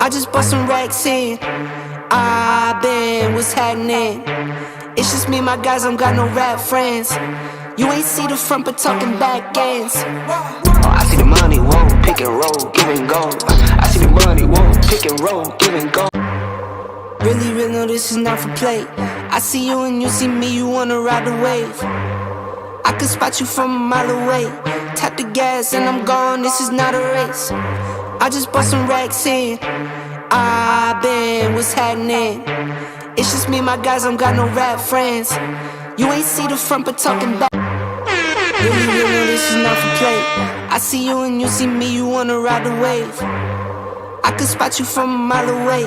I just bought some racks in. What's happening? It's just me and my guys, I don't got no rap friends. You ain't see the front but talking back ends. I see the money, whoa, pick and roll, give and go. I see the money, whoa, pick and roll, give and go. Really, real, no, this is not for play. I see you and you see me, you wanna ride the wave. I can spot you from a mile away. Tap the gas and I'm gone, this is not a race. I just bought some racks in. What's happening? It's just me and my guys, I don't got no rap friends. You ain't see the front but talking back. Really, real, no, this is not for play. I see you and you see me, you wanna ride the wave. I can spot you from a mile away.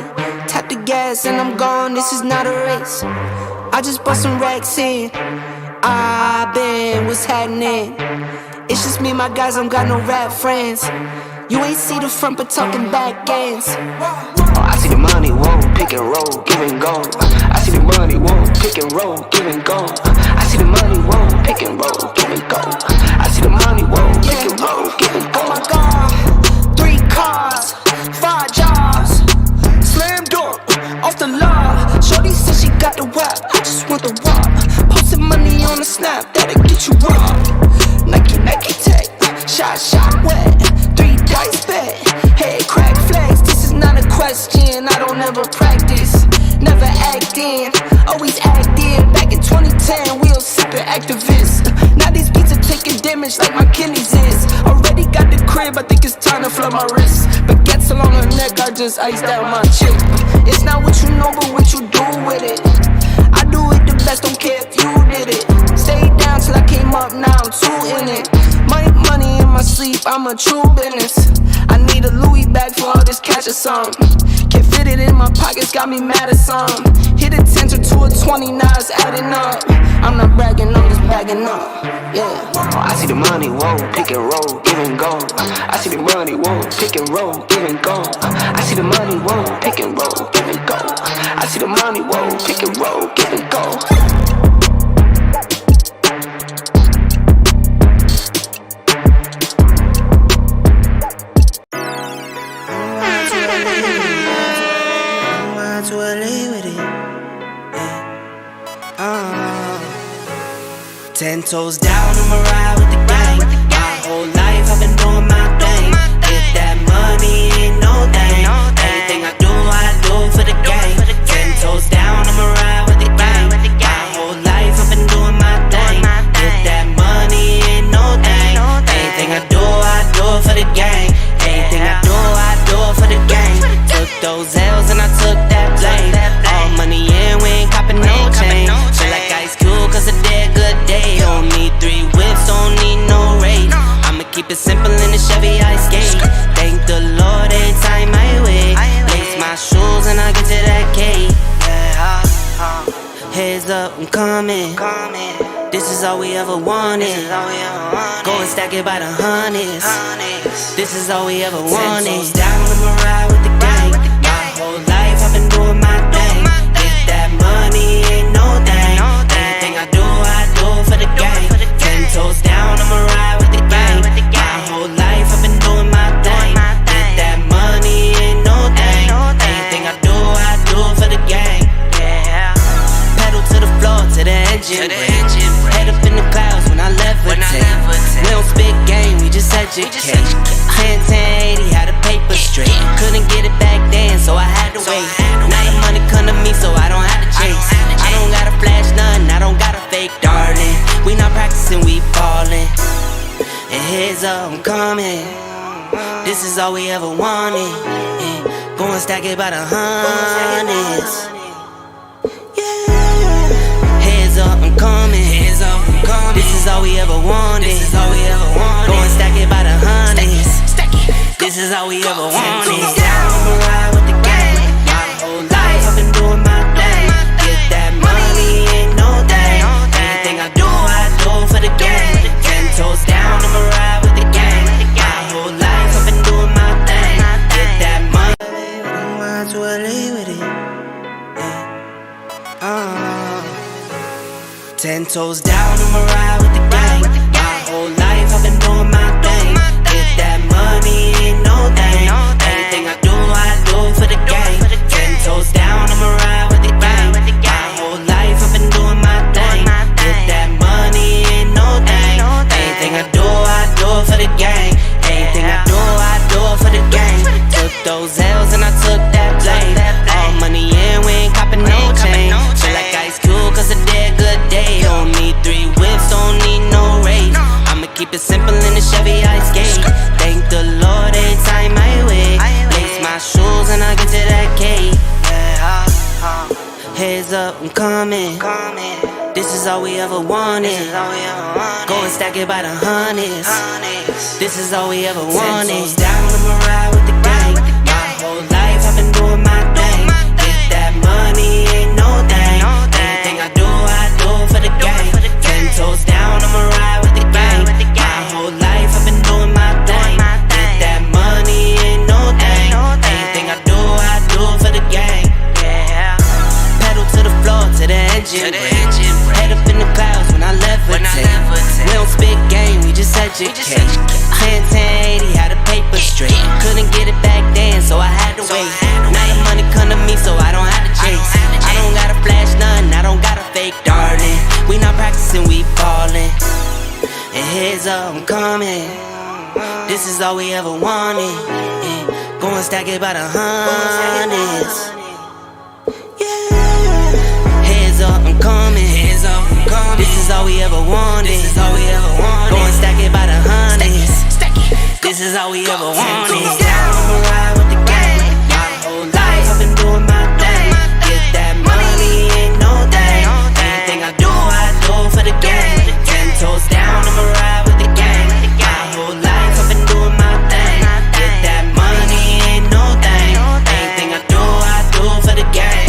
Tap the gas and I'm gone, this is not a race. I just bought some racks in. What's happening? It's just me and my guys, I don't got no rap friends. You ain't see the front but talking back ends. I see the money, whoa, pick and roll, give and go. I see the money, whoa, pick and roll, give and go. I see the money, whoa, pick and roll, give and go. I see the money, whoa, pick and roll, give and go. Oh my God, 3 cars, 5 jobs, slam dunk, off the law. Shorty said she got the wap, I just want the wop. Posting money on the snap, that'll get you robbed. Nike tech, shot wet, 3 dice bet, head crack flags. This is not a question, I don't ever practice, never act in, always act in. Back in 2010, we all sippin' activists. Now these beats are taking damage like my kidneys is. Already got the crib, I think it's time to flood my wrist. But gets along her neck, I just iced out my chick. It's not what you know, but what you do with it. I do it the best, don't care if you did it. Stayed down till I came up, now I'm too in it. Money in my sleep, I'm a true business. I need a Louis bag for all this cash or something. Can't fit it in my pockets, got me mad at some. Hit a 10 to a 20, now it's adding up. I'm not bragging, I'm just bagging up, yeah. I see the money, whoa, pick and roll, give and go. I see the money, whoa, pick and roll, give and go. I see the money, whoa, pick and roll, give and go. I see the money, whoa, pick and roll, give and go. To LA with it, yeah. 10 toes down, I'ma ride with the gang. My whole life I've been doing my thing. Get that money, ain't no thing. Anything I do for the gang. 10 toes down, I'ma ride with the gang. My whole life I've been doing my thing. Get that money, ain't no thing. Anything I do for the gang. Anything I do for the gang. Took those L's and I took that blame. All money in, we ain't copping no chain. Feel like Ice Cube, cause a dead good day. Don't need 3 whips, don't need no race. I'ma keep it simple in the Chevy I skate. Thank the Lord every time I wait. Lace my shoes and I get to that cake. Heads up, I'm coming. This is all we ever wanted. Go and stack it by the hundreds. This is all we ever wanted. 10 toes down, I'ma ride with the gang. My whole life I've been doing my thing. Get that money, ain't no thing. Anything I do for the gang. 10 toes down, I'ma ride with the gang. My whole life I've been doing my thing. Get that money, ain't no thing. Anything I do for the gang. Pedal to the floor, to the engine. Head up in the clouds when I levitate. We don't spit game, we just educate. 10, 10, 80, had a paper straight. Couldn't get it back then, so I had to wait. Now the money come to me, so I don't have to chase. I don't gotta flash nothing, I don't gotta fake, darling. We not practicing, we ballin'. And heads up, I'm coming. This is all we ever wanted. Go and stack it by the hundreds. Heads up, I'm coming. This is all we ever wanted. Go and stack it by the hundreds. This is all we ever wanted. 10 toes down, I'ma ride with the gang. My whole life I've been doing my thing. Get that money, ain't no thing. Anything I do for the gang. 10 toes down, I'ma ride with the gang. My whole life I've been doing my thing. Get that money. I'm to LA with it, yeah. 10 toes down, I'ma ride with the gang. My whole life I've been doing my thing. Get that money, ain't no thing. Anything I do for the those L's and I took that blame. All money in, we ain't copping no chain. Feel like Ice Cube, cause a dead good day. Don't need 3 whips, don't need no race. I'ma keep it simple in the Chevy I skate. Thank the Lord every time I wait. Lace my shoes and I get to that cake. Heads up, I'm coming. This is all we ever wanted. Go and stack it by the hundreds. This is all we ever wanted. 10 toes down, I'ma ride with the gang. My whole life I've been doing my thing. Get that money, ain't no thing. Anything I do for the gang. 10 toes down, I'ma ride with the gang. My whole life I've been doing my thing. Get that money, ain't no thing. Anything I do for the gang. Pedal to the floor, to the engine. Head up in the clouds when I levitate. We don't spit game, we just educate. 10-10-80, had a paper straight. Couldn't get it back then, so I had to wait. Now the money come to me, so I don't have to chase. I don't gotta flash nothing, I don't gotta fake, darling. We not practicing, we ballin'. And heads up, I'm coming. This is all we ever wanted. Go and stack it by the hundreds. Heads up, I'm coming. This is all we ever wanted. Go and stack it by the hundreds. This is all we ever wanted. I'ma ride with the gang. My whole life I've been doing my thing. Get that money, ain't no thing. Anything I do for the gang. 10 toes down, I'ma ride with the gang. My whole life I've been doing my thing. Get that money, ain't no thing. Anything I do for the gang.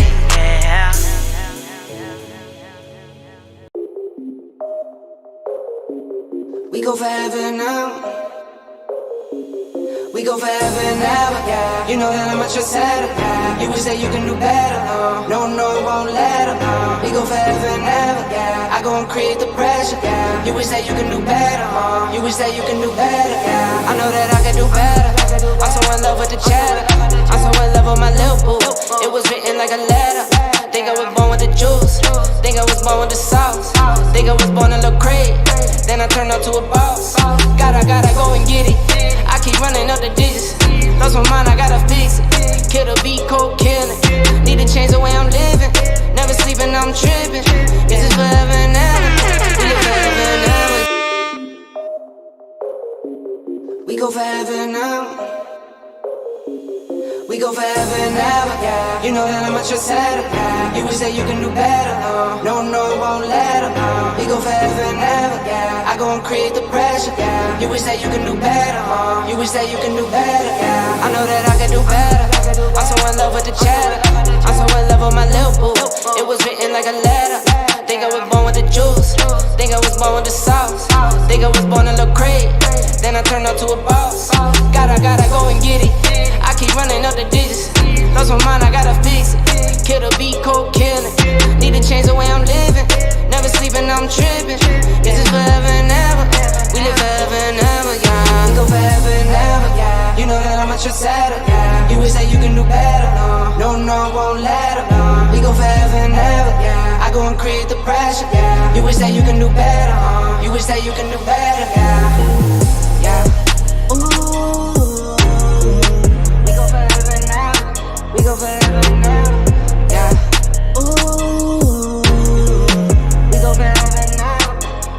We go forever now. We go forever and ever, yeah. You know that I'm a trendsetter, yeah. You wish that you can do better, no, it won't let her, We go forever and ever, yeah. I go and create the pressure, yeah. You wish that you can do better, You wish that you can do better, yeah. I know that I can do better. I'm so in love with the cheddar. I'm so in love with my little boo. It was written like a letter. Think I was born with the juice. Think I was born with the sauce. Think I was born a little crazy. Then I turned out to a boss. Gotta go and get it. I keep running up the digits. Lost my mind, I gotta fix it. Kill the beat, cold killing. Need to change the way I'm living. Never sleeping, I'm tripping. This is forever and ever. We live forever and ever. We go forever now. We go forever and ever, yeah. You know that I'm a trendsetter, yeah. You wish that you can do better, no, it won't let her, We go forever and ever, yeah. I go and create the pressure, yeah. You wish that you can do better, You wish that you can do better, yeah. I know that I can do better. I'm so in love with the cheddar. I'm so in love with my little boo. It was written like a letter. Think I was born with the juice. Think I was born with the sauce. Think I was born a little crazy. Then I turned out to a boss. Gotta go and get it. I keep running up the digits. Lost my mind, I gotta fix it. Kill the beat, cold killing. Need to change the way I'm living. Never sleeping, I'm tripping. This is forever and ever. We live forever and ever, yeah. We go forever and ever, yeah. You know that I'm a trendsetter, yeah. You wish that you can do better, no, it won't let her, We go forever and ever, yeah. I go and create the pressure, yeah. You wish that you can do better, You wish that you can do better, yeah. Yeah. Ooh. We go forever now, yeah. Ooh. We go forever now.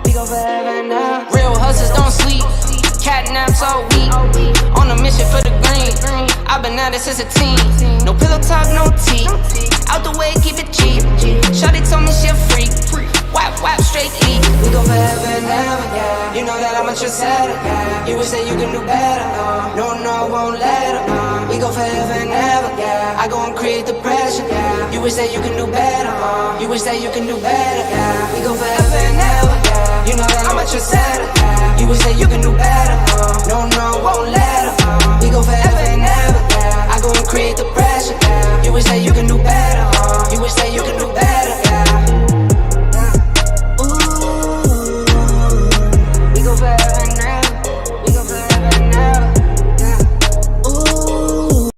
We go forever now. Real hustlers don't sleep. Cat naps all week. On a mission for the green. I've been at it since a teen. No pillow talk, no tea. Out the way, keep it cheap. Shawty told me she a freak. Wap, straight E. We go forever and ever, yeah. You know that I'm a trendsetter, yeah. You wish that you can do better, no, it won't let her, We go forever and ever, yeah. I go and create the pressure, yeah. You wish that you can do better, You wish that you can do better, yeah. We go forever and ever, yeah. You know that I'm a trendsetter, yeah. You wish that you can do better, no, it won't let her, We go forever and ever, yeah. I go and create the pressure, yeah. You wish that you can do better, You wish that you can do better, yeah. We go forever now. We go forever now. Yeah. Ooh.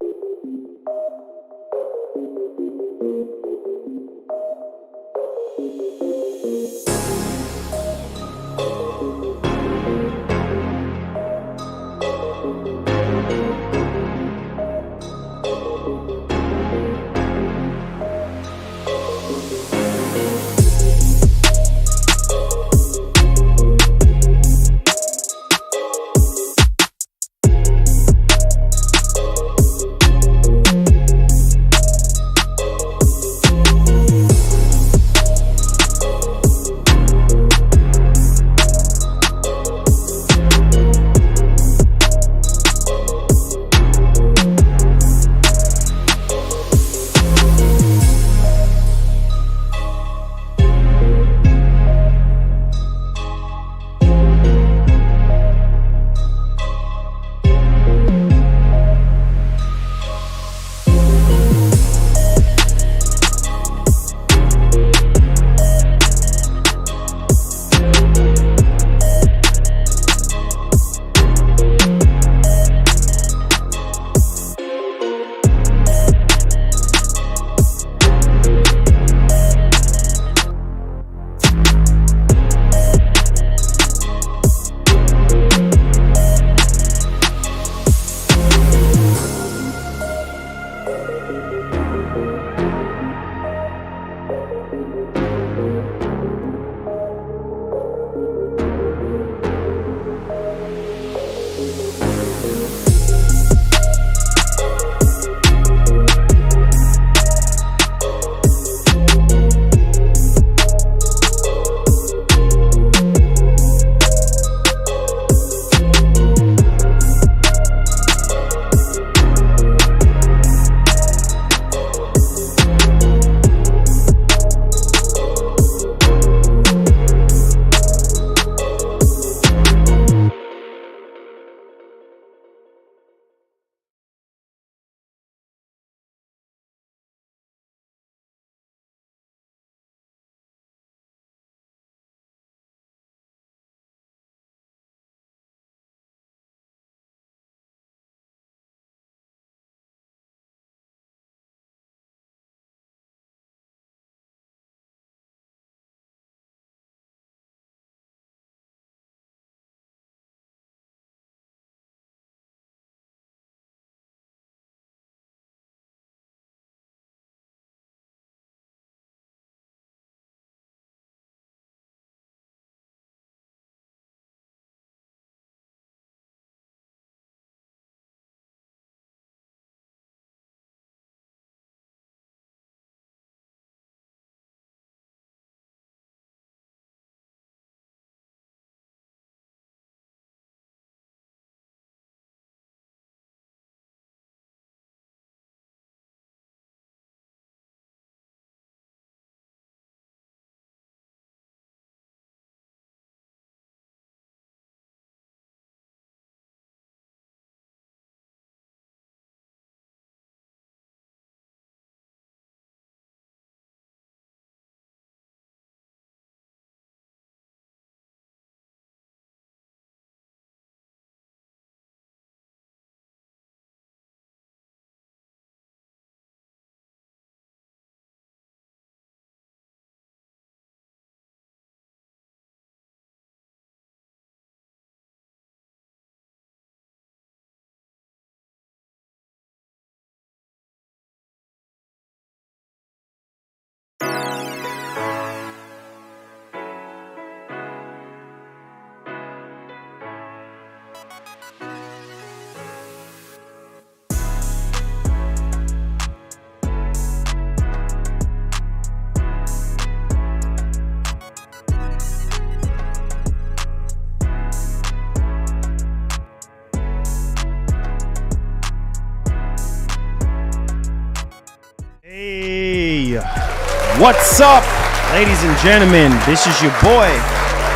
What's up, ladies and gentlemen? This is your boy,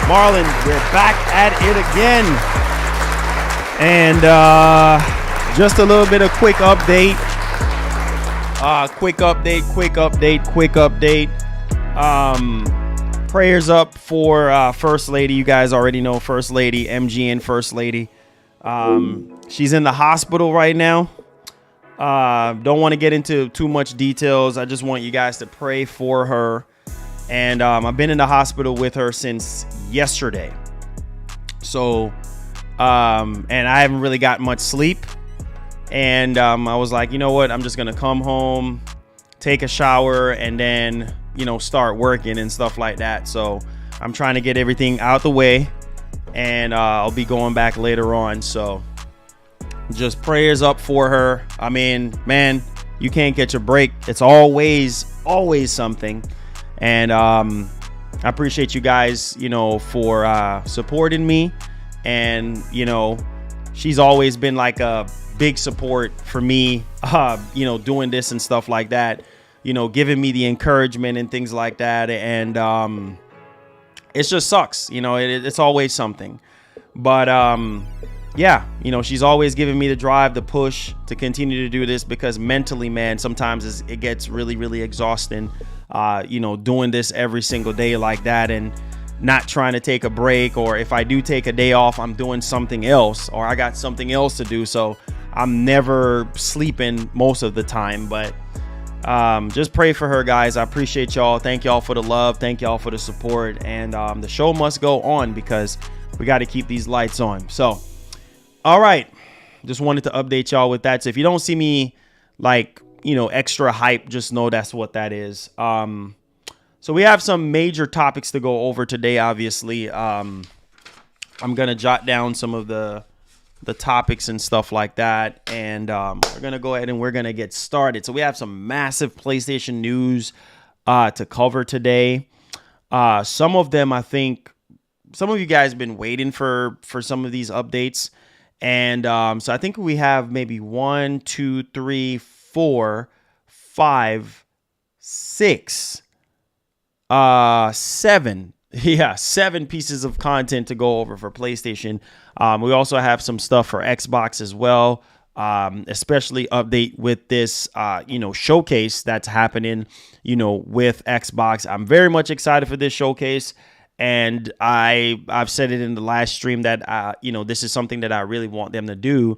Marlon. We're back at it again. And just a little bit of quick update. Quick update. Prayers up for First Lady. You guys already know First Lady, MGN First Lady. She's in the hospital right now. Don't want to get into too much details. I just want you guys to pray for her. And I've been in the hospital with her since yesterday. So, and I haven't really got much sleep. And I was like, you know what? I'm just going to come home, take a shower, and then, start working and stuff like that. So I'm trying to get everything out the way. And I'll be going back later on. So just prayers up for her. I mean, man, you can't catch a break. It's always something. And I appreciate you guys, for supporting me. And, she's always been like a big support for me, doing this and stuff like that, giving me the encouragement and things like that. And it just sucks. It's always something. But yeah, she's always giving me the drive, the push to continue to do this, because mentally, man, sometimes it gets really, really exhausting, doing this every single day like that and not trying to take a break. Or if I do take a day off, I'm doing something else, or I got something else to do. So I'm never sleeping most of the time. But just pray for her, guys. I appreciate y'all. Thank y'all for the love. Thank y'all for the support. And the show must go on, because we got to keep these lights on. So all right, just wanted to update y'all with that. So if you don't see me extra hype, just know that's what that is. So we have some major topics to go over today. Obviously, I'm gonna jot down some of the topics and stuff like that, and we're gonna go ahead and we're gonna get started. So we have some massive PlayStation news to cover today. Some of them, I think, some of you guys have been waiting for some of these updates. And so I think we have maybe 1, 2, 3, 4, 5, 6, 7. Yeah, 7 pieces of content to go over for PlayStation. We also have some stuff for Xbox as well, especially update with this, showcase that's happening, with Xbox. I'm very much excited for this showcase. And I've said it in the last stream that, this is something that I really want them to do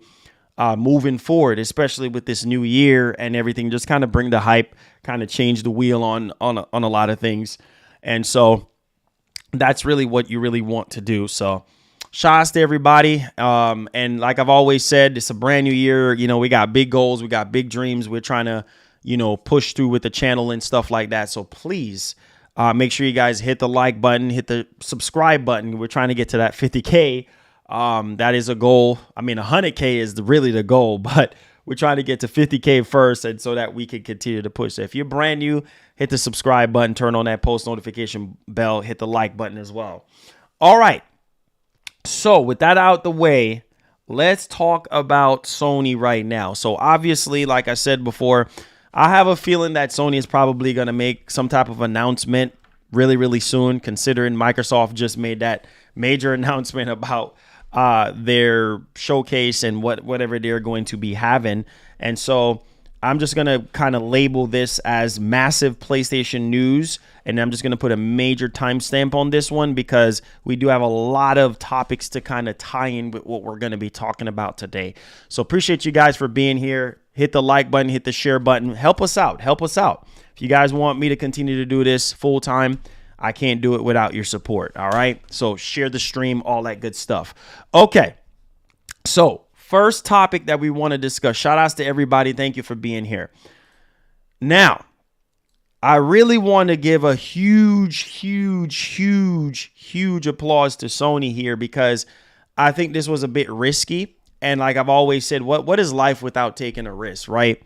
moving forward, especially with this new year and everything. Just kind of bring the hype, kind of change the wheel on a lot of things. And so that's really what you really want to do. So shout outs to everybody. And like I've always said, it's a brand new year. We got big goals. We got big dreams. We're trying to, push through with the channel and stuff like that. So please, make sure you guys hit the like button, hit the subscribe button. We're trying to get to that 50K. That is a goal. I mean, 100K is really the goal, but we're trying to get to 50K first, and so that we can continue to push. So if you're brand new, hit the subscribe button, turn on that post notification bell, hit the like button as well. All right. So with that out the way, let's talk about Sony right now. So obviously, like I said before, I have a feeling that Sony is probably going to make some type of announcement really, really soon, considering Microsoft just made that major announcement about their showcase and whatever they're going to be having. And so I'm just going to kind of label this as massive PlayStation news. And I'm just going to put a major timestamp on this one, because we do have a lot of topics to kind of tie in with what we're going to be talking about today. So appreciate you guys for being here. Hit the like button, hit the share button. Help us out. If you guys want me to continue to do this full time, I can't do it without your support. All right. So share the stream, all that good stuff. Okay. So first topic that we want to discuss. Shout outs to everybody. Thank you for being here. Now, I really want to give a huge applause to Sony here, because I think this was a bit risky. And like I've always said, what is life without taking a risk, right?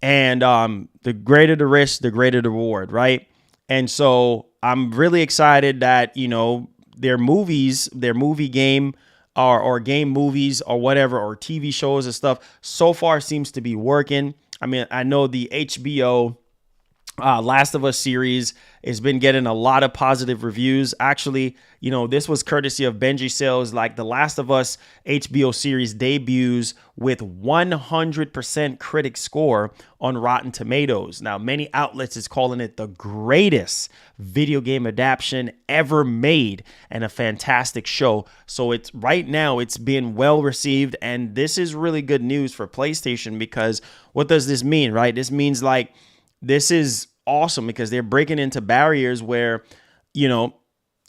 And the greater the risk, the greater the reward, right? And so I'm really excited that, their movies, their movie game or game movies or whatever, or TV shows and stuff so far seems to be working. I mean, I know the HBO Last of Us series has been getting a lot of positive reviews. Actually, this was courtesy of Benji Sales. Like, the Last of Us HBO series debuts with 100% critic score on Rotten Tomatoes. Now, many outlets is calling it the greatest video game adaptation ever made and a fantastic show. So it's right now it's been well received, and this is really good news for PlayStation, because what does this mean, right? This means like, this is awesome because they're breaking into barriers where,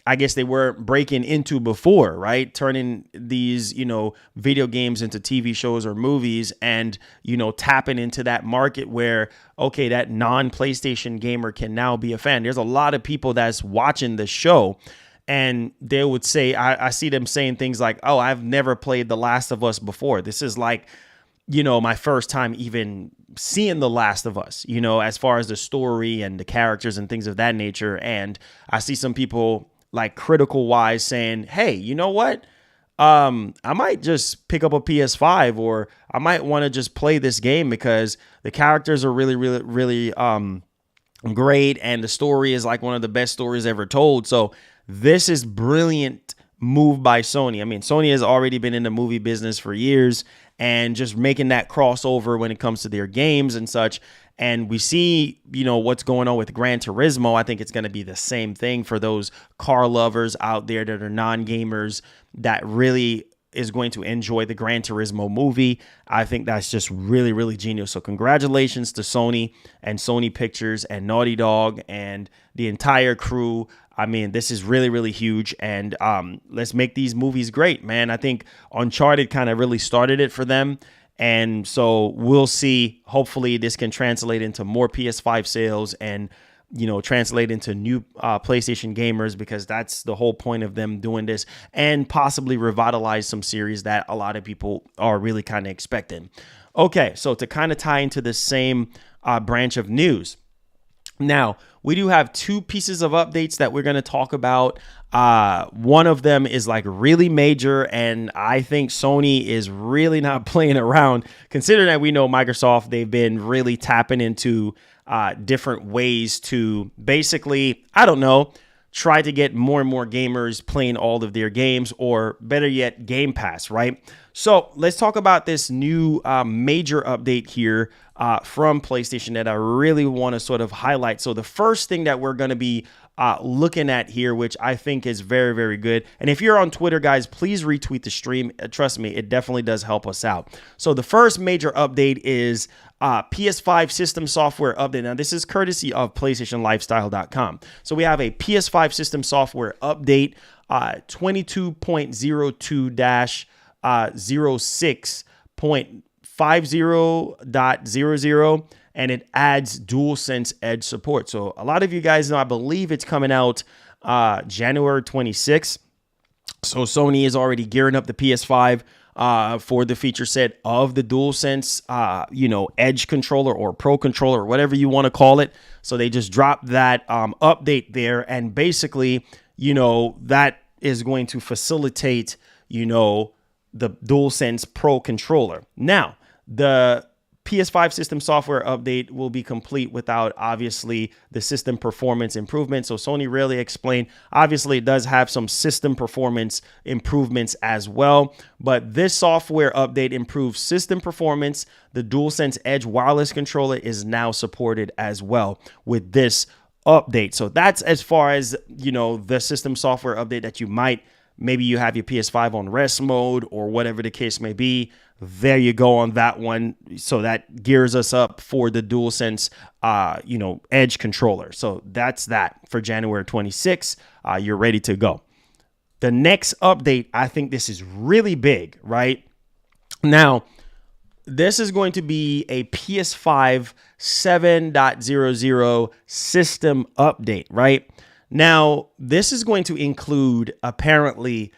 I guess they were breaking into before, right? Turning these, video games into TV shows or movies, and, tapping into that market where, okay, that non-PlayStation gamer can now be a fan. There's a lot of people that's watching the show, and they would say, I see them saying things like, oh, I've never played The Last of Us before. This is like, my first time even seeing The Last of Us, as far as the story and the characters and things of that nature. And I see some people like critical wise saying, hey, you know what? I might just pick up a PS5, or I might want to just play this game because the characters are really, really, really great. And the story is like one of the best stories ever told. So this is brilliant move by Sony. I mean, Sony has already been in the movie business for years, and just making that crossover when it comes to their games and such. And we see, what's going on with Gran Turismo. I think it's going to be the same thing for those car lovers out there that are non-gamers that really is going to enjoy the Gran Turismo movie. I think that's just really, really genius. So congratulations to Sony and Sony Pictures and Naughty Dog and the entire crew. I mean, this is really, really huge, and let's make these movies great, man. I think Uncharted kind of really started it for them, and so we'll see. Hopefully, this can translate into more PS5 sales and, translate into new PlayStation gamers, because that's the whole point of them doing this, and possibly revitalize some series that a lot of people are really kind of expecting. Okay, so to kind of tie into the same branch of news, now, we do have two pieces of updates that we're going to talk about. One of them is like really major, and I think Sony is really not playing around, considering that we know Microsoft, they've been really tapping into different ways to basically, I don't know, try to get more and more gamers playing all of their games, or better yet, Game Pass, right? So let's talk about this new major update here from PlayStation that I really want to sort of highlight. So the first thing that we're going to be looking at here, which I think is very, very good. And if you're on Twitter, guys, please retweet the stream. Trust me, it definitely does help us out. So the first major update is PS5 system software update. Now, this is courtesy of PlayStationLifestyle.com. So we have a PS5 system software update 22.02-06.50.00, and it adds DualSense Edge support. So a lot of you guys know, I believe it's coming out January 26th. So Sony is already gearing up the PS5 for the feature set of the DualSense, Edge controller or Pro controller, or whatever you want to call it. So they just dropped that update there, and basically, that is going to facilitate, the DualSense Pro controller. Now, the PS5 system software update will be complete without, obviously, the system performance improvements. So Sony really explained, obviously, it does have some system performance improvements as well. But this software update improves system performance. The DualSense Edge wireless controller is now supported as well with this update. So that's as far as, the system software update that maybe you have your PS5 on rest mode or whatever the case may be. There you go on that one. So that gears us up for the DualSense, Edge controller. So that's that for January 26th. You're ready to go. The next update, I think this is really big, right? Now, this is going to be a PS5 7.00 system update, right? Now, this is going to include, apparently,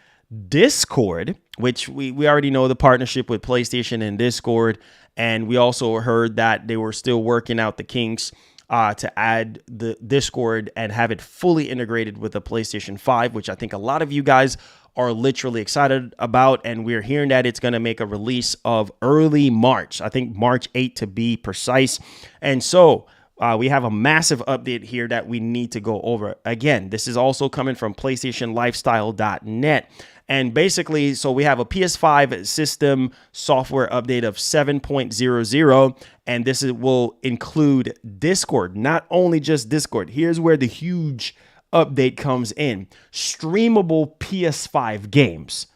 Discord, which we already know the partnership with PlayStation and Discord. And we also heard that they were still working out the kinks to add the Discord and have it fully integrated with the PlayStation 5, which I think a lot of you guys are literally excited about. And we're hearing that it's going to make a release of early March. I think March 8th to be precise. And so we have a massive update here that we need to go over. Again, this is also coming from PlayStationLifestyle.net. And basically, so we have a PS5 system software update of 7.00, and will include Discord, not only just Discord. Here's where the huge update comes in. Streamable PS5 games.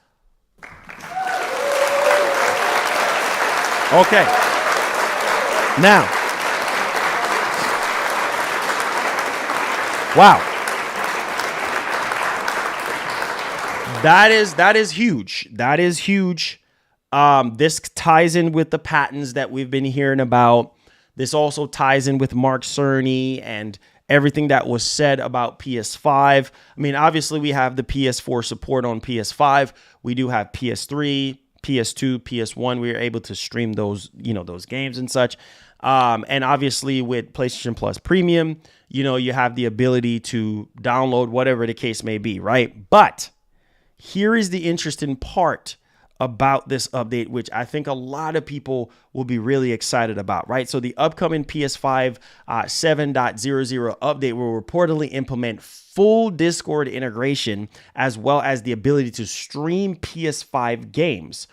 Okay. Now, wow. That is huge. That is huge. This ties in with the patents that we've been hearing about. This also ties in with Mark Cerny and everything that was said about PS5. I mean, obviously we have the PS4 support on PS5. We do have PS3, PS2, PS1. We are able to stream those, those games and such. And obviously with PlayStation Plus Premium, you have the ability to download whatever the case may be, right? But here is the interesting part about this update, which I think a lot of people will be really excited about, right? So the upcoming PS5 7.00 update will reportedly implement full Discord integration as well as the ability to stream PS5 games.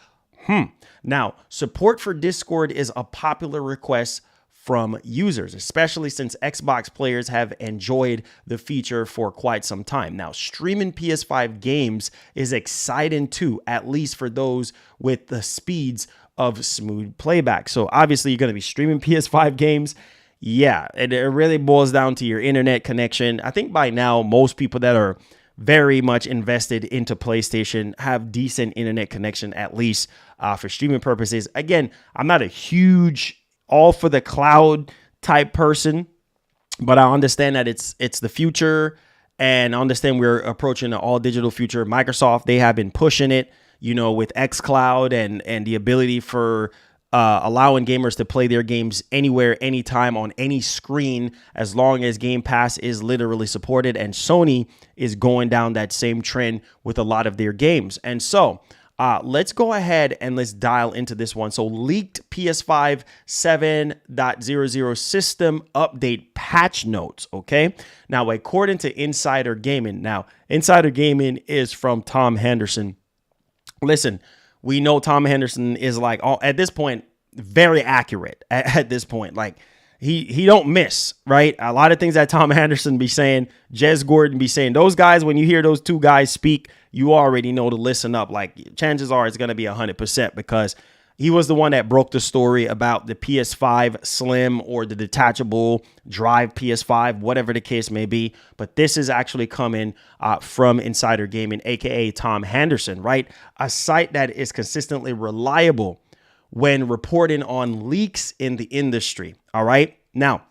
Now, support for Discord is a popular request from users, especially since Xbox players have enjoyed the feature for quite some time. Now, streaming PS5 games is exciting too, at least for those with the speeds of smooth playback. So obviously you're going to be streaming PS5 games. Yeah, it really boils down to your internet connection. I think by now, most people that are very much invested into PlayStation have decent internet connection, at least for streaming purposes. Again, I'm not a huge all for the cloud type person, but I understand that it's the future, and I understand we're approaching an all digital future. Microsoft, they have been pushing it, with xCloud and the ability for allowing gamers to play their games anywhere, anytime, on any screen, as long as Game Pass is literally supported. And Sony is going down that same trend with a lot of their games. And so let's go ahead and let's dial into this one. So leaked PS5 7.00 system update patch notes. Okay. Now, according to Insider Gaming, Insider Gaming is from Tom Henderson. Listen, we know Tom Henderson is at this point, very accurate at this point. Like he don't miss, right? A lot of things that Tom Henderson be saying, Jez Gordon be saying, those guys, when you hear those two guys speak, you already know to listen up. Like chances are it's going to be 100% because he was the one that broke the story about the PS5 Slim or the detachable drive PS5, whatever the case may be. But this is actually coming from Insider Gaming, aka Tom Henderson, right? A site that is consistently reliable when reporting on leaks in the industry. All right. Now,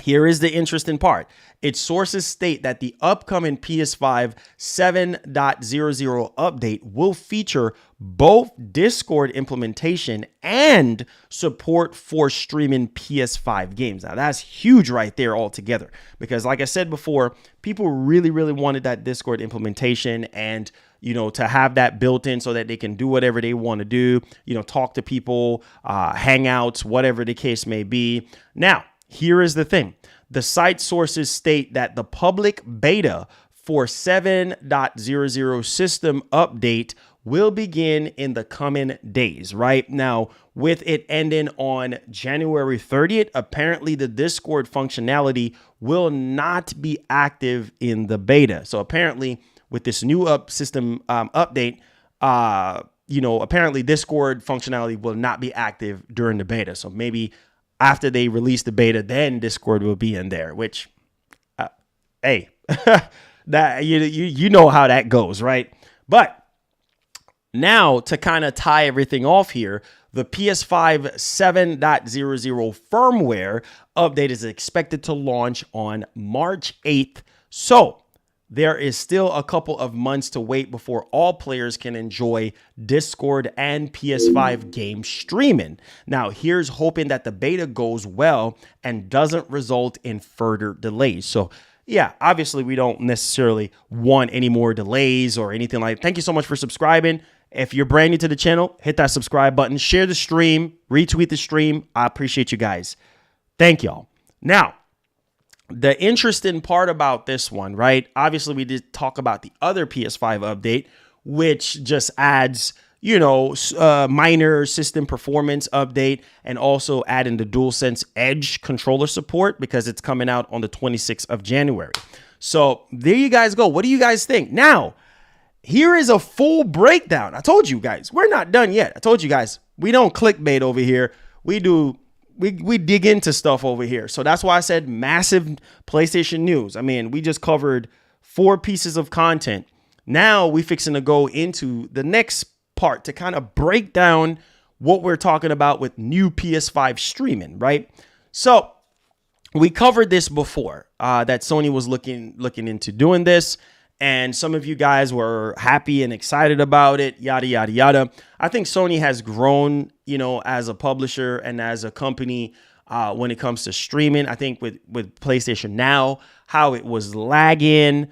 here is the interesting part. Its sources state that the upcoming PS5 7.00 update will feature both Discord implementation and support for streaming PS5 games. Now, that's huge right there altogether, because like I said before, people really, really wanted that Discord implementation and, to have that built in so that they can do whatever they want to do, talk to people, hangouts, whatever the case may be. Now, here is the thing. The site sources state that the public beta for 7.00 system update will begin in the coming days, right? Now, with it ending on January 30th, apparently the Discord functionality will not be active in the beta. So apparently with this new system update, apparently Discord functionality will not be active during the beta. So maybe after they release the beta, then Discord will be in there, which, hey, that you know how that goes, right? But now to kind of tie everything off here, the PS5 7.00 firmware update is expected to launch on March 8th. So there is still a couple of months to wait before all players can enjoy Discord and PS5 game streaming. Now, here's hoping that the beta goes well and doesn't result in further delays. So, yeah, obviously we don't necessarily want any more delays or anything like that. Thank you so much for subscribing. If you're brand new to the channel, hit that subscribe button, share the stream, retweet the stream. I appreciate you guys. Thank y'all. Now, the interesting part about this one, right? Obviously, we did talk about the other PS5 update, which just adds, minor system performance update, and also adding the DualSense Edge controller support because it's coming out on the 26th of January. So there you guys go. What do you guys think? Now, here is a full breakdown. I told you guys, we're not done yet. I told you guys, we don't clickbait over here. We dig into stuff over here. So that's why I said massive PlayStation news. I mean, we just covered 4 pieces of content. Now we fixing to go into the next part to kind of break down what we're talking about with new PS5 streaming, right? So we covered this before, that Sony was looking into doing this. And some of you guys were happy and excited about it, yada, yada, yada. I think Sony has grown, as a publisher and as a company when it comes to streaming. I think with PlayStation Now, how it was lagging,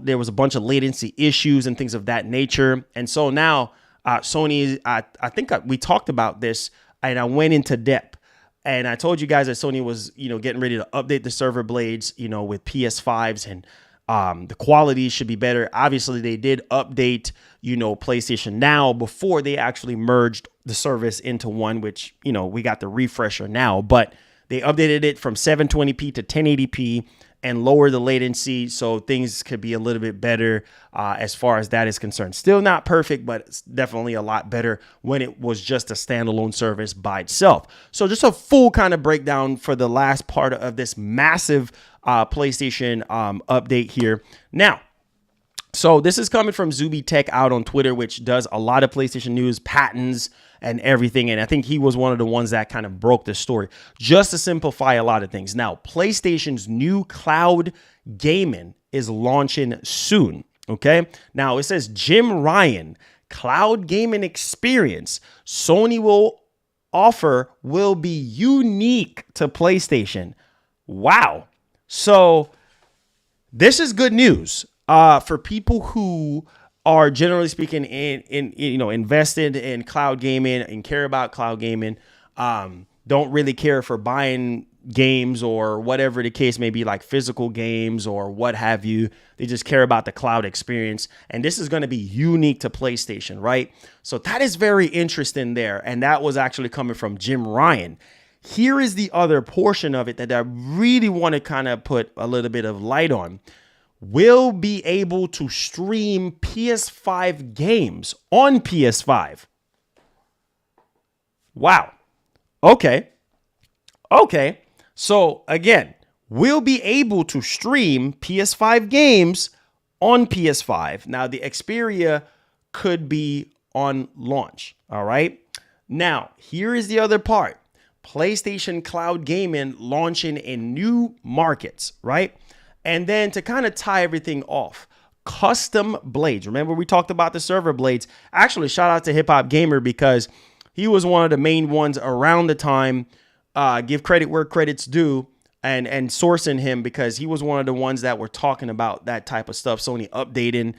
there was a bunch of latency issues and things of that nature. And so now Sony, I think we talked about this and I went into depth. And I told you guys that Sony was, getting ready to update the server blades, with PS5s, and the quality should be better. Obviously, they did update, PlayStation Now before they actually merged the service into one, which, we got the refresher now, but they updated it from 720p to 1080p and lower the latency so things could be a little bit better as far as that is concerned. Still not perfect, but it's definitely a lot better when it was just a standalone service by itself. So just a full kind of breakdown for the last part of this massive PlayStation update here. Now, so this is coming from Zuby Tech out on Twitter, which does a lot of PlayStation news, patents, and everything. And I think he was one of the ones that kind of broke the story just to simplify a lot of things. Now, PlayStation's new cloud gaming is launching soon. Okay. Now it says Jim Ryan, cloud gaming experience Sony will offer will be unique to PlayStation. Wow. So this is good news for people who are generally speaking invested in cloud gaming and care about cloud gaming. Don't really care for buying games or whatever the case may be, like physical games or what have you. They just care about the cloud experience. And this is going to be unique to PlayStation, right? So that is very interesting there. And that was actually coming from Jim Ryan. Here is the other portion of it that I really want to kind of put a little bit of light on. Will be able to stream PS5 games on PS5. Wow. Okay. So again, we'll be able to stream PS5 games on PS5. Now the Xperia could be on launch. All right. Now here is the other part. PlayStation Cloud Gaming launching in new markets, right? And then to kind of tie everything off, custom blades. Remember, we talked about the server blades. Actually, shout out to Hip Hop Gamer because he was one of the main ones around the time. Give credit where credit's due, and sourcing him because he was one of the ones that were talking about that type of stuff. Sony updating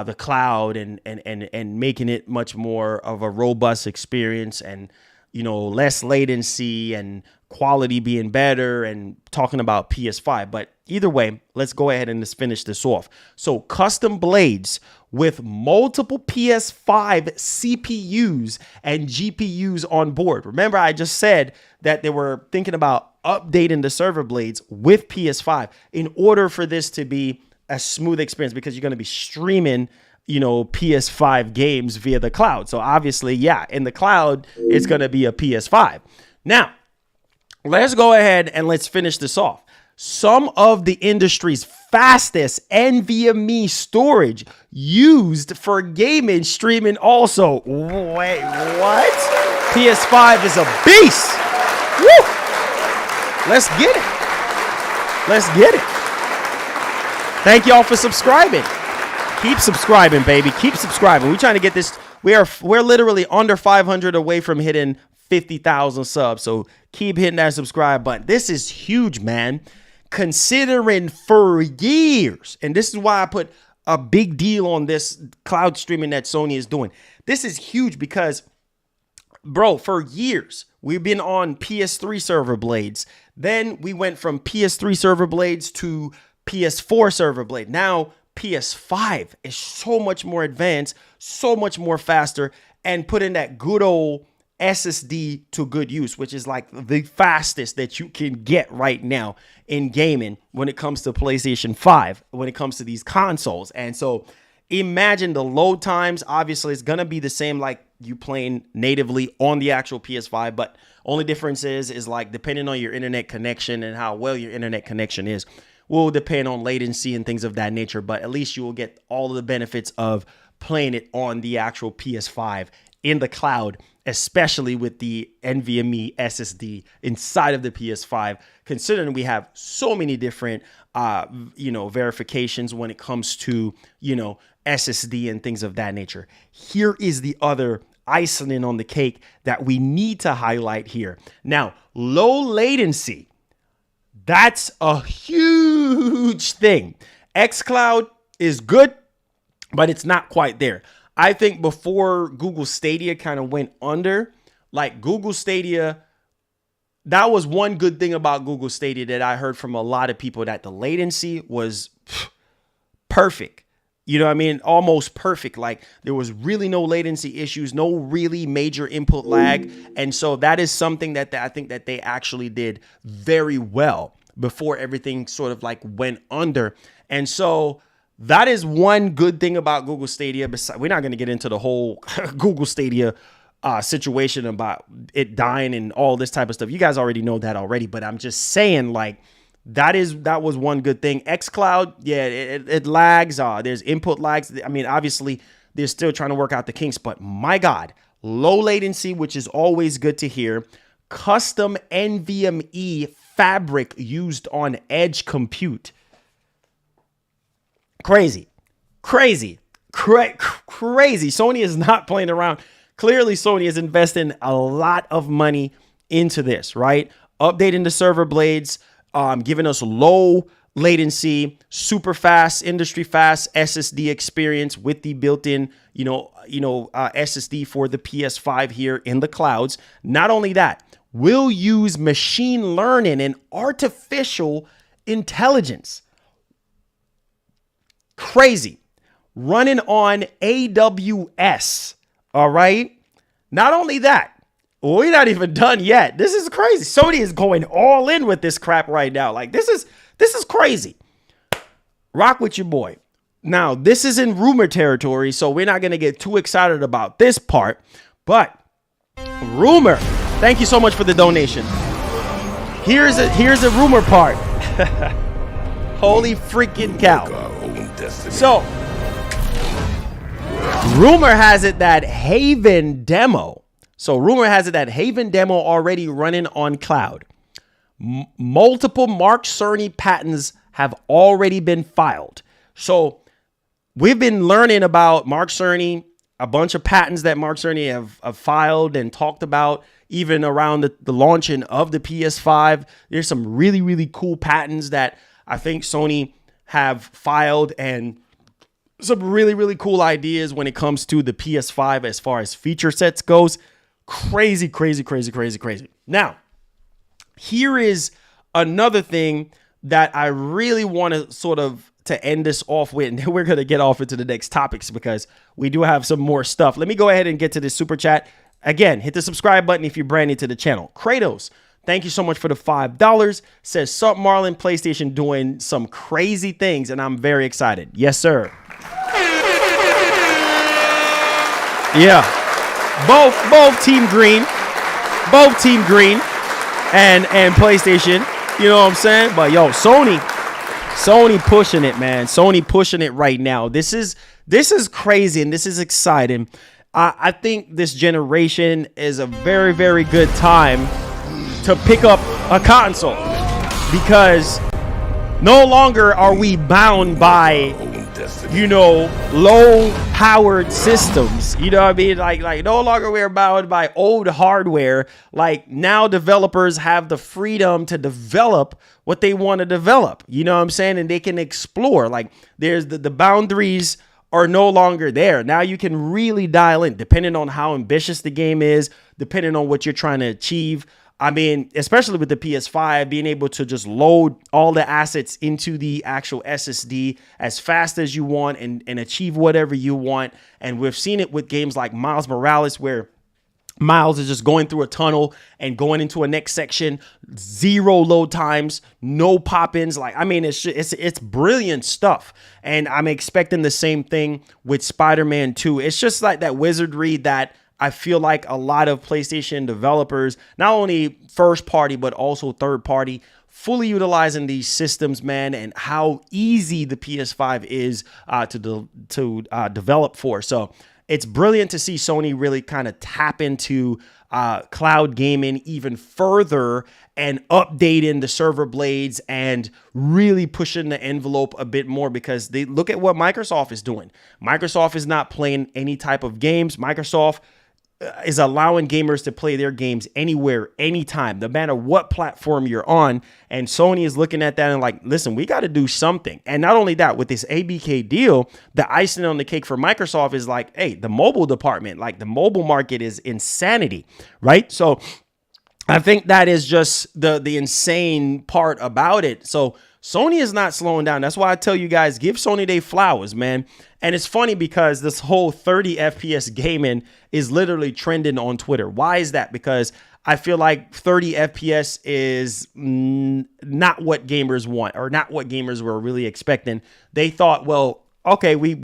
the cloud and making it much more of a robust experience and less latency and quality being better, and talking about PS5. But either way, let's go ahead and just finish this off. So custom blades with multiple PS5 CPUs and GPUs on board. Remember, I just said that they were thinking about updating the server blades with PS5 in order for this to be a smooth experience, because you're going to be streaming PS5 games via the cloud. So obviously, yeah, in the cloud, it's going to be a PS5. Now, let's go ahead and let's finish this off. Some of the industry's fastest NVMe storage used for gaming streaming also. Wait, what? PS5 is a beast. Woo! Let's get it. Thank y'all for subscribing. Keep subscribing, baby. Keep subscribing. We're trying to get this. We're literally under 500 away from hitting 50,000 subs. So keep hitting that subscribe button. This is huge, man. Considering for years, and this is why I put a big deal on this cloud streaming that Sony is doing. This is huge because, bro, for years, We've been on PS3 server blades. Then we went from PS3 server blades to PS4 server blade. Now PS5 is so much more advanced, so much more faster, and put in that good old SSD to good use, which is like the fastest that you can get right now in gaming when it comes to PlayStation 5, when it comes to these consoles. And so imagine the load times. Obviously, it's going to be the same like you playing natively on the actual PS5, but only difference is like depending on your internet connection and how well your internet connection is will depend on latency and things of that nature. But at least you will get all of the benefits of playing it on the actual PS5 in the cloud, especially with the NVMe SSD inside of the PS5, considering we have so many different, verifications when it comes to, SSD and things of that nature. Here is the other icing on the cake that we need to highlight here. Now, low latency, that's a huge thing. xCloud is good, but it's not quite there. I think before Google Stadia kind of went under, like Google Stadia, that was one good thing about Google Stadia that I heard from a lot of people, that the latency was perfect. You know what I mean? Almost perfect. Like there was really no latency issues, no really major input lag. And so that is something that I think that they actually did very well before everything sort of like went under. And so that is one good thing about Google Stadia. Besides, we're not going to get into the whole Google Stadia situation about it dying and all this type of stuff. You guys already know that already, but I'm just saying like that was one good thing. xCloud, yeah, it lags. There's input lags. I mean, obviously they're still trying to work out the kinks, but my God, low latency, which is always good to hear. Custom NVMe fabric used on edge compute. Crazy. Sony is not playing around. Clearly, Sony is investing a lot of money into this, right? Updating the server blades, giving us low latency, super fast, industry fast SSD experience with the built-in, SSD for the PS5 here in the clouds. Not only that, we'll use machine learning and artificial intelligence. Crazy. Running on AWS. All right. Not only that, we're not even done yet. This is crazy. Sony is going all in with this crap right now. Like this is crazy. Rock with your boy. Now, this is in rumor territory, so we're not going to get too excited about this part, but rumor. Thank you so much for the donation. Here's a rumor part. Holy freaking cow. So, rumor has it that Haven demo. Already running on cloud. Multiple Mark Cerny patents have already been filed. So, we've been learning about Mark Cerny, a bunch of patents that Mark Cerny have filed and talked about, even around the launching of the PS5. There's some really, really cool patents that I think Sony have filed, and some really, really cool ideas when it comes to the PS5 as far as feature sets goes. Crazy. Now, here is another thing that I really want to sort of to end this off with, and then we're going to get off into the next topics because we do have some more stuff. Let me go ahead and get to this super chat. Again, hit the subscribe button if you're brand new to the channel. Kratos, thank you so much for the $5. Says, sup Marlon, PlayStation doing some crazy things, and I'm very excited. Yes, sir. Yeah. Both Team Green and PlayStation. You know what I'm saying? But yo, Sony pushing it, man. Sony pushing it right now. This is crazy and this is exciting. I think this generation is a very, very good time to pick up a console because no longer are we bound by, low powered systems. You know what I mean? Like no longer we're bound by old hardware. Like now developers have the freedom to develop what they want to develop. You know what I'm saying? And they can explore. Like there's the boundaries are no longer there. Now you can really dial in depending on how ambitious the game is, depending on what you're trying to achieve. I mean, especially with the PS5, being able to just load all the assets into the actual SSD as fast as you want and achieve whatever you want. And we've seen it with games like Miles Morales, where Miles is just going through a tunnel and going into a next section, 0 load times, no pop-ins. Like, I mean, it's brilliant stuff. And I'm expecting the same thing with Spider-Man 2. It's just like that wizardry that I feel like a lot of PlayStation developers, not only first party, but also third party, fully utilizing these systems, man, and how easy the PS5 is to develop for. So it's brilliant to see Sony really kind of tap into cloud gaming even further and updating the server blades and really pushing the envelope a bit more, because they look at what Microsoft is doing. Microsoft is not playing any type of games. Microsoft is allowing gamers to play their games anywhere, anytime, no matter what platform you're on. And Sony is looking at that and like, listen, we got to do something. And not only that, with this ABK deal, the icing on the cake for Microsoft is like, hey, the mobile department, like the mobile market is insanity, right? So I think that is just the insane part about it. So Sony is not slowing down. That's why I tell you guys, give Sony their flowers, man. And it's funny because this whole 30 FPS gaming is literally trending on Twitter. Why is that? Because I feel like 30 FPS is not what gamers want, or not what gamers were really expecting. They thought, well, okay, we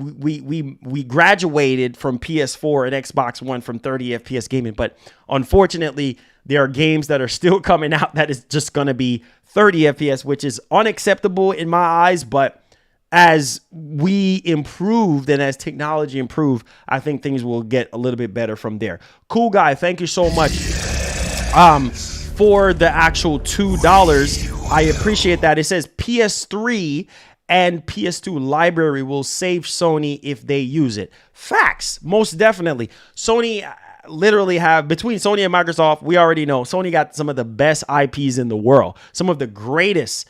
graduated from PS4 and Xbox One from 30 FPS gaming, but unfortunately, there are games that are still coming out that is just going to be 30 FPS, which is unacceptable in my eyes. But as we improved and as technology improved, I think things will get a little bit better from there. Cool guy, thank you so much for the actual $2. I appreciate that. It says PS3 and PS2 library will save Sony if they use it. Facts, most definitely. Sony literally have, between Sony and Microsoft, we already know Sony got some of the best IPs in the world, some of the greatest,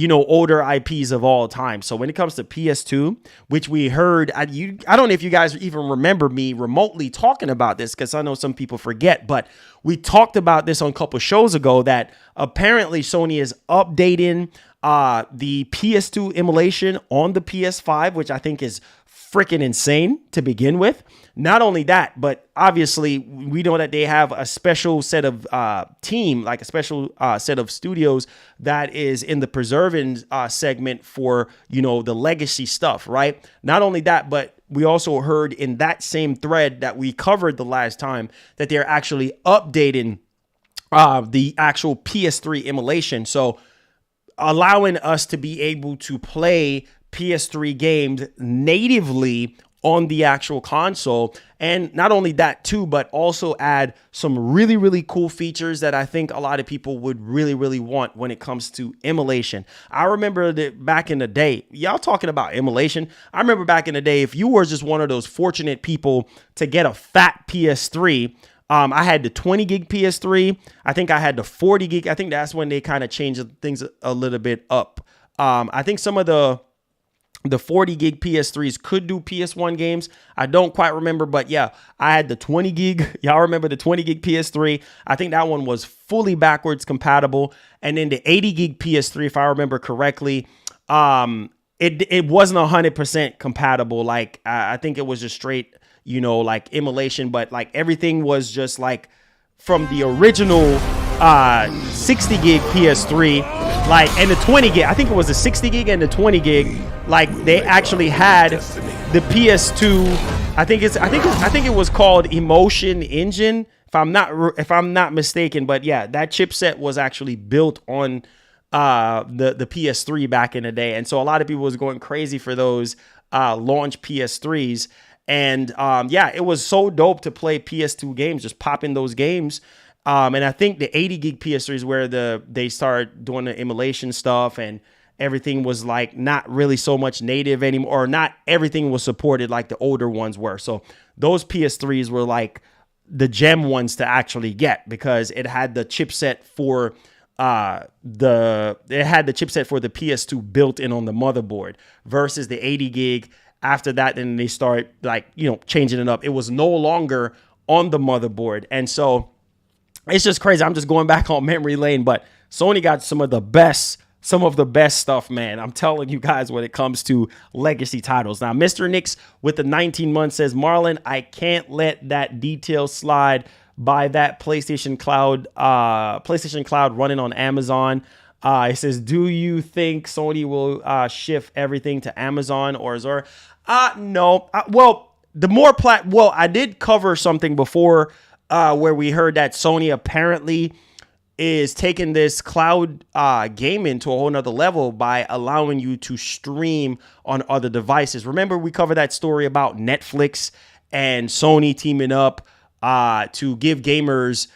older IPs of all time. So when it comes to PS2, which we heard, I don't know if you guys even remember me remotely talking about this, because I know some people forget, but we talked about this on a couple shows ago that apparently Sony is updating the PS2 emulation on the PS5, which I think is freaking insane to begin with. Not only that, but obviously we know that they have a special set of team, like a special set of studios that is in the preserving segment for, the legacy stuff, right? Not only that, but we also heard in that same thread that we covered the last time that they're actually updating the actual PS3 emulation. So allowing us to be able to play PS3 games natively on the actual console. And not only that too, but also add some really, really cool features that I think a lot of people would really, really want when it comes to emulation. I remember that back in the day, y'all talking about emulation. I remember back in the day, if you were just one of those fortunate people to get a fat PS3, I had the 20 gig PS3. I think I had the 40 gig. I think that's when they kind of changed things a little bit up. I think some of the 40 gig PS3s could do PS1 games. I don't quite remember, but yeah, I had the 20 gig. Y'all remember the 20 gig PS3? I think that one was fully backwards compatible. And then the 80 gig PS3, if I remember correctly, it wasn't 100% compatible. Like, I think it was just straight, like emulation, but like everything was just like from the original 60 gig PS3, like, and the 20 gig. I think it was the 60 gig and the 20 gig. Like, they actually had the PS2. I think it was called Emotion Engine, if I'm not mistaken. But yeah, that chipset was actually built on the PS3 back in the day, and so a lot of people was going crazy for those launch PS3s. And yeah, it was so dope to play PS2 games, just popping those games. And I think the 80 gig PS3 is where they started doing the emulation stuff, and everything was like not really so much native anymore, or not everything was supported like the older ones were. So those PS3s were like the gem ones to actually get, because it had the chipset for the PS2 built in on the motherboard, versus the 80 gig after that, then they start like, changing it up. It was no longer on the motherboard. And so it's just crazy. I'm just going back on memory lane, but Sony got some of the best stuff, man. I'm telling you guys when it comes to legacy titles. Now, Mr. Nix with the 19 months says, Marlon, I can't let that detail slide by that PlayStation Cloud running on Amazon. It says, do you think Sony will shift everything to Amazon or Azure? No. I did cover something before where we heard that Sony apparently is taking this cloud gaming to a whole nother level by allowing you to stream on other devices. Remember, we covered that story about Netflix and Sony teaming up to give gamers,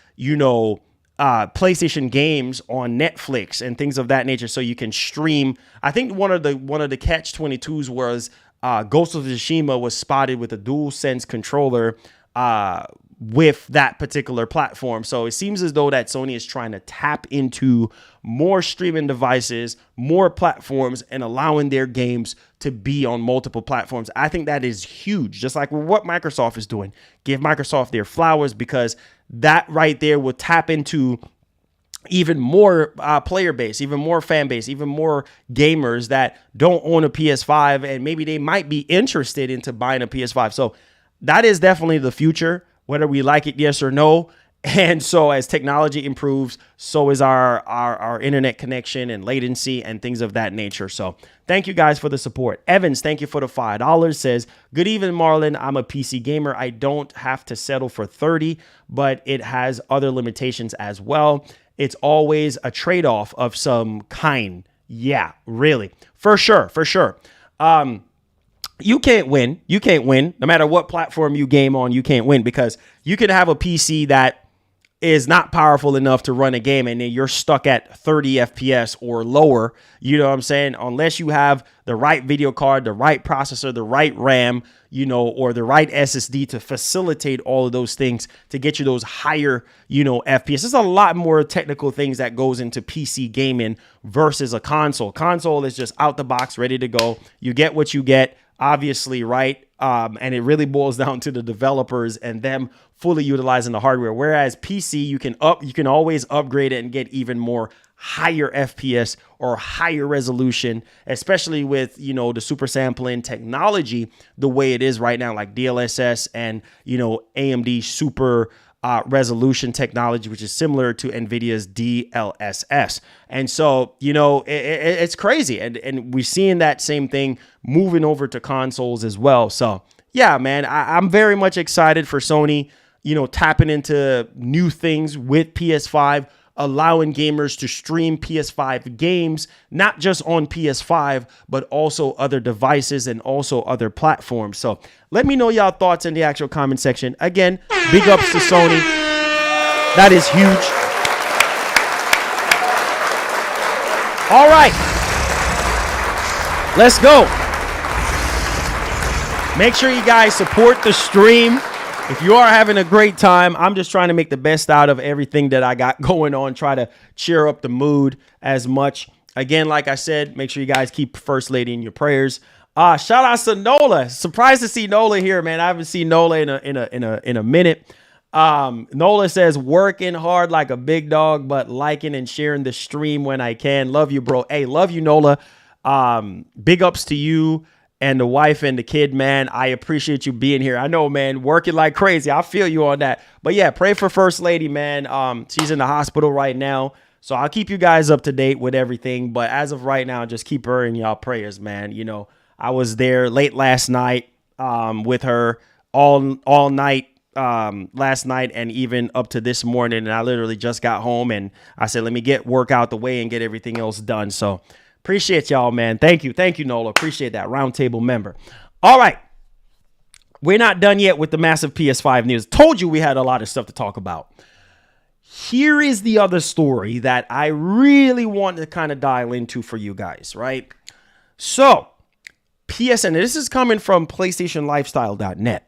PlayStation games on Netflix and things of that nature, so you can stream. I think one of the catch-22s was Ghost of Tsushima was spotted with a DualSense controller with that particular platform. So it seems as though that Sony is trying to tap into more streaming devices, more platforms, and allowing their games to be on multiple platforms. I think that is huge, just like what Microsoft is doing. Give Microsoft their flowers, because that right there will tap into even more player base, even more fan base, even more gamers that don't own a PS5, and maybe they might be interested into buying a PS5. So that is definitely the future, whether we like it, yes or no. And so as technology improves, so is our internet connection and latency and things of that nature. So thank you guys for the support. Evans, thank you for the $5. Says, good evening, Marlon. I'm a PC gamer. I don't have to settle for 30, but it has other limitations as well. It's always a trade-off of some kind. Yeah, really. For sure. You can't win. No matter what platform you game on, you can't win, because you can have a PC that is not powerful enough to run a game and then you're stuck at 30 FPS or lower. You know what I'm saying? Unless you have the right video card, the right processor, the right RAM, or the right SSD to facilitate all of those things to get you those higher, FPS. There's a lot more technical things that goes into PC gaming versus a console. Console is just out the box, ready to go. You get what you get. Obviously, right? And it really boils down to the developers and them fully utilizing the hardware. Whereas PC, you can always upgrade it and get even more higher FPS or higher resolution, especially with, the super sampling technology the way it is right now, like DLSS and, AMD super resolution technology, which is similar to NVIDIA's DLSS. And so, it's crazy. And we're seeing that same thing moving over to consoles as well. So, yeah, man, I'm very much excited for Sony, tapping into new things with PS5, allowing gamers to stream PS5 games, not just on PS5, but also other devices and also other platforms. So let me know y'all thoughts in the actual comment section. Again, big ups to Sony. That is huge. All right. Let's go. Make sure you guys support the stream. If you are having a great time, I'm just trying to make the best out of everything that I got going on, try to cheer up the mood as much. Again, like I said, make sure you guys keep First Lady in your prayers. Shout out to Nola. Surprised to see Nola here, man. I haven't seen Nola in a minute. Nola says, working hard like a big dog, but liking and sharing the stream when I can. Love you, bro. Hey, love you, Nola. Big ups to you and the wife and the kid, man. I appreciate you being here. I know, man, working like crazy. I feel you on that. But yeah, pray for First Lady, man. She's in the hospital right now. So I'll keep you guys up to date with everything. But as of right now, just keep her in y'all prayers, man. I was there late last night with her all night last night and even up to this morning. And I literally just got home and I said, let me get work out the way and get everything else done. So appreciate y'all, man. Thank you, Nola. Appreciate that. Roundtable member. All right. We're not done yet with the massive PS5 news. Told you we had a lot of stuff to talk about. Here is the other story that I really want to kind of dial into for you guys, right? So, PSN, this is coming from PlayStationLifestyle.net.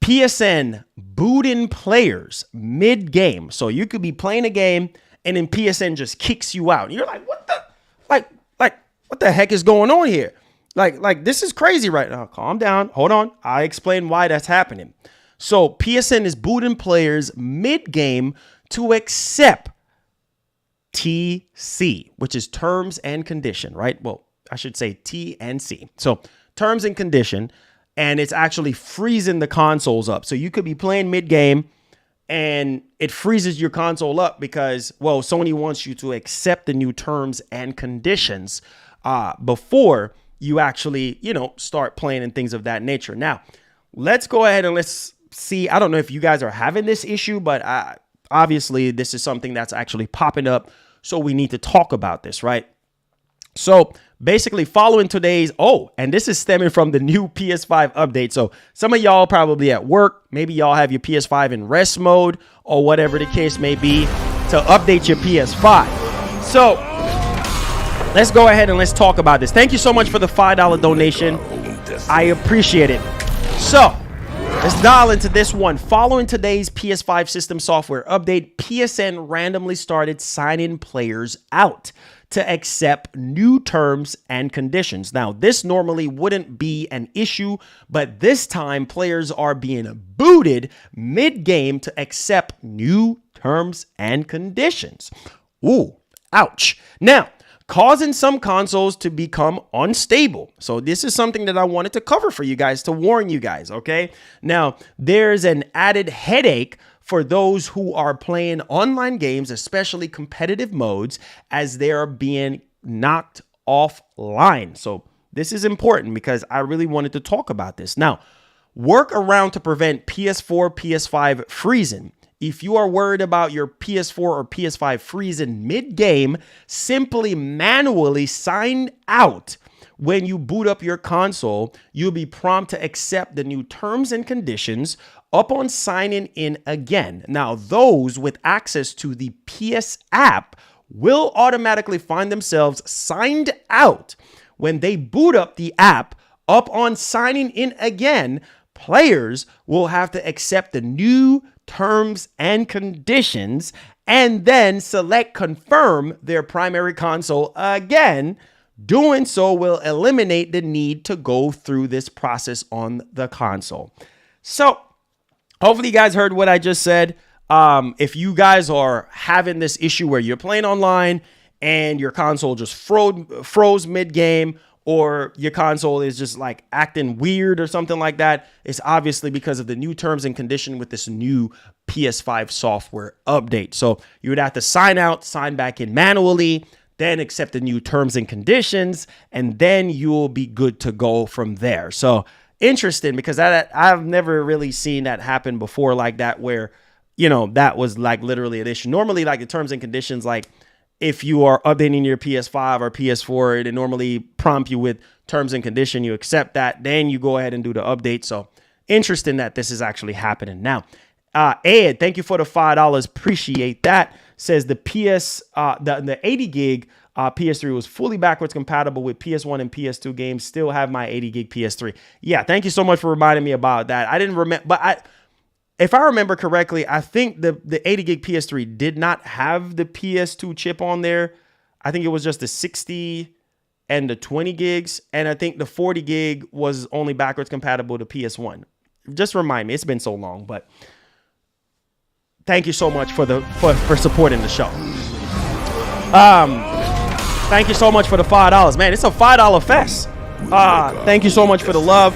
PSN booting players mid-game. So you could be playing a game and then PSN just kicks you out. And you're like, what the heck is going on here? Like this is crazy right now. Calm down. Hold on. I explain why that's happening. So PSN is booting players mid-game to accept TC, which is terms and condition, right? Well, I should say T and C. So terms and condition, and it's actually freezing the consoles up. So you could be playing mid-game and it freezes your console up because, well, Sony wants you to accept the new terms and conditions before you actually, start playing and things of that nature. Now, let's go ahead and let's see. I don't know if you guys are having this issue, but obviously this is something that's actually popping up. So we need to talk about this, right? So basically following today's, and this is stemming from the new PS5 update. So some of y'all probably at work, maybe y'all have your PS5 in rest mode or whatever the case may be to update your PS5. So let's go ahead and let's talk about this. Thank you so much for the $5 donation. I appreciate it. So let's dial into this one. Following today's PS5 system software update, PSN randomly started signing players out to accept new terms and conditions. Now, this normally wouldn't be an issue, but this time players are being booted mid-game to accept new terms and conditions. Ooh, ouch. Now, causing some consoles to become unstable. So this is something that I wanted to cover for you guys to warn you guys, okay? Now, there's an added headache for those who are playing online games, especially competitive modes, as they are being knocked offline. So this is important because I really wanted to talk about this. Now, work around to prevent PS4, PS5 freezing. If you are worried about your PS4 or PS5 freezing mid-game, simply manually sign out. When you boot up your console, you'll be prompted to accept the new terms and conditions upon signing in again. Now, those with access to the PS app will automatically find themselves signed out. When they boot up the app, upon signing in again, players will have to accept the new terms and conditions and then select confirm their primary console again. Doing so will eliminate the need to go through this process on the console. So hopefully you guys heard what I just said. If you guys are having this issue where you're playing online and your console just froze mid-game, or your console is just like acting weird or something like that, it's obviously because of the new terms and condition with this new PS5 software update. So you would have to sign out, sign back in manually, then accept the new terms and conditions, and then you'll be good to go from there. So interesting, because I've never really seen that happen before like that, where, that was like literally an issue. Normally, like the terms and conditions, like if you are updating your PS5 or PS4, it normally prompt you with terms and condition. You accept that, then you go ahead and do the update. So interesting that this is actually happening now. Ed, thank you for the $5. Appreciate that. Says the the 80 gig PS3 was fully backwards compatible with PS1 and PS2 games. Still have my 80 gig PS3. Yeah, thank you so much for reminding me about that. I didn't remember, but if I remember correctly, I think the 80 gig PS3 did not have the PS2 chip on there. I think it was just the 60 and the 20 gigs. And I think the 40 gig was only backwards compatible to PS1. Just remind me, it's been so long, but thank you so much for supporting the show. Thank you so much for the $5. Man, it's a $5 fest. Thank you so much for the love.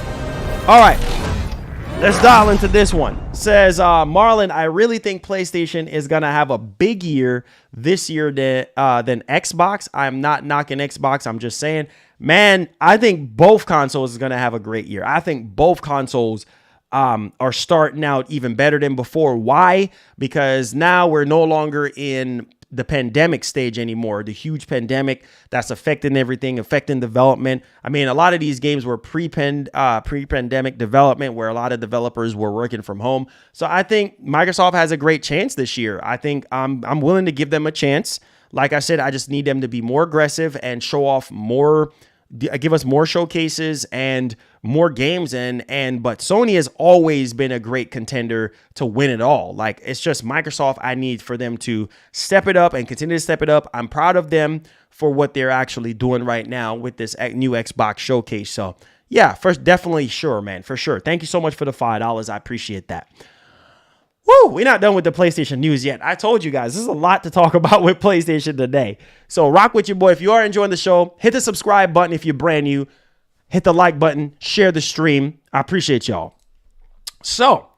All right. Let's dial into this one. Says, Marlon, I really think PlayStation is going to have a big year this year than Xbox. I'm not knocking Xbox. I'm just saying, man, I think both consoles is going to have a great year. I think both consoles are starting out even better than before. Why? Because now we're no longer in the pandemic stage anymore, the huge pandemic that's affecting everything, affecting development. I mean, a lot of these games were pre-pandemic development where a lot of developers were working from home. So I think Microsoft has a great chance this year. I think I'm willing to give them a chance. Like I said, I just need them to be more aggressive and show off more, give us more showcases and more games. But Sony has always been a great contender to win it all. Like, it's just Microsoft. I need for them to step it up and continue to step it up. I'm proud of them for what they're actually doing right now with this new Xbox showcase. So yeah, first, definitely, sure, man, for sure. Thank you so much for the $5. I appreciate that. Woo, we're not done with the PlayStation news yet. I told you guys, this is a lot to talk about with PlayStation today. So rock with your boy. If you are enjoying the show, hit the subscribe button if you're brand new. Hit the like button, share the stream. I appreciate y'all. So,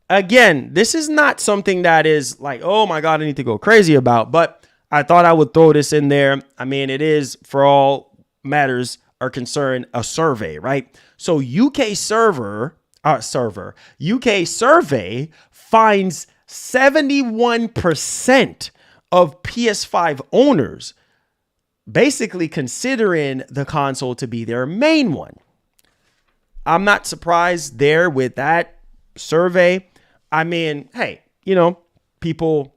again, this is not something that is like, oh my God, I need to go crazy about, but I thought I would throw this in there. I mean, it is, for all matters are concerned, a survey, right? So UK survey finds 71% of PS5 owners basically considering the console to be their main one. I'm not surprised there with that survey. I mean, hey, you know, people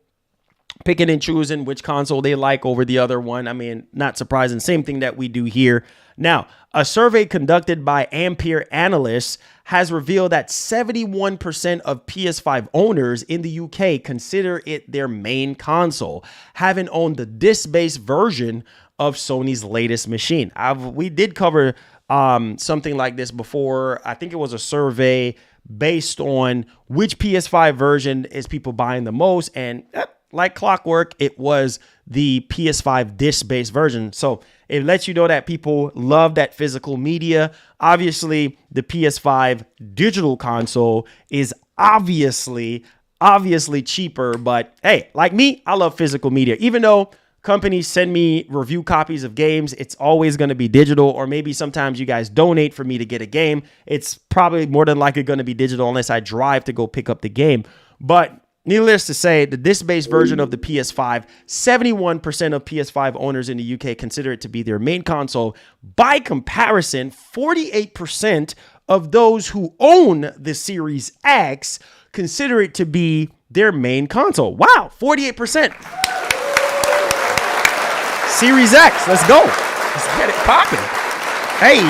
picking and choosing which console they like over the other one. I mean, not surprising. Same thing that we do here. Now, a survey conducted by Ampere analysts has revealed that 71% of PS5 owners in the UK consider it their main console, having owned the disc-based version of Sony's latest machine. We did cover something like this before. I think it was a survey based on which PS5 version is people buying the most, and like clockwork, it was the PS5 disc-based version. So it lets you know that people love that physical media. Obviously, the PS5 digital console is obviously cheaper, but hey, like me, I love physical media. Even though companies send me review copies of games, it's always going to be digital, or maybe sometimes you guys donate for me to get a game. It's probably more than likely going to be digital unless I drive to go pick up the game. But needless to say, the disc-based version of the PS5, 71% of PS5 owners in the UK consider it to be their main console. By comparison, 48% of those who own the Series X consider it to be their main console. Wow, 48%. Series X, let's go. Let's get it popping. Hey,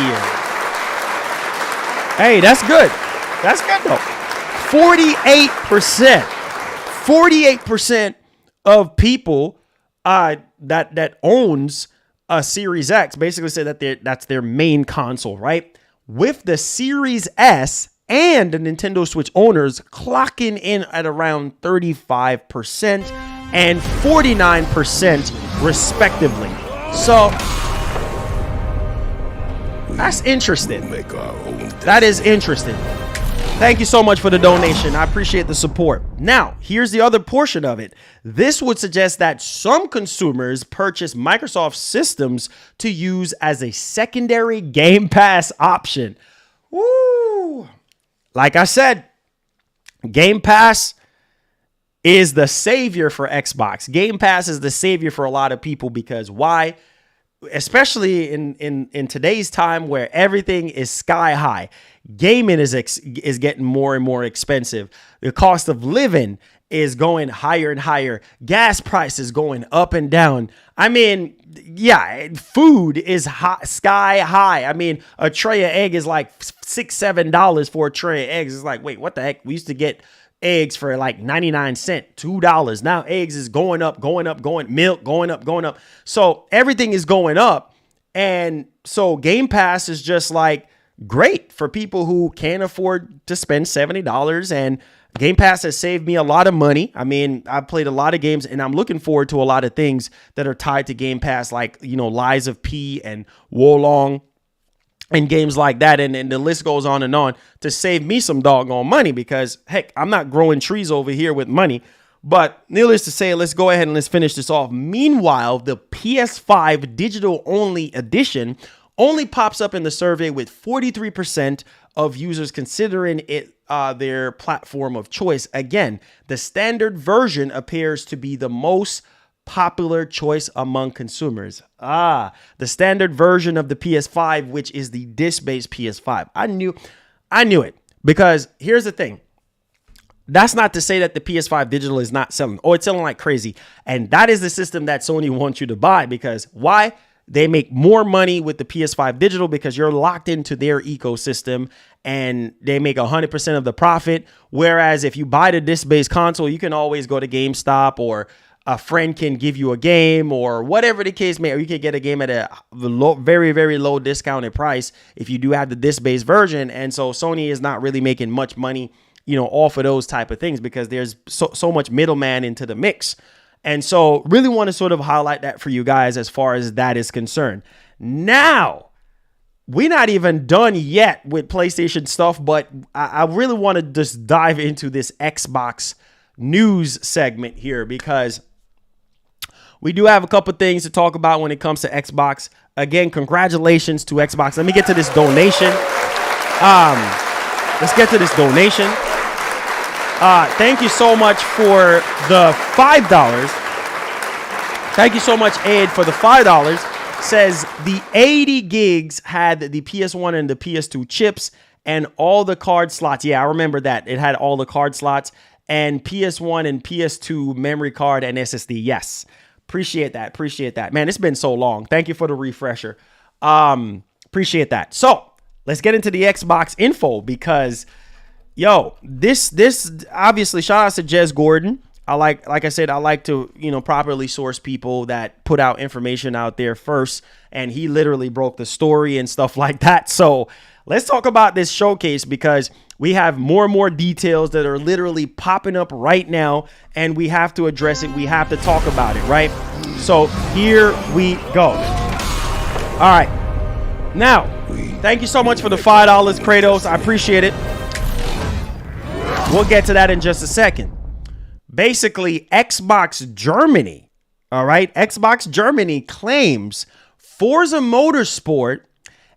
that's good. That's good though. 48% of people that owns a Series X basically say that that's their main console, right? With the Series S and the Nintendo Switch owners clocking in at around 35% and 49% respectively. So that's interesting. That is interesting. Thank you so much for the donation. I appreciate the support. Now, here's the other portion of it. This would suggest that some consumers purchase Microsoft systems to use as a secondary Game Pass option. Woo! Like I said, Game Pass is the savior for Xbox. Game Pass is the savior for a lot of people because why? Especially in today's time where everything is sky high. Gaming is getting more and more expensive. The cost of living is going higher and higher. Gas prices going up and down. I mean, yeah, food is sky high. I mean, a tray of egg is like $6-7 for a tray of eggs. It's like, wait, what the heck? We used to get eggs for like 99 cents, $2. Now eggs is going up, milk going up. So everything is going up. And so Game Pass is just like great for people who can't afford to spend $70. And Game Pass has saved me a lot of money. I mean, I've played a lot of games and I'm looking forward to a lot of things that are tied to Game Pass, like, you know, Lies of P and Wolong and games like that. And the list goes on to save me some doggone money because, heck, I'm not growing trees over here with money. But needless to say, let's go ahead and let's finish this off. Meanwhile, the PS5 digital-only edition only pops up in the survey with 43% of users considering it their platform of choice. Again, the standard version appears to be the most popular choice among consumers. The standard version of the PS5, which is the disc-based PS5. I knew it because here's the thing. That's not to say that the PS5 digital is not selling. Oh, it's selling like crazy. And that is the system that Sony wants you to buy because why? They make more money with the PS5 digital because you're locked into their ecosystem and they make 100% of the profit. Whereas if you buy the disc-based console, you can always go to GameStop or a friend can give you a game or whatever the case may, or you can get a game at a very, very low discounted price if you do have the disc-based version. And so Sony is not really making much money, off of those type of things because there's so much middleman into the mix. And so really want to sort of highlight that for you guys as far as that is concerned. Now, we're not even done yet with PlayStation stuff, but I really want to just dive into this Xbox news segment here because we do have a couple things to talk about when it comes to Xbox. Again, congratulations to Xbox. Let me get to this donation. Let's get to this donation. Thank you so much for the $5. Thank you so much, Ed, for the $5. Says the 80 gigs had the PS1 and the PS2 chips and all the card slots. Yeah, I remember that. It had all the card slots and PS1 and PS2 memory card and SSD. Yes. Appreciate that. Appreciate that. Man, it's been so long. Thank you for the refresher. Appreciate that. So let's get into the Xbox info because, this obviously shout out to Jez Gordon. Like I said, I like to, properly source people that put out information out there first. And he literally broke the story and stuff like that. So let's talk about this showcase because we have more and more details that are literally popping up right now, and we have to address it. We have to talk about it, right? So here we go. All right. Now, thank you so much for the $5, Kratos. I appreciate it. We'll get to that in just a second. Basically, Xbox Germany, all right? Xbox Germany claims Forza Motorsport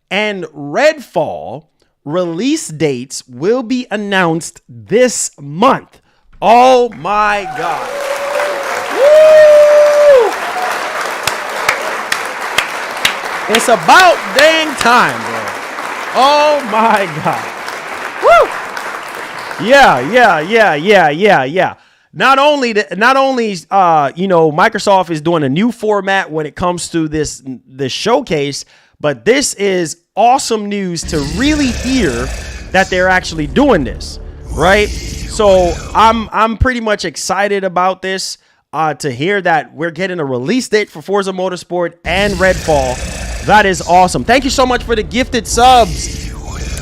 and Redfall release dates will be announced this month. Oh my God. Woo! It's about dang time, bro. Oh my God. Woo! Yeah. Not only Microsoft is doing a new format when it comes to this showcase, but this is awesome news to really hear that they're actually doing this, right? So I'm pretty much excited about this to hear that we're getting a release date for Forza Motorsport and Redfall. That is awesome. Thank you so much for the gifted subs,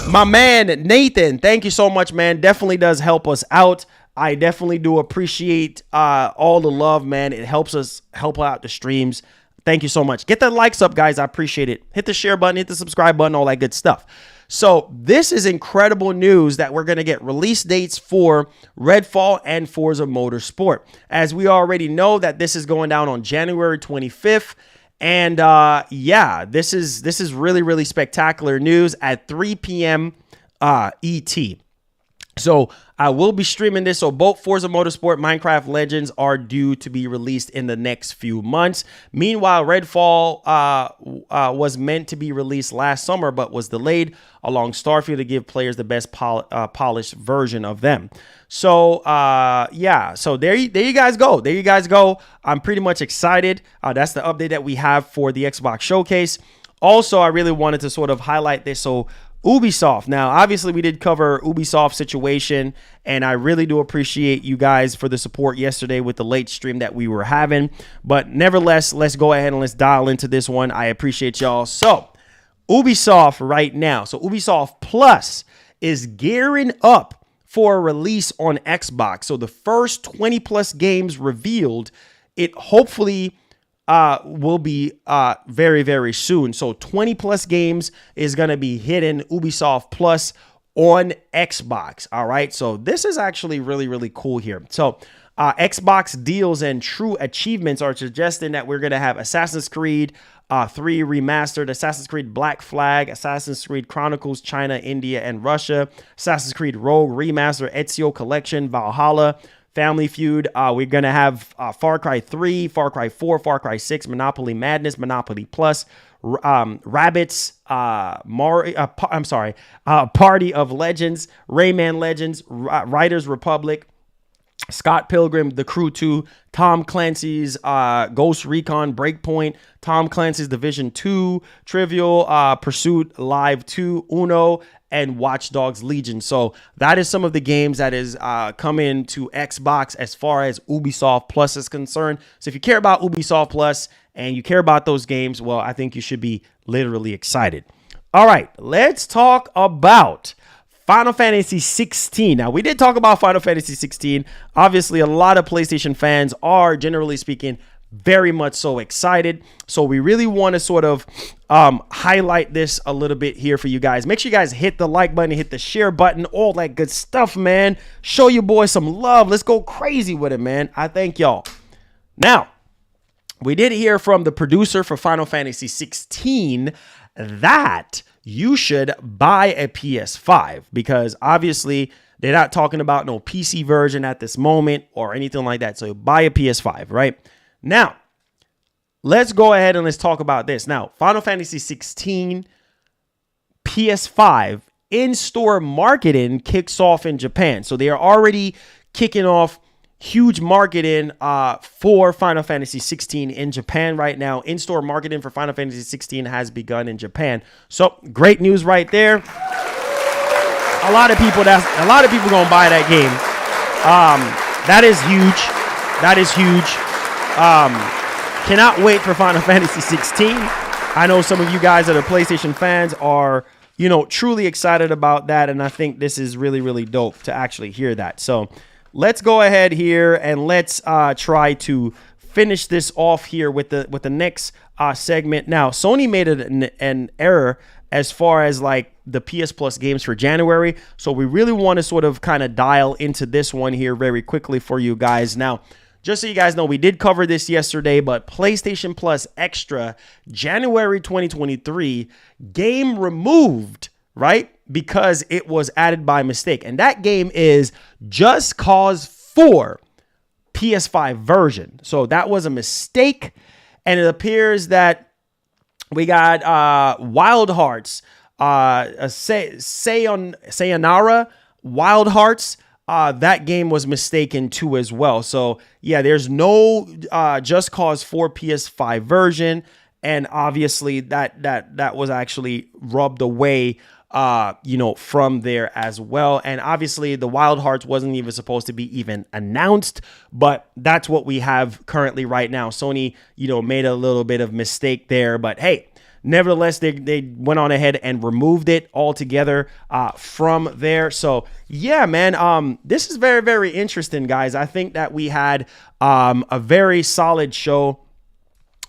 my man Nathan. Thank you so much, man. Definitely does help us out. I definitely do appreciate all the love, man. It helps us help out the streams. Thank you so much. Get the likes up, guys. I appreciate it. Hit the share button, hit the subscribe button, all that good stuff. So this is incredible news that we're going to get release dates for Redfall and Forza Motorsport. As we already know that this is going down on January 25th. And this is really, really spectacular news at 3 p.m. ET. So I will be streaming this. So both Forza Motorsport, Minecraft Legends are due to be released in the next few months. Meanwhile, Redfall was meant to be released last summer, but was delayed along Starfield to give players the best polished version of them. So, so there you guys go. There you guys go. I'm pretty much excited. That's the update that we have for the Xbox Showcase. Also, I really wanted to sort of highlight this. So Ubisoft. Now, obviously, we did cover Ubisoft situation, and I really do appreciate you guys for the support yesterday with the late stream that we were having. But nevertheless, let's go ahead and let's dial into this one. I appreciate y'all. So, Ubisoft right now. So, Ubisoft Plus is gearing up for a release on Xbox. So, the first 20 plus games revealed, it hopefully will be very, very soon. So 20 plus games is going to be hitting Ubisoft Plus on Xbox. All right. So this is actually really, really cool here. So Xbox deals and true achievements are suggesting that we're going to have Assassin's Creed 3 remastered, Assassin's Creed Black Flag, Assassin's Creed Chronicles China, India, and Russia, Assassin's Creed Rogue remaster, Ezio Collection, Valhalla, Family Feud. We're going to have Far Cry 3, Far Cry 4, Far Cry 6, Monopoly Madness, Monopoly Plus, Rabbids, Party of Legends, Rayman Legends, Riders Republic, Scott Pilgrim, The Crew 2, Tom Clancy's Ghost Recon Breakpoint, Tom Clancy's Division 2, Trivial Pursuit Live 2, Uno, and Watch Dogs Legion. So that is some of the games that is coming to Xbox as far as Ubisoft Plus is concerned. So if you care about Ubisoft Plus and you care about those games, well, I think you should be literally excited. All right, let's talk about Final Fantasy 16. Now, we did talk about Final Fantasy 16. Obviously, a lot of PlayStation fans are, generally speaking, very much so excited. So we really want to sort of highlight this a little bit here for you guys. Make sure you guys hit the like button, hit the share button, all that good stuff, man. Show your boy some love. Let's go crazy with it, man. I thank y'all. Now, we did hear from the producer for Final Fantasy 16 that you should buy a PS5 because obviously they're not talking about no PC version at this moment or anything like that. So buy a PS5, right? Now, let's go ahead and let's talk about this. Now, Final Fantasy 16 PS5 in-store marketing kicks off in Japan. So they are already kicking off huge marketing for Final Fantasy 16 in Japan right now. In-store marketing for Final Fantasy 16 has begun in Japan. So great news right there. A lot of people gonna buy that game. That is huge. That is huge. Cannot wait for Final Fantasy 16. I know some of you guys that are PlayStation fans are, you know, truly excited about that, and I think this is really, really dope to actually hear that. So let's go ahead here and let's try to finish this off here with the next segment. Now, Sony made an error as far as like the PS Plus games for January. So we really want to sort of kind of dial into this one here very quickly for you guys. Now, just so you guys know, we did cover this yesterday, but PlayStation Plus Extra January 2023 game removed, right? Because it was added by mistake. And that game is Just Cause 4 PS5 version. So that was a mistake. And it appears that we got Wild Hearts, Sayonara Wild Hearts. That game was mistaken too as well. So yeah, there's no Just Cause 4 PS5 version. And obviously that was actually rubbed away from there as well. And obviously the Wild Hearts wasn't even supposed to be even announced, but that's what we have currently right now. Sony, made a little bit of mistake there, but hey, nevertheless, they went on ahead and removed it altogether from there. So yeah, man, this is very, very interesting, guys. I think that we had a very solid show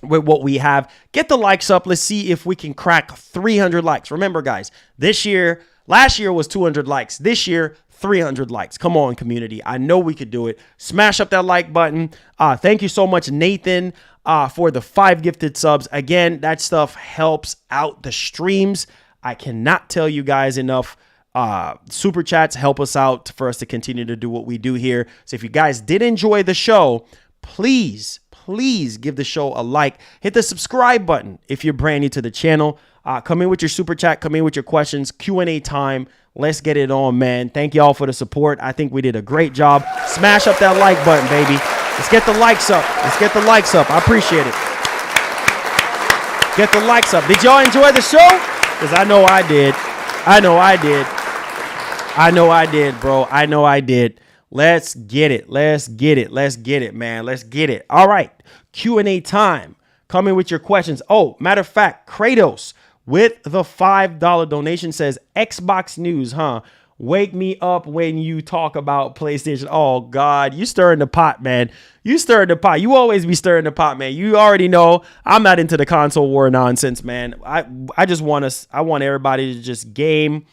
with what we have. Get the likes up. Let's see if we can crack 300 likes. Remember, guys, last year was 200 likes. This year, 300 likes. Come on, community. I know we could do it. Smash up that like button. Thank you so much, Nathan, for the 5 gifted subs. Again, that stuff helps out the streams. I cannot tell you guys enough. Super chats help us out for us to continue to do what we do here. So if you guys did enjoy the show, please give the show a like. Hit the subscribe button if you're brand new to the channel. Come in with your super chat. Come in with your questions. Q&A time. Let's get it on, man. Thank y'all for the support. I think we did a great job. Smash up that like button, baby. Let's get the likes up. Let's get the likes up. I appreciate it. Get the likes up. Did y'all enjoy the show? Because I know I did. I know I did. I know I did, bro. I know I did. Let's get it. Let's get it. Let's get it, man. Let's get it. All right. Q&A time. Come in with your questions. Oh, matter of fact, Kratos with the $5 donation says, Xbox news, huh? Wake me up when you talk about PlayStation. Oh, God. You stirring the pot, man. You stirring the pot. You always be stirring the pot, man. You already know I'm not into the console war nonsense, man. I want everybody to just game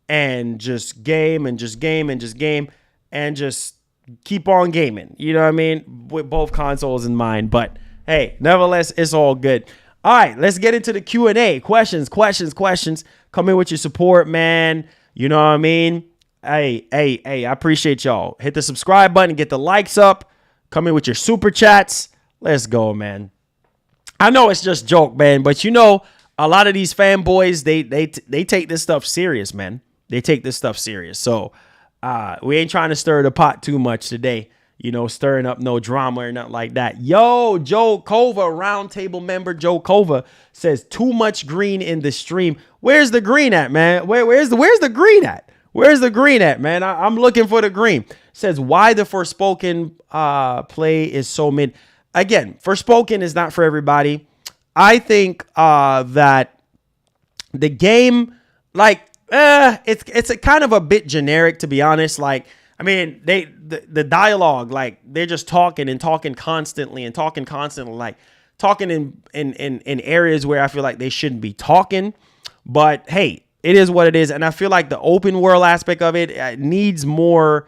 and just game and just game and just game and just keep on gaming. You know what I mean? With both consoles in mind. But hey, nevertheless, it's all good. All right, let's get into the Q&A. Questions. Come in with your support, man. You know what I mean? Hey, I appreciate y'all. Hit the subscribe button, get the likes up. Come in with your super chats. Let's go, man. I know it's just joke, man, but a lot of these fanboys, they take this stuff serious, man. They take this stuff serious. So we ain't trying to stir the pot too much today. stirring up no drama or nothing like that. Yo, Joe Kova, roundtable member Joe Kova says too much green in the stream. Where's the green at, man? Where's the green at? Where's the green at, man? I'm looking for the green. Says why the Forspoken play is so mid. Again, Forspoken is not for everybody. I think that the game, like, it's a kind of a bit generic, to be honest. Like, I mean, the dialogue, like, they're just talking constantly, like talking in areas where I feel like they shouldn't be talking. But hey, it is what it is, and I feel like the open world aspect of it needs more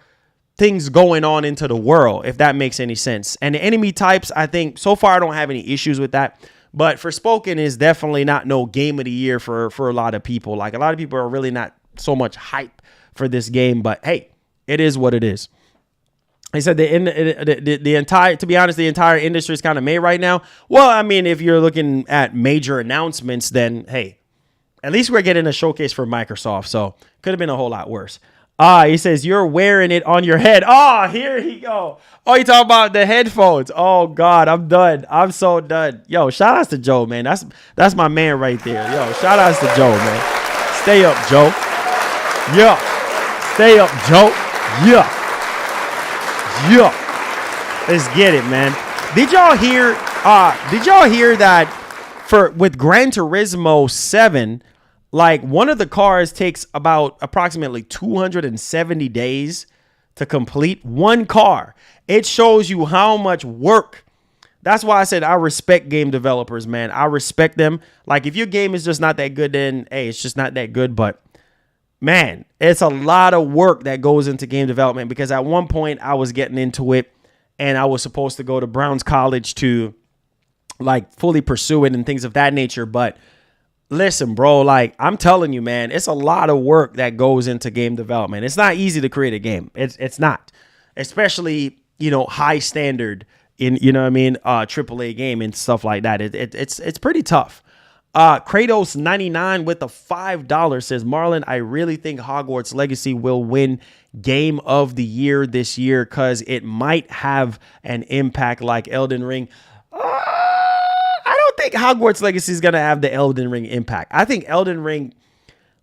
things going on into the world, if that makes any sense. And the enemy types, I think so far I don't have any issues with that. But Forspoken is definitely not no game of the year for a lot of people. Like, a lot of people are really not so much hype for this game. But hey, it is what it is. He said the entire, to be honest, the entire industry is kind of made right now. Well, I mean, if you're looking at major announcements, then hey, at least we're getting a showcase for Microsoft. So could have been a whole lot worse. He says you're wearing it on your head. Oh, here he go. Oh, you talking about the headphones? Oh God, I'm done. I'm so done. Yo, shout outs to Joe, man. That's my man right there. Yo, shout outs to Joe, man. Stay up, Joe. Yeah. Stay up, Joe. Yeah. Yeah. Let's get it, man. Did y'all hear that with Gran Turismo 7? Like, one of the cars takes about approximately 270 days to complete one car. It shows you how much work. That's why I said I respect game developers, man. I respect them. Like, if your game is just not that good, then, hey, it's just not that good. But, man, it's a lot of work that goes into game development, because at one point I was getting into it and I was supposed to go to Brown's College to, like, fully pursue it and things of that nature. But listen, bro, like, I'm telling you, man, it's a lot of work that goes into game development. It's not easy to create a game. It's not, especially, high standard in, AAA game and stuff like that. It's pretty tough. Kratos 99 with the $5 says, Marlon, I really think Hogwarts Legacy will win game of the year this year, because it might have an impact like Elden Ring. I think Hogwarts Legacy is going to have the Elden Ring impact. I think Elden Ring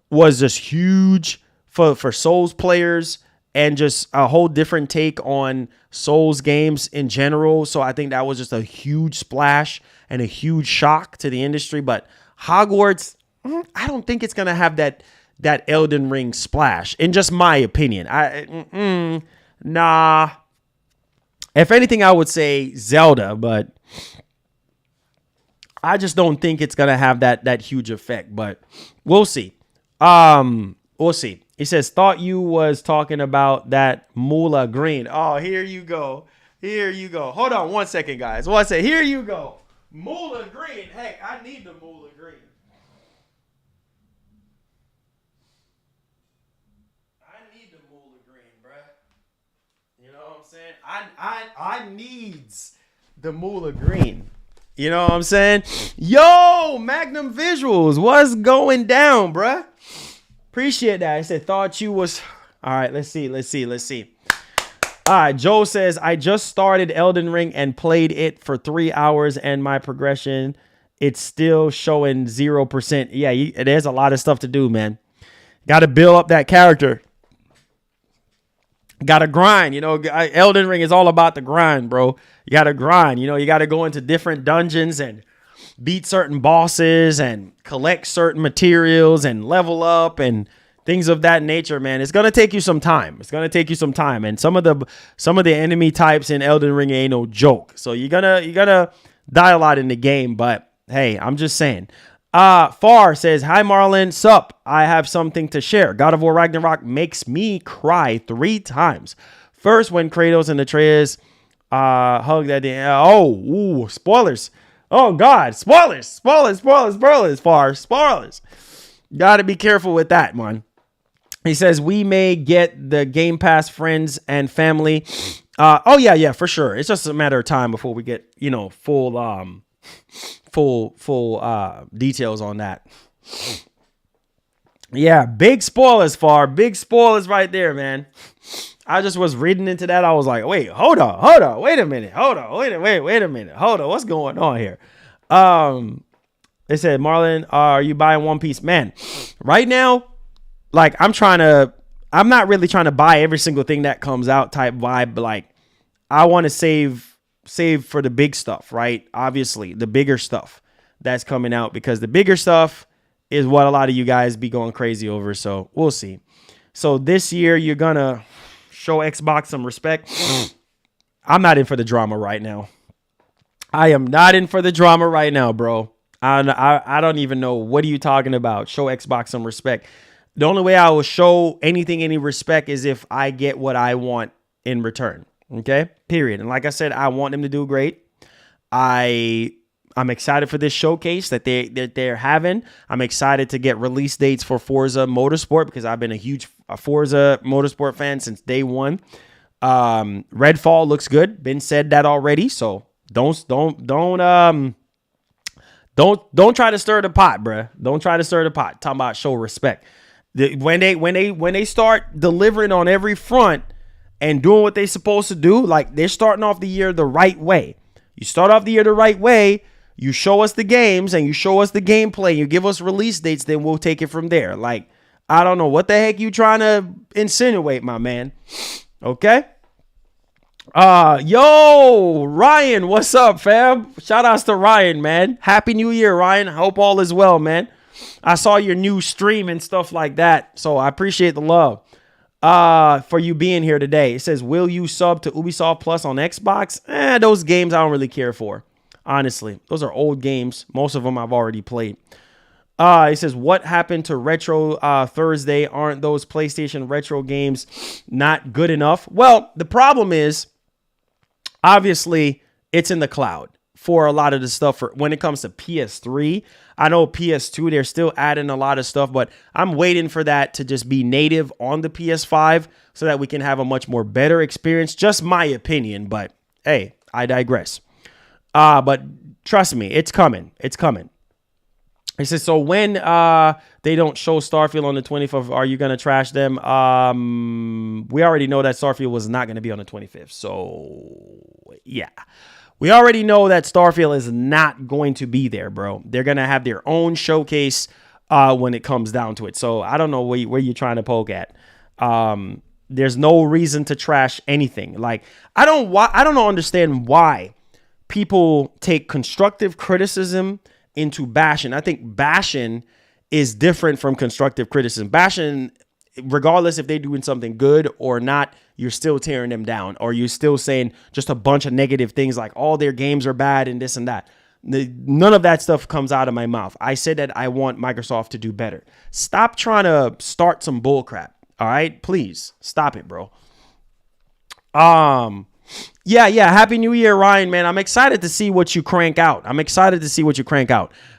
was just huge for Souls players and just a whole different take on Souls games in general. So I think that was just a huge splash and a huge shock to the industry. But Hogwarts, I don't think it's going to have that Elden Ring splash, in just my opinion. Nah. If anything, I would say Zelda, but I just don't think it's going to have that huge effect, but we'll see. We'll see. He says, thought you was talking about that Moolah Green. Oh, here you go. Here you go. Hold on one second, guys. One second. Here you go. Moolah Green. Heck, I need the Moolah Green. I need the Moolah Green, bruh. You know what I'm saying? I needs the Moolah Green. You know what I'm saying? Yo, Magnum Visuals, what's going down, bruh? Appreciate that. I said, thought you was... All right, let's see. All right, Joe says, I just started Elden Ring and played it for 3 hours, and my progression, it's still showing 0%. Yeah, there's a lot of stuff to do, man. Got to build up that character. Got to grind. Elden Ring is all about the grind, bro. You got to grind. You got to go into different dungeons and beat certain bosses and collect certain materials and level up and things of that nature, man. It's going to take you some time. And some of the enemy types in Elden Ring ain't no joke. So you gotta die a lot in the game. But hey, I'm just saying. Far says, hi, Marlon. Sup? I have something to share. God of War Ragnarok makes me cry 3 times. First, when Kratos and Atreus hug that day. Spoilers. Oh, God. Spoilers. Far. Spoilers. Got to be careful with that, man. He says, we may get the Game Pass friends and family. Yeah, for sure. It's just a matter of time before we get, full details on that. Yeah, big spoilers, Far. Big spoilers right there, man. I just was reading into that. I was like, wait, hold on, wait a minute, wait a minute, what's going on here? They said, Marlon, are you buying One Piece? Man, right now, like I'm not really trying to buy every single thing that comes out type vibe, but like I want to save for the big stuff, right? Obviously, the bigger stuff that's coming out, because the bigger stuff is what a lot of you guys be going crazy over. So we'll see. So this year, you're gonna show Xbox some respect. I'm not in for the drama right now. I am not in for the drama right now, bro. I don't even know. What are you talking about? Show Xbox some respect. The only way I will show any respect is if I get what I want in return. Okay? Period. And like I said, I want them to do great. I'm excited for this showcase that they're having. I'm excited to get release dates for Forza Motorsport, because I've been a huge Forza Motorsport fan since day one. Redfall looks good. Been said that already. So don't try to stir the pot, bruh. Don't try to stir the pot. Talking about show respect. When they start delivering on every front and doing what they're supposed to do, like they're starting off the year the right way. You start off the year the right way. You show us the games and you show us the gameplay. You give us release dates, then we'll take it from there. Like, I don't know what the heck you trying to insinuate, my man. Okay. Yo, Ryan, what's up, fam? Shout outs to Ryan, man. Happy New Year, Ryan. Hope all is well, man. I saw your new stream and stuff like that, so I appreciate the love for you being here today. It says, will you sub to Ubisoft Plus on Xbox? Those games I don't really care for, honestly. Those are old games. Most of them I've already played. It says, what happened to Retro Thursday? Aren't those PlayStation retro games not good enough? Well, the problem is, obviously, it's in the cloud for a lot of the stuff. When it comes to PS3, I know PS2, they're still adding a lot of stuff, but I'm waiting for that to just be native on the PS5 so that we can have a much more better experience. Just my opinion, but hey, I digress. But trust me, it's coming. It's coming. It says, so when they don't show Starfield on the 25th, are you going to trash them? We already know that Starfield was not going to be on the 25th. So, yeah. We already know that Starfield is not going to be there, bro. They're going to have their own showcase when it comes down to it. So, I don't know where you're trying to poke at. There's no reason to trash anything. Like, I don't understand why people take constructive criticism into bashing. I think bashing is different from constructive criticism. Bashing, regardless if they're doing something good or not, you're still tearing them down, or you're still saying just a bunch of negative things like all their games are bad and this and that. None of that stuff comes out of my mouth. I said that I want Microsoft to do better. Stop trying to start some bull crap. All right, please stop it, bro. Yeah. Happy New Year, Ryan, man. I'm excited to see what you crank out.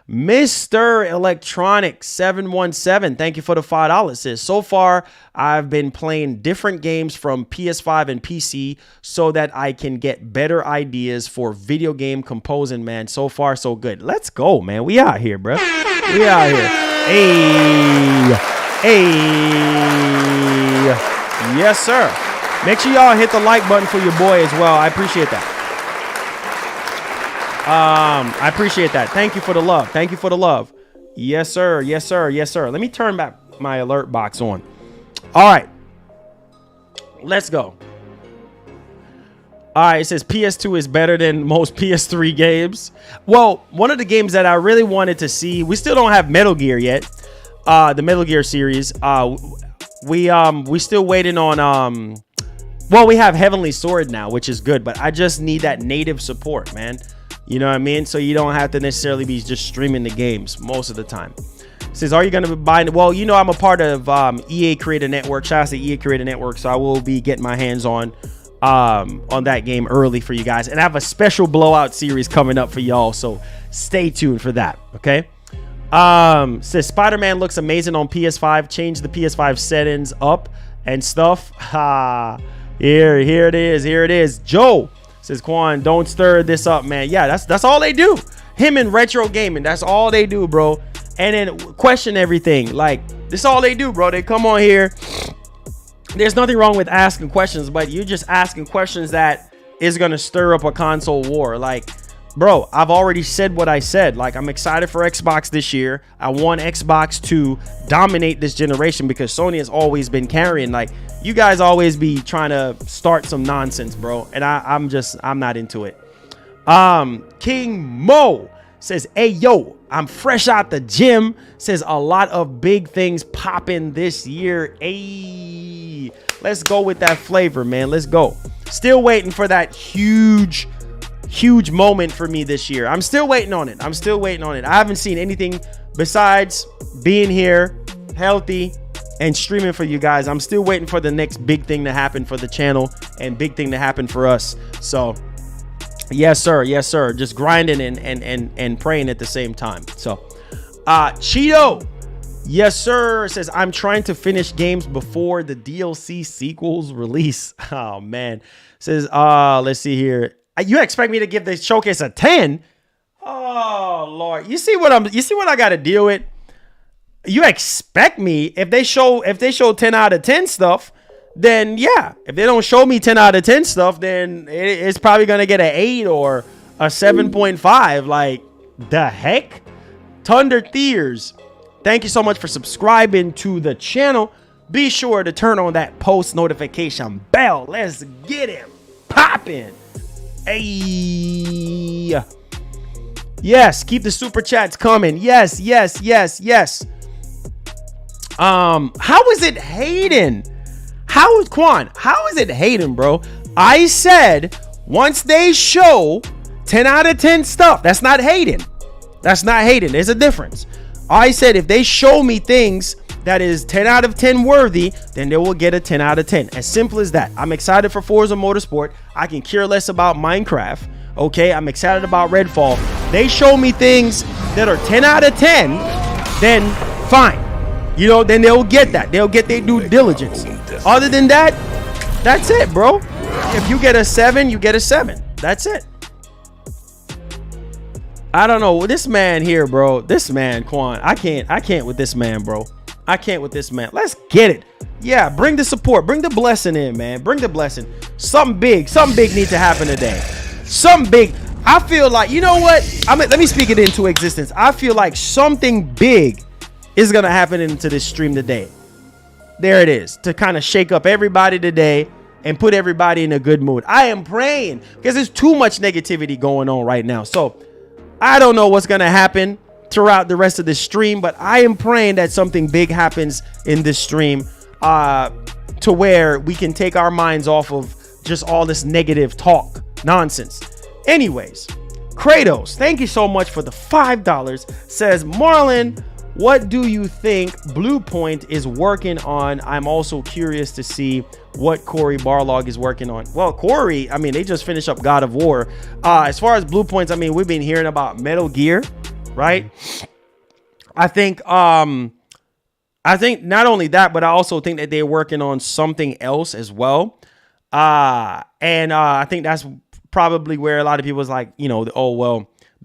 Mr. Electronic 717, thank you for the $5. Says, so far, I've been playing different games from PS5 and PC so that I can get better ideas for video game composing, man. So far, so good. Let's go, man. We out here, bro. We out here. Hey. Yes, sir. Make sure y'all hit the like button for your boy as well. I appreciate that. Thank you for the love. Yes, sir. Let me turn back my alert box on. All right. Let's go. All right. It says PS2 is better than most PS3 games. Well, one of the games that I really wanted to see, we still don't have Metal Gear yet. The Metal Gear series. We still waiting on well, we have Heavenly Sword now, which is good, but I just need that native support, man. You know what I mean? So you don't have to necessarily be just streaming the games most of the time. It says, are you going to be buying? Well, you know, I'm a part of EA Creator Network. Shout out to EA Creator Network. So I will be getting my hands on that game early for you guys. And I have a special blowout series coming up for y'all. So stay tuned for that. Okay. Says Spider-Man looks amazing on PS5. Change the PS5 settings up and stuff. Here it is. Joe says, Quan, don't stir this up, man. Yeah, that's all they do. Him and retro gaming, that's all they do, bro. And then question everything. Like, this all they do, bro. They come on here. there's nothing wrong with asking questions, but you're just asking questions that is going to stir up a console war. Like, bro, I've already said what I said. Like, I'm excited for Xbox this year. I want Xbox to dominate this generation because Sony has always been carrying. Like, you guys always be trying to start some nonsense, bro. And I'm not into it. King Mo says, hey, yo, I'm fresh out the gym. Says a lot of big things popping this year. Hey, let's go with that flavor, man. Let's go. Still waiting for that huge moment for me this year. I'm still waiting on it. I haven't seen anything besides being here, healthy, and streaming for you guys. I'm still waiting for the next big thing to happen for the channel and big thing to happen for us. So yes, sir. Just grinding and praying at the same time. So Cheeto, yes, sir, says I'm trying to finish games before the DLC sequels release. Oh man. Says let's see here. You expect me to give this showcase a 10? Oh Lord. You see what I got to deal with? You expect me, if they show 10 out of 10 stuff, then yeah. If they don't show me 10 out of 10 stuff, then it's probably going to get an 8 or a 7.5. Like, the heck? Thunder Tears, thank you so much for subscribing to the channel. Be sure to turn on that post notification bell. Let's get it popping. Hey. Yes, keep the super chats coming. Yes. How is it hating? How is it hating, bro? I said once they show 10 out of 10 stuff, that's not hating. There's a difference. I said if they show me things that is 10 out of 10 worthy, then they will get a 10 out of 10. As simple as that. I'm excited for Forza Motorsport. I can care less about Minecraft. Okay, I'm excited about Redfall. They show me things that are 10 out of 10, then fine. You know, then they'll get that. They'll get their due diligence. Other than that, that's it, bro. If you get a 7, you get a 7. That's it. I don't know. This man here, bro. This man, Quan. I can't with this man, bro. I can't with this man. Let's get it. Yeah, bring the support. Bring the blessing in, man. Bring the blessing. Something big needs to happen today. Something big. I feel like, you know what? Let me speak it into existence. I feel like something big is going to happen into this stream today. There it is. To kind of shake up everybody today and put everybody in a good mood. I am praying because there's too much negativity going on right now. So I don't know what's going to happen throughout the rest of the stream, but I am praying that something big happens in this stream to where we can take our minds off of just all this negative talk nonsense. Anyways, Kratos, thank you so much for the $5. Says, Marlon, what do you think Blue Point is working on? I'm also curious to see what Corey Barlog is working on. Well, Corey, I mean, they just finished up God of War. As far as Blue Points, I mean, we've been hearing about Metal Gear, right? I think not only that, but I also think that they're working on something else as well. I think that's probably where a lot of people was like, you know, the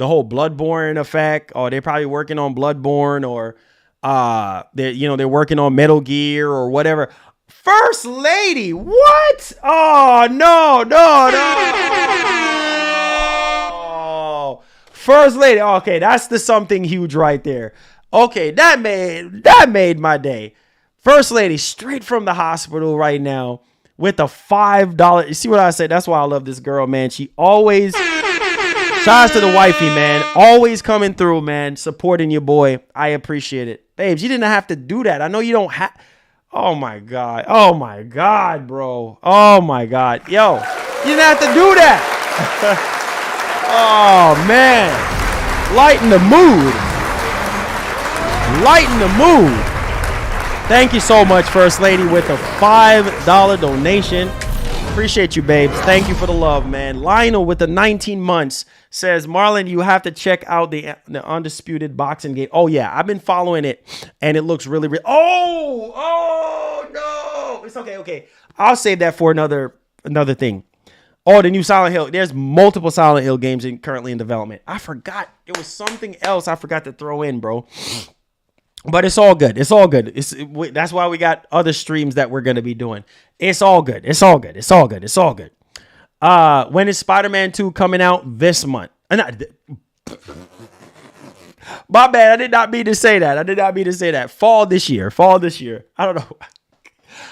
whole Bloodborne effect, or they're probably working on Bloodborne, or they're working on Metal Gear or whatever. First Lady, what? Oh no. First Lady, okay, that's the something huge right there. Okay, that made my day. First Lady, straight from the hospital right now with a $5. You see what I said? That's why I love this girl, man. She always, shouts to the wifey, man. Always coming through, man. Supporting your boy. I appreciate it. Babes, you didn't have to do that. I know you don't have. Oh my God, bro. Oh my God. Yo, you didn't have to do that. Oh man. Lighten the mood. Thank you so much, First Lady, with a $5 donation. Appreciate you, babes. Thank you for the love, man. Lionel with the 19 months says, Marlon, you have to check out the Undisputed boxing game. Oh yeah, I've been following it and it looks really oh no. It's okay. I'll save that for another thing. Oh, the new Silent Hill. There's multiple Silent Hill games currently in development. I forgot. It was something else I forgot to throw in, bro. But it's all good. It's all good. That's why we got other streams that we're going to be doing. It's all good. It's all good. It's all good. It's all good. When is Spider-Man 2 coming out? This month. My bad. I did not mean to say that. I did not mean to say that. Fall this year. Fall this year. I don't know.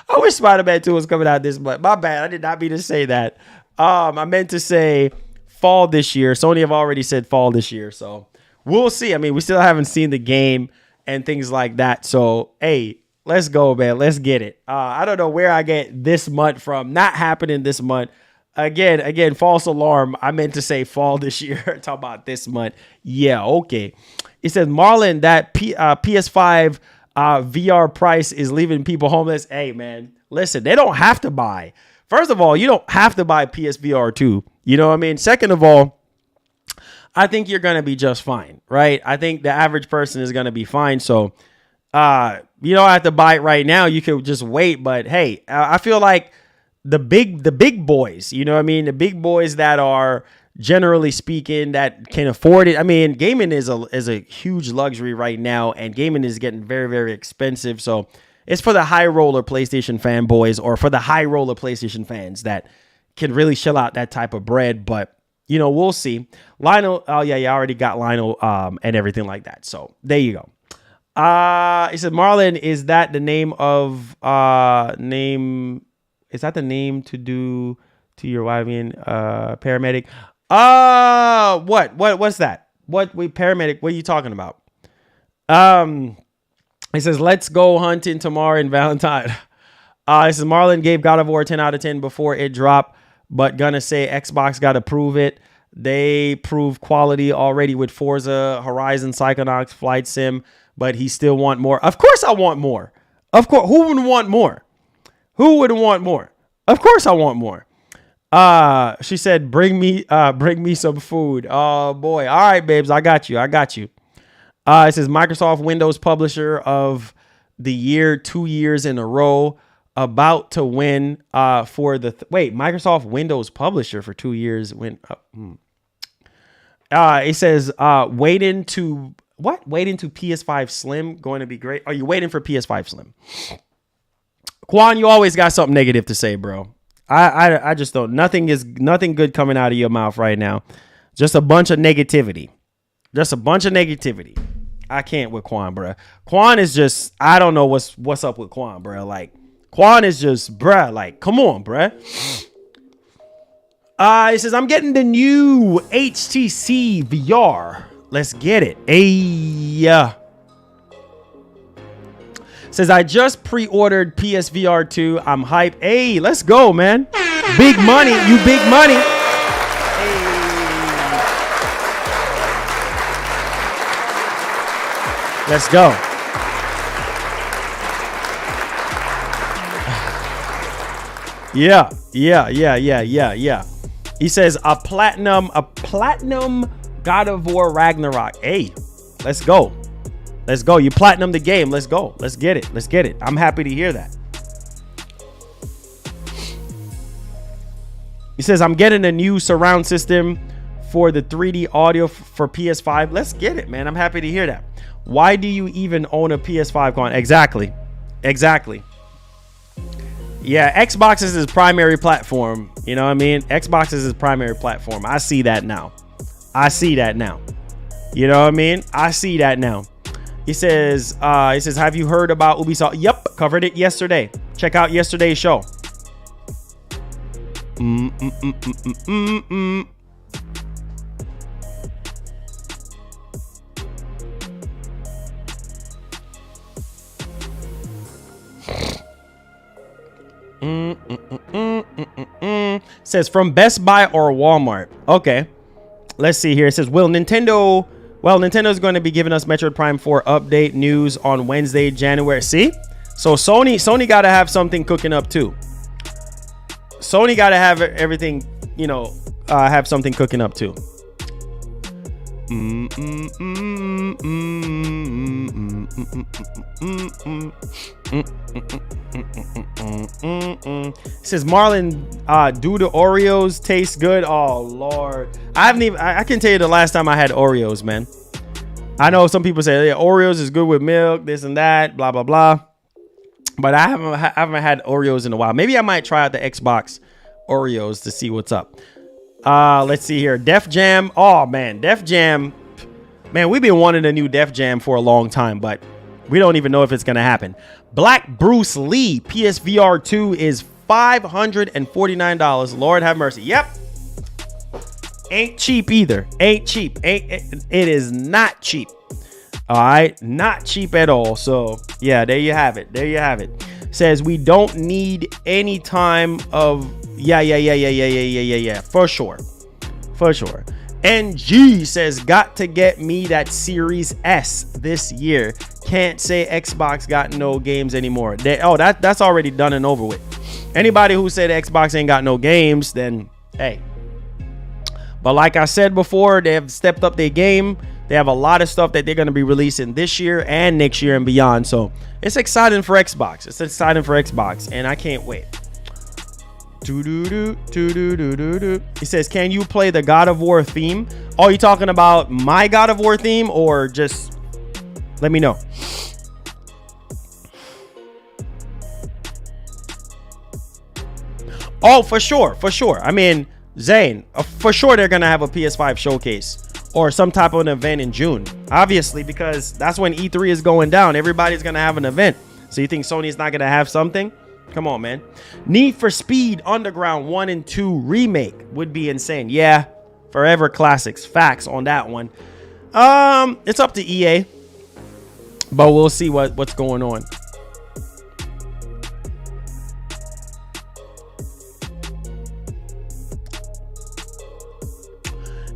I wish Spider-Man 2 was coming out this month. My bad. I did not mean to say that. I meant to say fall this year. Sony have already said fall this year. So we'll see. I mean, we still haven't seen the game and things like that. So, hey, let's go, man. Let's get it. I don't know where I get this month from. Not happening this month. Again, false alarm. I meant to say fall this year. Talk about this month. Yeah, okay. It says, Marlon, that PS5 VR price is leaving people homeless. Hey, man, listen, they don't have to buy. First of all, you don't have to buy PSVR 2. You know what I mean? Second of all, I think you're going to be just fine, right? I think the average person is going to be fine. So, you don't have to buy it right now. You could just wait. But hey, I feel like the big boys, you know what I mean? The big boys that are generally speaking that can afford it. I mean, gaming is a huge luxury right now, and gaming is getting very, very expensive. So it's for the high roller PlayStation fanboys, or for the high roller PlayStation fans that can really shell out that type of bread. But you know, we'll see. Lionel, oh yeah, you already got Lionel and everything like that. So there you go. He said, Marlon, is that the name of name? Is that the name to do to your wife and paramedic? What's that? Paramedic? What are you talking about? He says, let's go hunting tomorrow in Valentine. He says, Marlon gave God of War 10 out of 10 before it dropped, but gonna say Xbox got to prove it. They proved quality already with Forza Horizon, Psychonauts, Flight Sim, but he still want more. Of course I want more. Of course. Who wouldn't want more? Who would want more? Of course I want more. She said, bring me some food. Oh boy. All right, babes. I got you. It says Microsoft Windows Publisher of the Year 2 years in a row, about to win for the Microsoft Windows Publisher for 2 years. It says waiting to PS5 Slim, going to be great. Are you waiting for PS5 Slim? Quan, you always got something negative to say, bro. I just don't. Nothing good coming out of your mouth right now. Just a bunch of negativity. I can't with Quan, bro. Quan is just, I don't know what's up with Quan, bro. Like, Quan is just, bruh, like, come on, bruh. He says, I'm getting the new HTC VR. Let's get it. Hey, says, I just pre-ordered PSVR 2. I'm hyped. Hey, let's go, man. Big money. You big money. Hey. Let's go. Yeah. He says, a platinum God of War Ragnarok. Hey, let's go. You platinum the game. Let's go. Let's get it. I'm happy to hear that. He says, I'm getting a new surround system for the 3D audio for PS5. Let's get it, man. I'm happy to hear that. Why do you even own a PS5 con? Exactly. Yeah, Xbox is his primary platform. You know what I mean? Xbox is his primary platform. I see that now. You know what I mean? I see that now. He says, have you heard about Ubisoft? Yep, covered it yesterday. Check out yesterday's show. Says from Best Buy or Walmart. Okay, let's see here. It says, Nintendo's going to be giving us Metroid Prime 4 update news on Wednesday, January. See? So Sony got to have something cooking up too. Sony got to have everything, have something cooking up too. It says, Marlon, do the Oreos taste good? Oh Lord, I can tell you the last time I had Oreos, man. I know some people say yeah, Oreos is good with milk, this and that, blah blah blah. But I haven't had Oreos in a while. Maybe I might try out the Xbox Oreos to see what's up. Let's see here. Def Jam. Oh man, Def Jam. Man, we've been wanting a new Def Jam for a long time, but we don't even know if it's gonna happen. Black Bruce Lee PSVR 2 is $549. Lord have mercy. Yep. Ain't cheap either. Ain't cheap. It is not cheap. All right, not cheap at all. So yeah, there you have it. There you have it. Says we don't need any time of yeah. For sure. NG says got to get me that Series S this year. Can't say Xbox got no games anymore. That's already done and over with. Anybody who said Xbox ain't got no games, then hey. But like I said before, they have stepped up their game. They have a lot of stuff that they're going to be releasing this year and next year and beyond. So it's exciting for Xbox. It's exciting for Xbox, and I can't wait. He says, can you play the God of War theme? Oh, you talking about my God of War theme, or just let me know? Oh, for sure. I mean, Zane, for sure they're going to have a PS5 showcase or some type of an event in June. Obviously, because that's when E3 is going down. Everybody's going to have an event. So you think Sony's not going to have something? Come on, man. Need for Speed Underground 1 and 2 remake would be insane. Yeah, forever classics. Facts on that one. It's up to EA, but we'll see what's going on.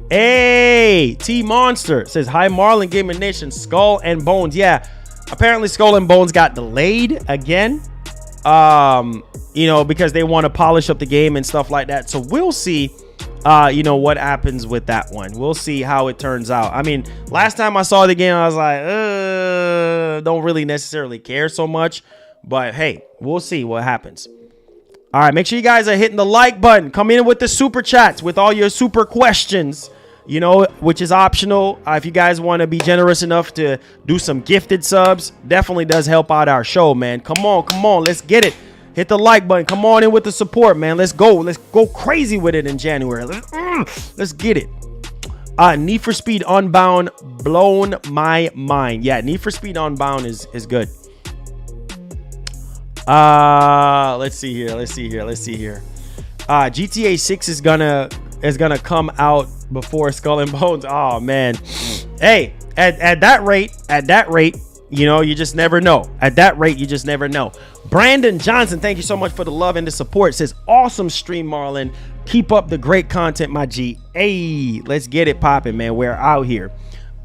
Hey, T Monster says, hi, MarlonGamingNation, Skull and Bones. Yeah, apparently Skull and Bones got delayed again. Because they want to polish up the game and stuff like that. So we'll see, what happens with that one. We'll see how it turns out. I mean, last time I saw the game, I was like, don't really necessarily care so much. But hey, we'll see what happens. All right, make sure you guys are hitting the like button. Come in with the super chats with all your super questions, which is optional. If you guys want to be generous enough to do some gifted subs, definitely does help out our show, man. Come on. Let's get it. Hit the like button. Come on in with the support, man. Let's go crazy with it in January. Let's get it. Need for Speed Unbound, blown my mind. Yeah, Need for Speed Unbound is good. Let's see here. GTA 6 is gonna come out before Skull and Bones. Oh man. Hey, at that rate, you just never know. At that rate, you just never know. Brandon Johnson, thank you so much for the love and the support. Says, awesome stream, Marlon. Keep up the great content, my G. Hey, let's get it popping, man. We're out here.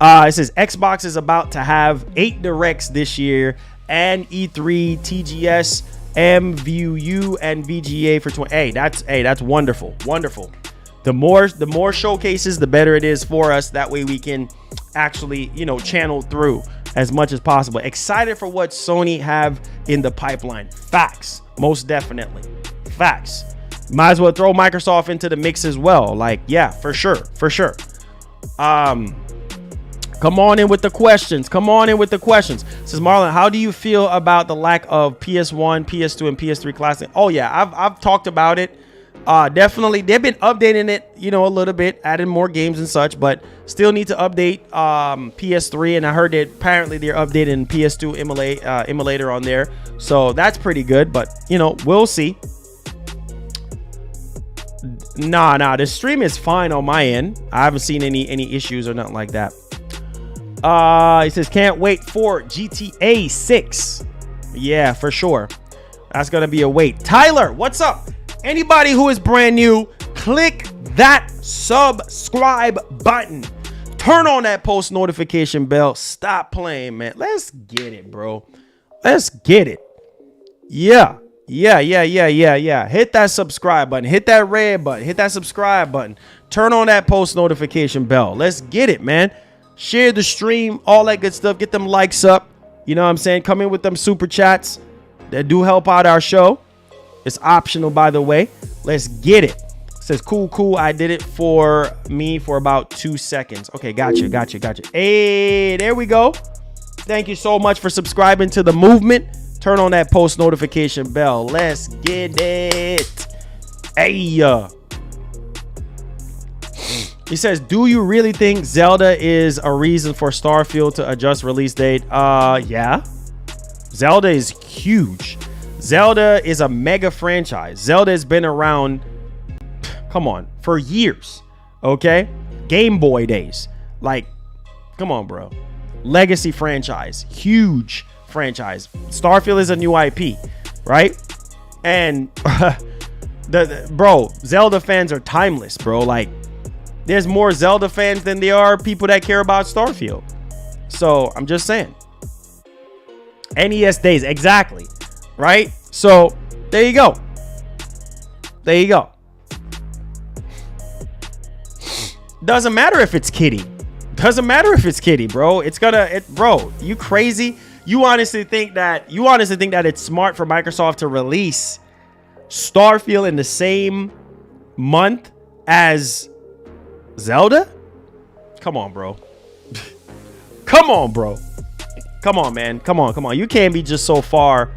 It says Xbox is about to have 8 directs this year, and E3, TGS, MVU, and VGA for 20. Hey, that's wonderful. The more showcases, the better it is for us. That way we can actually, channel through as much as possible. Excited for what Sony have in the pipeline. Facts. Most definitely. Facts. Might as well throw Microsoft into the mix as well. Like, yeah, for sure. Come on in with the questions. Says Marlon, how do you feel about the lack of PS1, PS2, and PS3 Classic? Oh yeah, I've talked about it. Definitely, they've been updating it, a little bit, adding more games and such, but still need to update PS3. And I heard that apparently they're updating PS2 emulator on there, so that's pretty good. But we'll see. Nah, the stream is fine on my end. I haven't seen any issues or nothing like that. He says, can't wait for GTA 6. Yeah, for sure. That's going to be a wait. Tyler, what's up? Anybody who is brand new, click that subscribe button. Turn on that post notification bell. Stop playing, man. Let's get it, bro. Let's get it. Yeah. Hit that subscribe button. Hit that red button. Hit that subscribe button. Turn on that post notification bell. Let's get it, man. Share the stream, all that good stuff. Get them likes up. You know what I'm saying? Come in with them super chats that do help out our show. It's optional, by the way. Let's get it. Says, cool. I did it for me for about 2 seconds. Okay, gotcha. Hey, there we go. Thank you so much for subscribing to the movement. Turn on that post notification bell. Let's get it. Hey. He says, do you really think Zelda is a reason for Starfield to adjust release date? Yeah. Zelda is huge. Zelda is a mega franchise. Zelda has been around, come on, for years. Okay? Game Boy days. Like, come on, bro. Legacy franchise. Huge franchise. Starfield is a new IP, right? And bro, Zelda fans are timeless, bro. Like, there's more Zelda fans than there are people that care about Starfield. So I'm just saying. NES days, exactly. Right? So there you go. Doesn't matter if it's kitty. Bro. Bro, you crazy? You honestly think that it's smart for Microsoft to release Starfield in the same month as Zelda? Come on, bro. Come on, man. Come on. You can't be just so far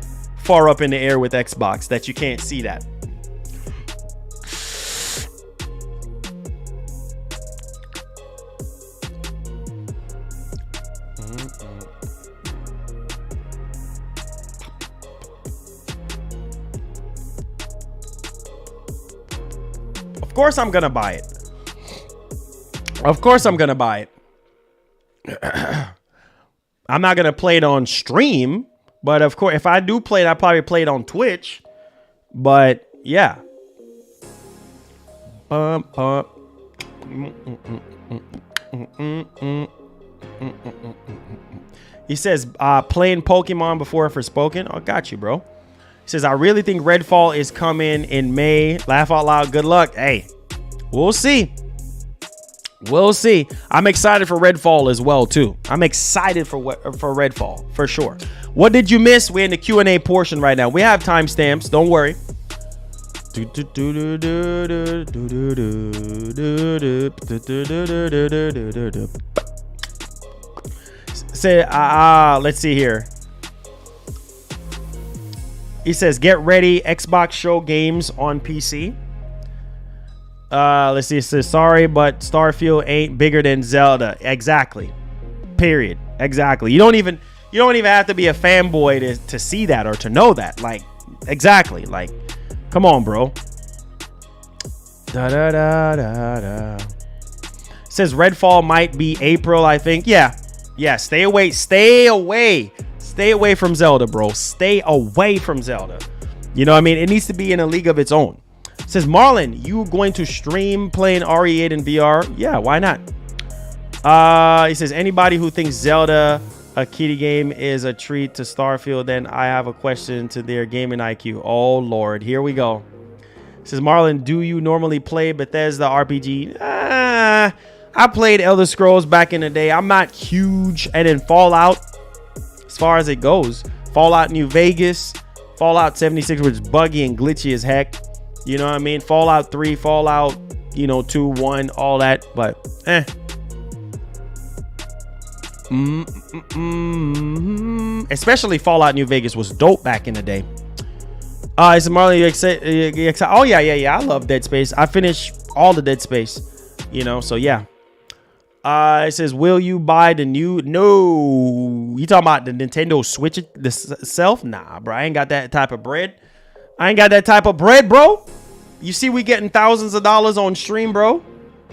up in the air with Xbox that you can't see that. Of course I'm gonna buy it. I'm not gonna play it on stream, but of course, if I do play it, I'll probably play it on Twitch. But yeah. He says, playing Pokemon before Forspoken. Oh, got you, bro. He says, I really think Redfall is coming in May. Laugh out loud. Good luck. Hey, we'll see. I'm excited for Redfall as well, too. I'm excited for Redfall, for sure. What did you miss? We're in the Q&A portion right now. We have timestamps. Don't worry. Say, let's see here. He says, get ready. Xbox show games on PC. Let's see. It says, sorry, but Starfield ain't bigger than Zelda. Exactly. Period. Exactly. You don't even have to be a fanboy to see that or to know that. Like, exactly. Like, come on, bro. It says Redfall might be April, I think. Yeah. Stay away from Zelda, bro. Stay away from Zelda. You know what I mean? It needs to be in a league of its own. It says, Marlon, you going to stream playing RE8 in VR? Yeah, why not? He says, anybody who thinks Zelda, a kitty game, is a treat to Starfield, then I have a question to their gaming IQ. Oh, Lord. Here we go. It says, Marlon, do you normally play Bethesda RPG? I played Elder Scrolls back in the day. I'm not huge. And then Fallout, as far as it goes. Fallout New Vegas, Fallout 76, which is buggy and glitchy as heck. You know what I mean? Fallout 3, Fallout, 2, 1, all that. But, Especially Fallout New Vegas was dope back in the day. It's Marlon, you excited? Oh, yeah. I love Dead Space. I finished all the Dead Space, so yeah. It says, will you buy the new? No. You talking about the Nintendo Switch itself? Nah, bro. I ain't got that type of bread. Bro. You see we getting thousands of dollars on stream, bro?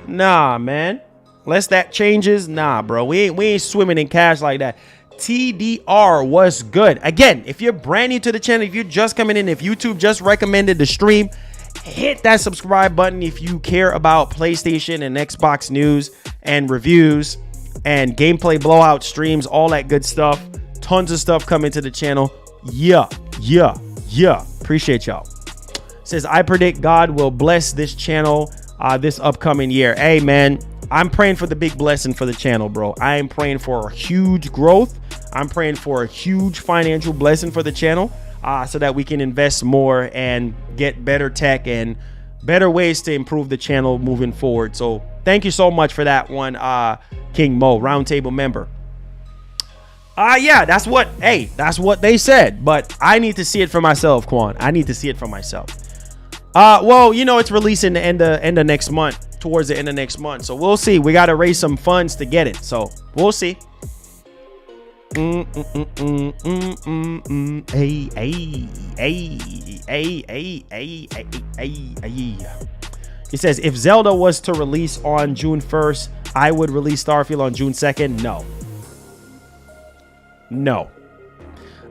Nah, man. Unless that changes, nah, bro. We ain't swimming in cash like that. TDR was good. Again, if you're brand new to the channel, if you're just coming in, if YouTube just recommended the stream, hit that subscribe button if you care about PlayStation and Xbox news and reviews and gameplay blowout streams, all that good stuff. Tons of stuff coming to the channel. Yeah. Appreciate y'all. Says, I predict God will bless this channel this upcoming year. Hey, man, I'm praying for the big blessing for the channel, bro. I am praying for a huge growth. I'm praying for a huge financial blessing for the channel so that we can invest more and get better tech and better ways to improve the channel moving forward. So thank you so much for that one, King Mo, roundtable member. Yeah, that's what they said, but I need to see it for myself, Quan. I need to see it for myself. Well, you know, it's releasing the end of next month, towards the end of next month. So we'll see. We got to raise some funds to get it. So we'll see. It says, if Zelda was to release on June 1st, I would release Starfield on June 2nd. No.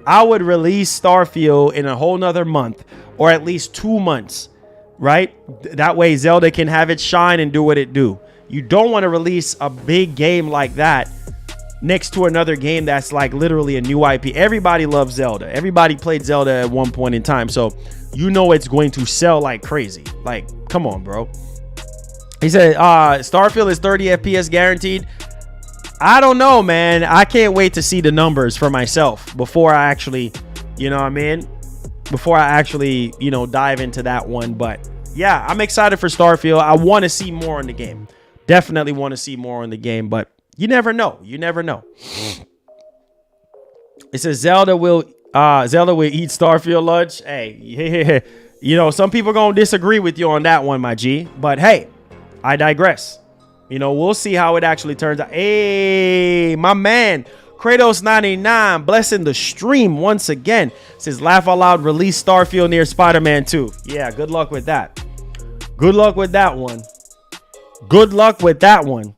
I would release Starfield in a whole nother month, or at least 2 months, right? That way Zelda can have its shine and do what it do. You don't want to release a big game like that next to another game that's like literally a new IP. Everybody loves Zelda. Everybody played Zelda at one point in time. So you know it's going to sell like crazy. Like, come on, bro. He said, Starfield is 30 FPS guaranteed. I don't know, man. I can't wait to see the numbers for myself before I actually, you know what I mean? Before I actually, you know, dive into that one. But yeah, I'm excited for Starfield. I want to see more in the game. Definitely want to see more in the game, but you never know. You never know. It says Zelda will eat Starfield lunch. Hey, you know, some people gonna disagree with you on that one, my G. But hey, I digress. You know, we'll see how it actually turns out. Hey, my man, Kratos99, blessing the stream once again. Says, laugh out loud, release Starfield near Spider-Man 2. Yeah, good luck with that. Good luck with that one. Good luck with that one.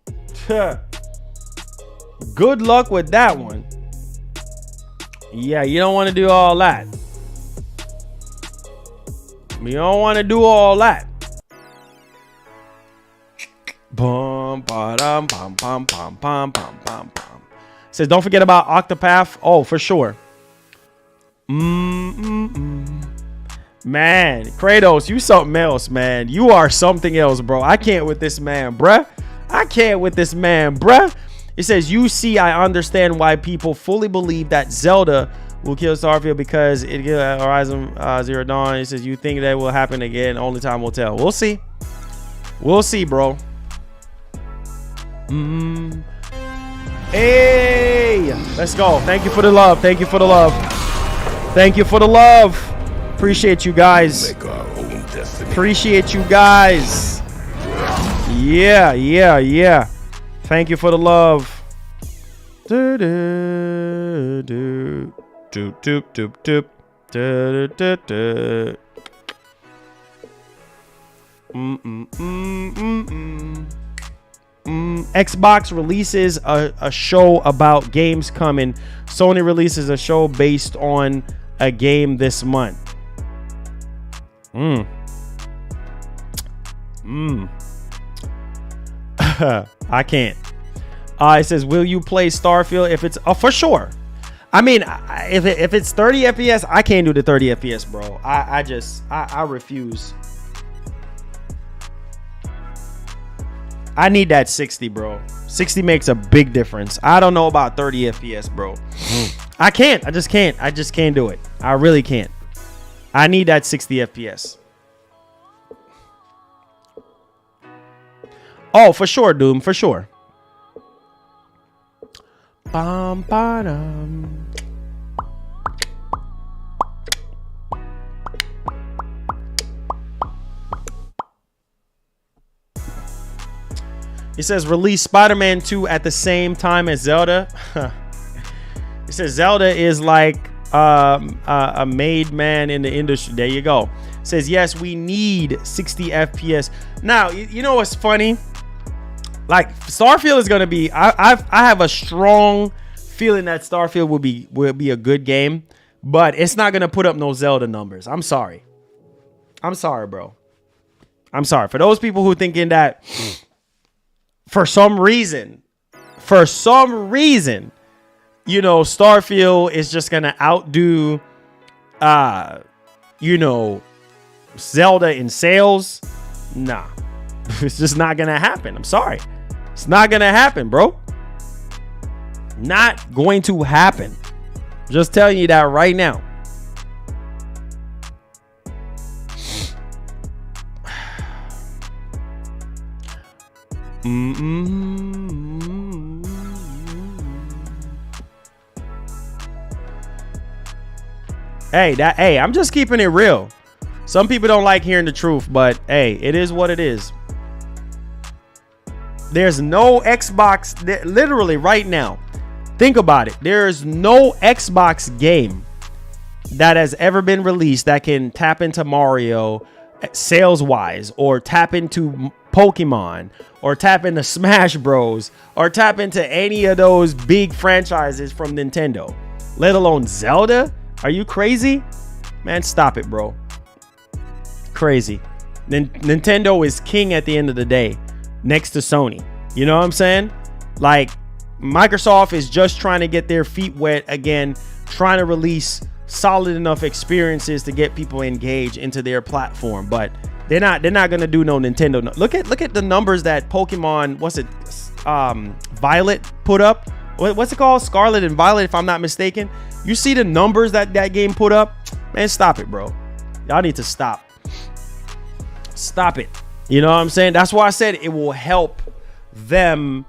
Good luck with that one. Yeah, you don't want to do all that. You don't want to do all that. Bum, ba-dum, bum, bum, bum, bum, bum, bum, bum. Says, don't forget about Octopath. Oh, for sure. Man, Kratos, you something else, man. You are something else, bro. I can't with this man, bruh. I can't with this man, bruh. It says, you see, I understand why people fully believe that Zelda will kill Starfield because it killed Horizon Zero Dawn. It says, you think that will happen again? Only time will tell. We'll see. We'll see, bro. Hey, let's go. Thank you for the love. Thank you for the love. Thank you for the love. Appreciate you guys. Appreciate you guys. Yeah. Thank you for the love. Xbox releases a show about games coming. Sony releases a show based on a game this month. I can't. It says, will you play Starfield if it's for sure? I mean, if it's 30 FPS, I can't do the 30 FPS, bro. I refuse. I need that 60, bro. 60 makes a big difference. I don't know about 30 FPS, bro. I can't. I just can't. I just can't do it. I really can't. I need that 60 FPS. Oh, for sure, Doom. For sure. Bum, ba-dum. It says release Spider-Man 2 at the same time as Zelda. It says Zelda is like a made man in the industry. There you go. It says yes, we need 60 FPS. Now, you know what's funny? Like Starfield is gonna be. I have a strong feeling that Starfield will be a good game, but it's not gonna put up no Zelda numbers. I'm sorry. I'm sorry, bro. I'm sorry for those people who thinking that. For some reason, you know, Starfield is just going to outdo, you know, Zelda in sales. Nah, it's just not going to happen. I'm sorry. It's not going to happen, bro. Not going to happen. Just telling you that right now. Hey, I'm just keeping it real. Some people don't like hearing the truth, but hey, it is what it is. There's no Xbox, literally right now. Think about it. There's no Xbox game that has ever been released that can tap into Mario sales wise, or tap into Pokemon, or tap into Smash Bros, or tap into any of those big franchises from Nintendo, let alone Zelda. Are you crazy? Man, stop it, bro. Crazy. Nintendo is king at the end of the day, next to Sony. You know what I'm saying? Like, Microsoft is just trying to get their feet wet again, trying to release solid enough experiences to get people engaged into their platform, but they're not gonna do no Nintendo. Look at the numbers that Pokemon, Violet put up. What's it called? Scarlet and Violet, if I'm not mistaken. You see the numbers that game put up? Man, stop it, bro. Y'all need to stop. Stop it. You know what I'm saying? That's why I said it will help them,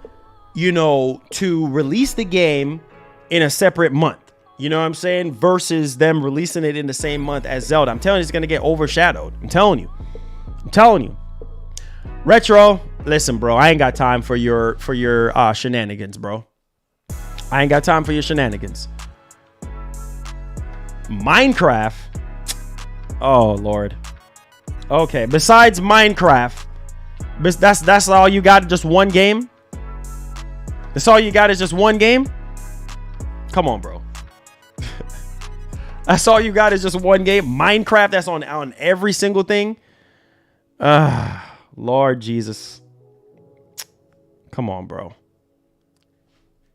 you know, to release the game in a separate month. You know what I'm saying? Versus them releasing it in the same month as Zelda. I'm telling you, it's going to get overshadowed. I'm telling you. Retro, listen, bro. I ain't got time for your shenanigans, bro. I ain't got time for your shenanigans. Minecraft. Oh, Lord. Okay, besides Minecraft, that's all you got, just one game? That's all you got is just one game? Come on, bro. That's all you got is just one game? Minecraft, that's on every single thing? Lord Jesus. Come on, bro.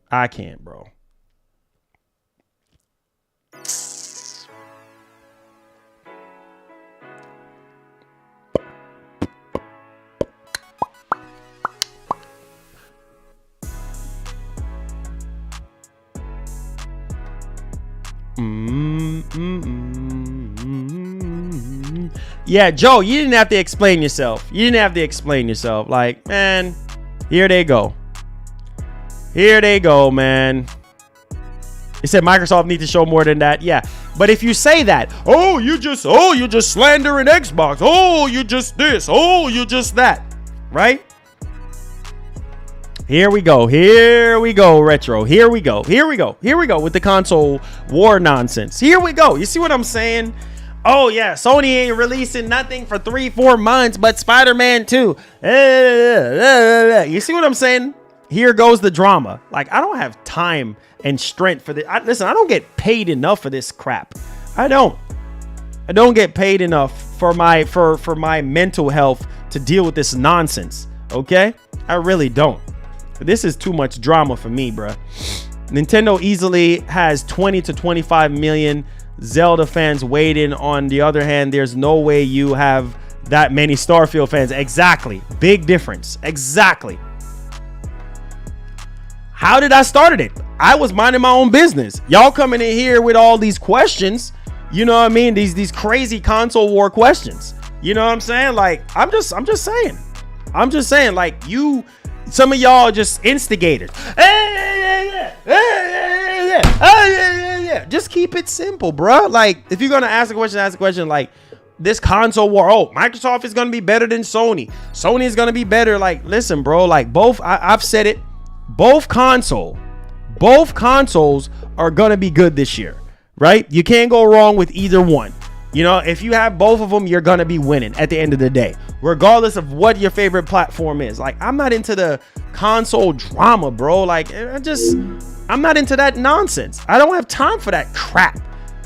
I can't, bro. Yeah, Joe, you didn't have to explain yourself. Like, man, here they go, man. He said Microsoft needs to show more than that. Yeah, but if you say that, you just slandering Xbox. Oh, you just this. Oh, you just that. Right? Here we go, Retro. Here we go with the console war nonsense. Here we go. You see what I'm saying? Oh yeah, Sony ain't releasing nothing for 3-4 months, but Spider-Man 2. You see what I'm saying? Here goes the drama. Like, I don't have time and strength for this. Listen, I don't get paid enough for this crap. I don't get paid enough for my mental health to deal with this nonsense. Okay? I really don't. This is too much drama for me, bruh. Nintendo easily has 20 to 25 million Zelda fans waiting. On the other hand, there's no way you have that many Starfield fans. Exactly. Big difference. Exactly. How did I start it? I was minding my own business. Y'all coming in here with all these questions. You know what I mean? These crazy console war questions. You know what I'm saying? Like, I'm just saying, like, some of y'all just instigators. Just keep it simple, bro. Like, if you're gonna ask a question like this console war. Oh, Microsoft is gonna be better than Sony. Sony is gonna be better. Like, listen, bro. Like, both. I've said it. Both consoles are gonna be good this year, right? You can't go wrong with either one. You know, if you have both of them, you're gonna be winning at the end of the day, regardless of what your favorite platform is. Like, I'm not into the console drama, bro. Like, I'm not into that nonsense. I don't have time for that crap.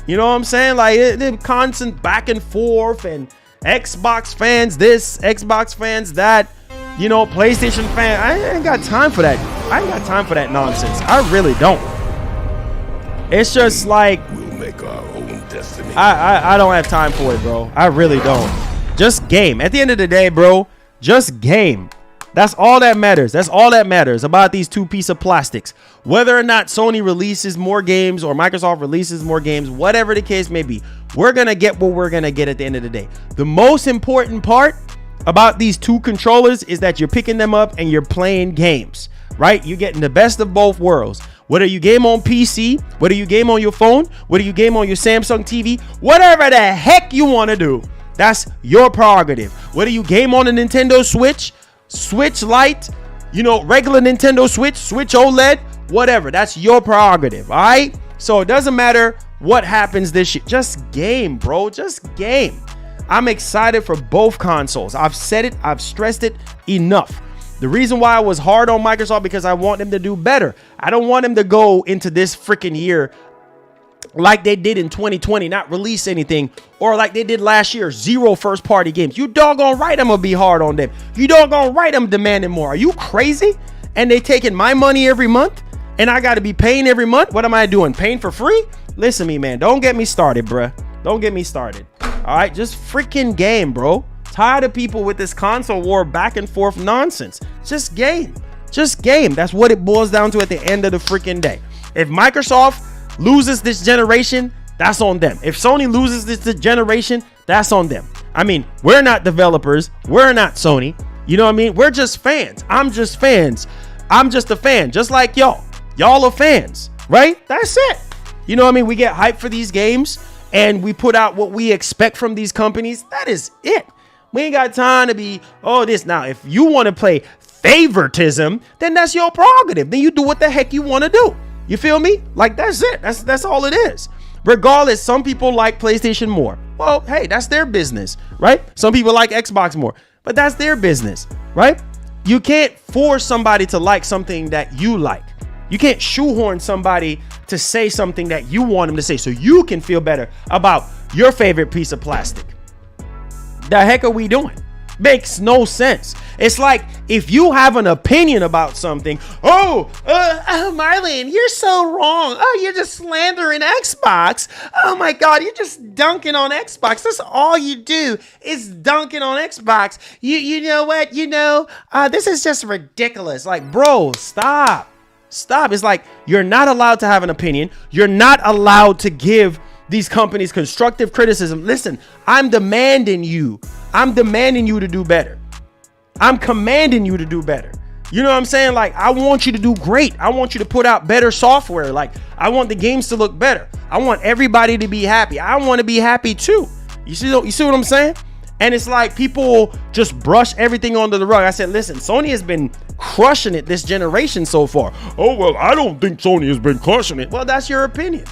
You know what I'm saying? Like, the constant back and forth, and Xbox fans this, Xbox fans that. You know, PlayStation fan. I ain't got time for that. I ain't got time for that nonsense. I really don't. It's just like, we'll make our own destiny. I don't have time for it, bro. I really don't. Just game. At the end of the day, bro, just game. That's all that matters. That's all that matters about these two pieces of plastics. Whether or not Sony releases more games or Microsoft releases more games, whatever the case may be, we're going to get what we're going to get at the end of the day. The most important part about these two controllers is that you're picking them up and you're playing games, right? You're getting the best of both worlds. Whether you game on PC, whether you game on your phone, whether you game on your Samsung TV, whatever the heck you want to do, that's your prerogative. Whether you game on a Nintendo Switch, Switch Lite, regular Nintendo Switch, Switch OLED, whatever, that's your prerogative, all right? So it doesn't matter what happens this year. Just game, bro. Just game. I'm excited for both consoles. I've said it. I've stressed it enough. The reason why I was hard on Microsoft because I want them to do better. I don't want them to go into this freaking year like they did in 2020, not release anything, or like they did last year, 0 first-party games. You doggone right I'm going to be hard on them. You doggone right I'm demanding more. Are you crazy? And they taking my money every month, and I got to be paying every month? What am I doing? Paying for free? Listen to me, man. Don't get me started, bruh. Don't get me started. All right? Just freaking game, bro. Tired of people with this console war back and forth nonsense. Just game. Just game. That's what it boils down to at the end of the freaking day. If Microsoft loses this generation, that's on them. If Sony loses this generation, that's on them. I mean, we're not developers. We're not Sony. You know what I mean? We're just fans. I'm just fans. I'm just a fan, just like y'all. Y'all are fans, right? That's it. You know what I mean? We get hyped for these games and we put out what we expect from these companies. That is it. We ain't got time to be, this. Now, if you want to play favoritism, then that's your prerogative. Then you do what the heck you want to do. You feel me? Like, that's it. That's all it is. Regardless, some people like PlayStation more. Well, hey, that's their business, right? Some people like Xbox more, but that's their business, right? You can't force somebody to like something that you like. You can't shoehorn somebody to say something that you want them to say so you can feel better about your favorite piece of plastic. The heck are we doing? Makes no sense. It's like if you have an opinion about something, Marlon, you're so wrong. You're just slandering Xbox. Oh my God, you're just dunking on Xbox. That's all you do is dunking on Xbox. You know what? This is just ridiculous. Like, bro, stop. It's like you're not allowed to have an opinion. You're not allowed to give these companies constructive criticism. Listen, I'm demanding you to do better. I'm commanding you to do better. You know what I'm saying? Like, I want you to do great. I want you to put out better software. Like, I want the games to look better. I want everybody to be happy. I want to be happy too. You see what I'm saying? And it's like people just brush everything under the rug. I said, listen, Sony has been crushing it this generation so far. Oh, well, I don't think Sony has been crushing it. Well, that's your opinion.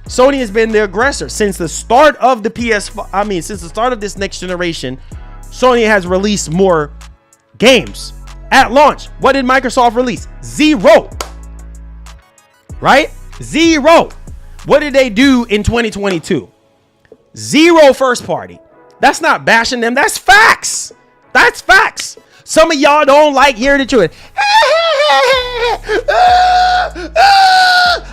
Sony has been the aggressor since the start of the PS5. Since the start of this next generation, Sony has released more games at launch. What did Microsoft release? 0. Right? 0. What did they do in 2022? 0 first party. That's not bashing them. That's facts. That's facts. Some of y'all don't like hearing the truth.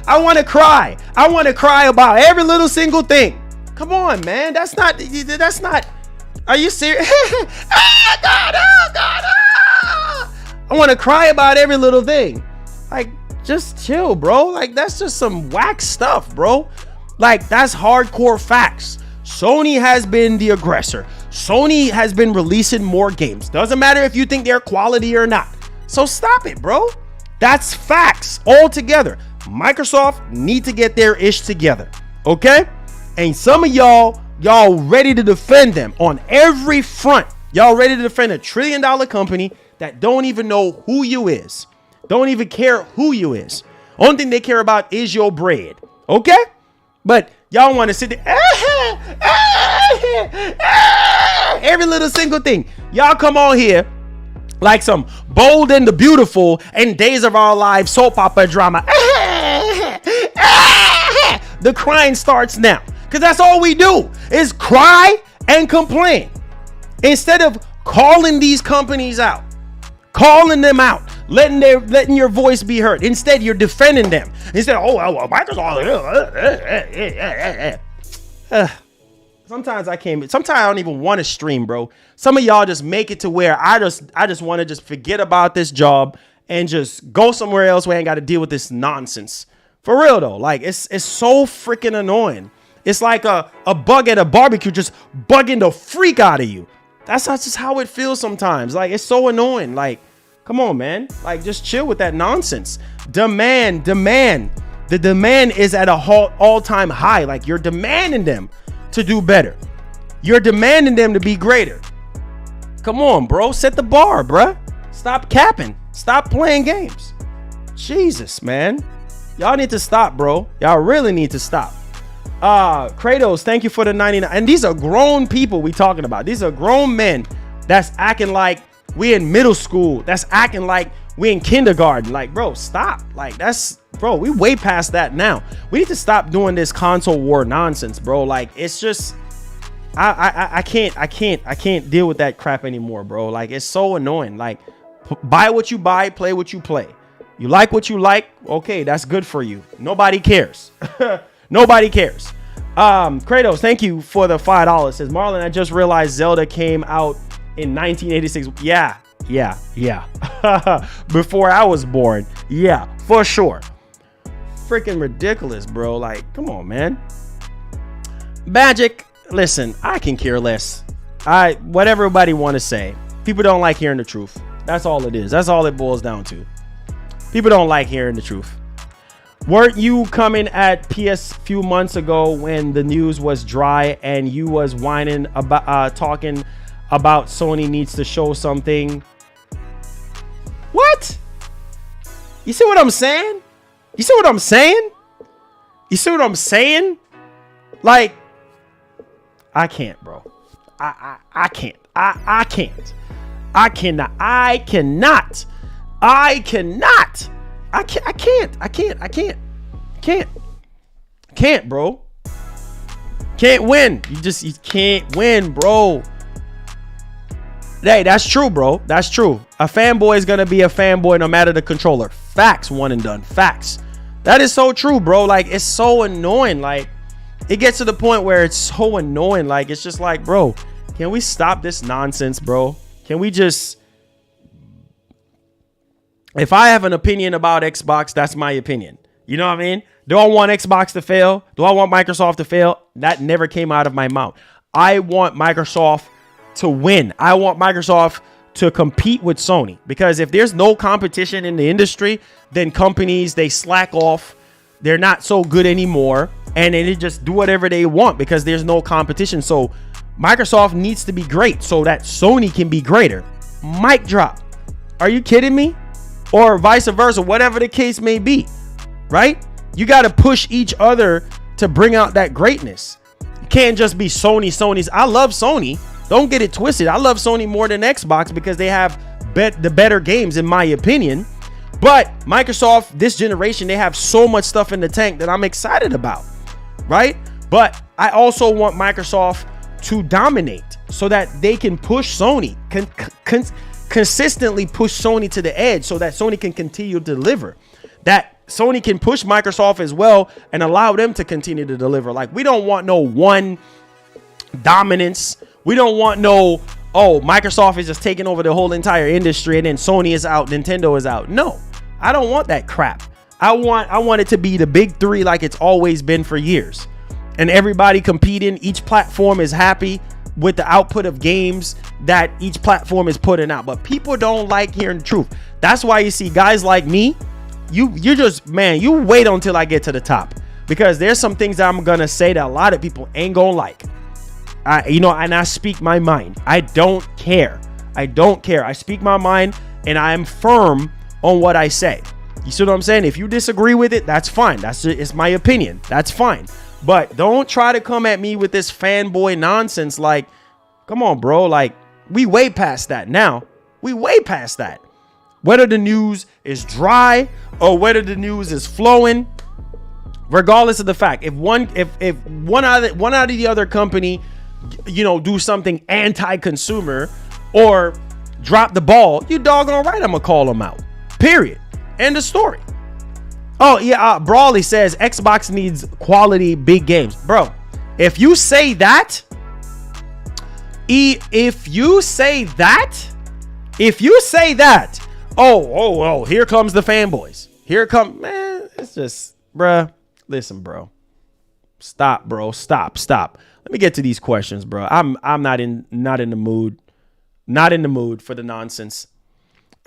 I want to cry. I want to cry about every little single thing. Come on, man. That's not. Are you serious? God, I want to cry about every little thing. Like, just chill, bro. Like, that's just some whack stuff, bro. Like, that's hardcore facts. Sony has been the aggressor. Sony has been releasing more games. Doesn't matter if you think they're quality or not. So stop it, bro. That's facts altogether. Microsoft need to get their ish together. Okay? And some of y'all ready to defend them on every front. Y'all ready to defend a $1 trillion company that don't even know who you is. Don't even care who you is. Only thing they care about is your bread. Okay? But y'all want to sit there. Every little single thing. Y'all come on here like some Bold and the Beautiful and Days of Our Lives soap opera drama. The crying starts now. Because that's all we do is cry and complain. Instead of calling these companies out, calling them out, letting your voice be heard. Instead, you're defending them. Instead, Microsoft. Sometimes I don't even want to stream, bro. Some of y'all just make it to where I just want to just forget about this job and just go somewhere else where I ain't got to deal with this nonsense. For real though, like it's so freaking annoying. It's like a bug at a barbecue just bugging the freak out of you. That's just how it feels sometimes. Like, it's so annoying. Like, come on, man. Like, just chill with that nonsense. Demand. The demand is at a all-time high. Like, you're demanding them to do better. You're demanding them to be greater. Come on, bro. Set the bar, bruh. Stop capping. Stop playing games. Jesus, man. Y'all need to stop, bro. Y'all really need to stop. Kratos, thank you for the 99. And these are grown people we talking about. These are grown men that's acting like we in middle school. That's acting like we in kindergarten. Like, bro, stop. Like, bro, we way past that now. We need to stop doing this console war nonsense, bro. Like, it's just, I can't deal with that crap anymore, bro. Like, it's so annoying. Like, buy what you buy, play what you play. You like what you like. Okay, that's good for you. Nobody cares. Nobody cares. Kratos, thank you for the $5. Says Marlon, I just realized Zelda came out in 1986. Yeah. Before I was born. Yeah, for sure. Freaking ridiculous, bro. Like, come on, man. Magic, listen, I can care less. What everybody want to say. People don't like hearing the truth. That's all it is. That's all it boils down to. People don't like hearing the truth. Weren't you coming at PS few months ago when the news was dry and you was whining about talking about Sony needs to show something? What? You see what I'm saying? You see what I'm saying? You see what I'm saying? Like, I can't, bro. I can't. I can't. I cannot. I cannot. I cannot. I can't, bro. Can't win. You can't win, bro. Hey, that's true, bro. That's true. A fanboy is gonna be a fanboy no matter the controller. Facts, one and done. Facts. That is so true, bro. Like, it's so annoying. Like, it gets to the point where it's so annoying. Like, it's just like, bro, can we stop this nonsense, bro? Can we just... If I have an opinion about Xbox, that's my opinion. You know what I mean? Do I want Xbox to fail? Do I want Microsoft to fail? That never came out of my mouth. I want Microsoft to win. I want Microsoft to compete with Sony, because if there's no competition in the industry, then companies, they slack off. They're not so good anymore, and then they just do whatever they want because there's no competition. So Microsoft needs to be great so that Sony can be greater. Mic drop. Are you kidding me? Or vice versa, whatever the case may be, right? You got to push each other to bring out that greatness. You can't just be Sony's. I love Sony. Don't get it twisted. I love Sony more than Xbox because they have the better games, in my opinion. But Microsoft, this generation, they have so much stuff in the tank that I'm excited about, right? But I also want Microsoft to dominate so that they can push Sony, consistently push Sony to the edge so that Sony can continue to deliver, that Sony can push Microsoft as well and allow them to continue to deliver. Like, we don't want no one dominance. We don't want no, oh, Microsoft is just taking over the whole entire industry and then Sony is out, Nintendo is out. No, I don't want that crap. I want it to be the big three like it's always been for years, and everybody competing. Each platform is happy with the output of games that each platform is putting out. But people don't like hearing the truth. That's why you see guys like me, you just, man, you wait until I get to the top, because there's some things that I'm gonna say that a lot of people ain't gonna like. And I speak my mind. I don't care. I speak my mind and I am firm on what I say. You see what I'm saying? If you disagree with it, that's fine. It's my opinion. That's fine. But don't try to come at me with this fanboy nonsense. Like, come on, bro. Like, we way past that now. We way past that. Whether the news is dry or whether the news is flowing, regardless of the fact, if one out of the other company, do something anti-consumer or drop the ball, you doggone right, I'm gonna call them out. Period. End of story. Oh yeah, Brawley says Xbox needs quality big games, bro. If you say that, oh, here comes the fanboys. Man, it's just, bruh. Listen, bro. Stop, bro. Stop. Let me get to these questions, bro. I'm not in the mood. Not in the mood for the nonsense.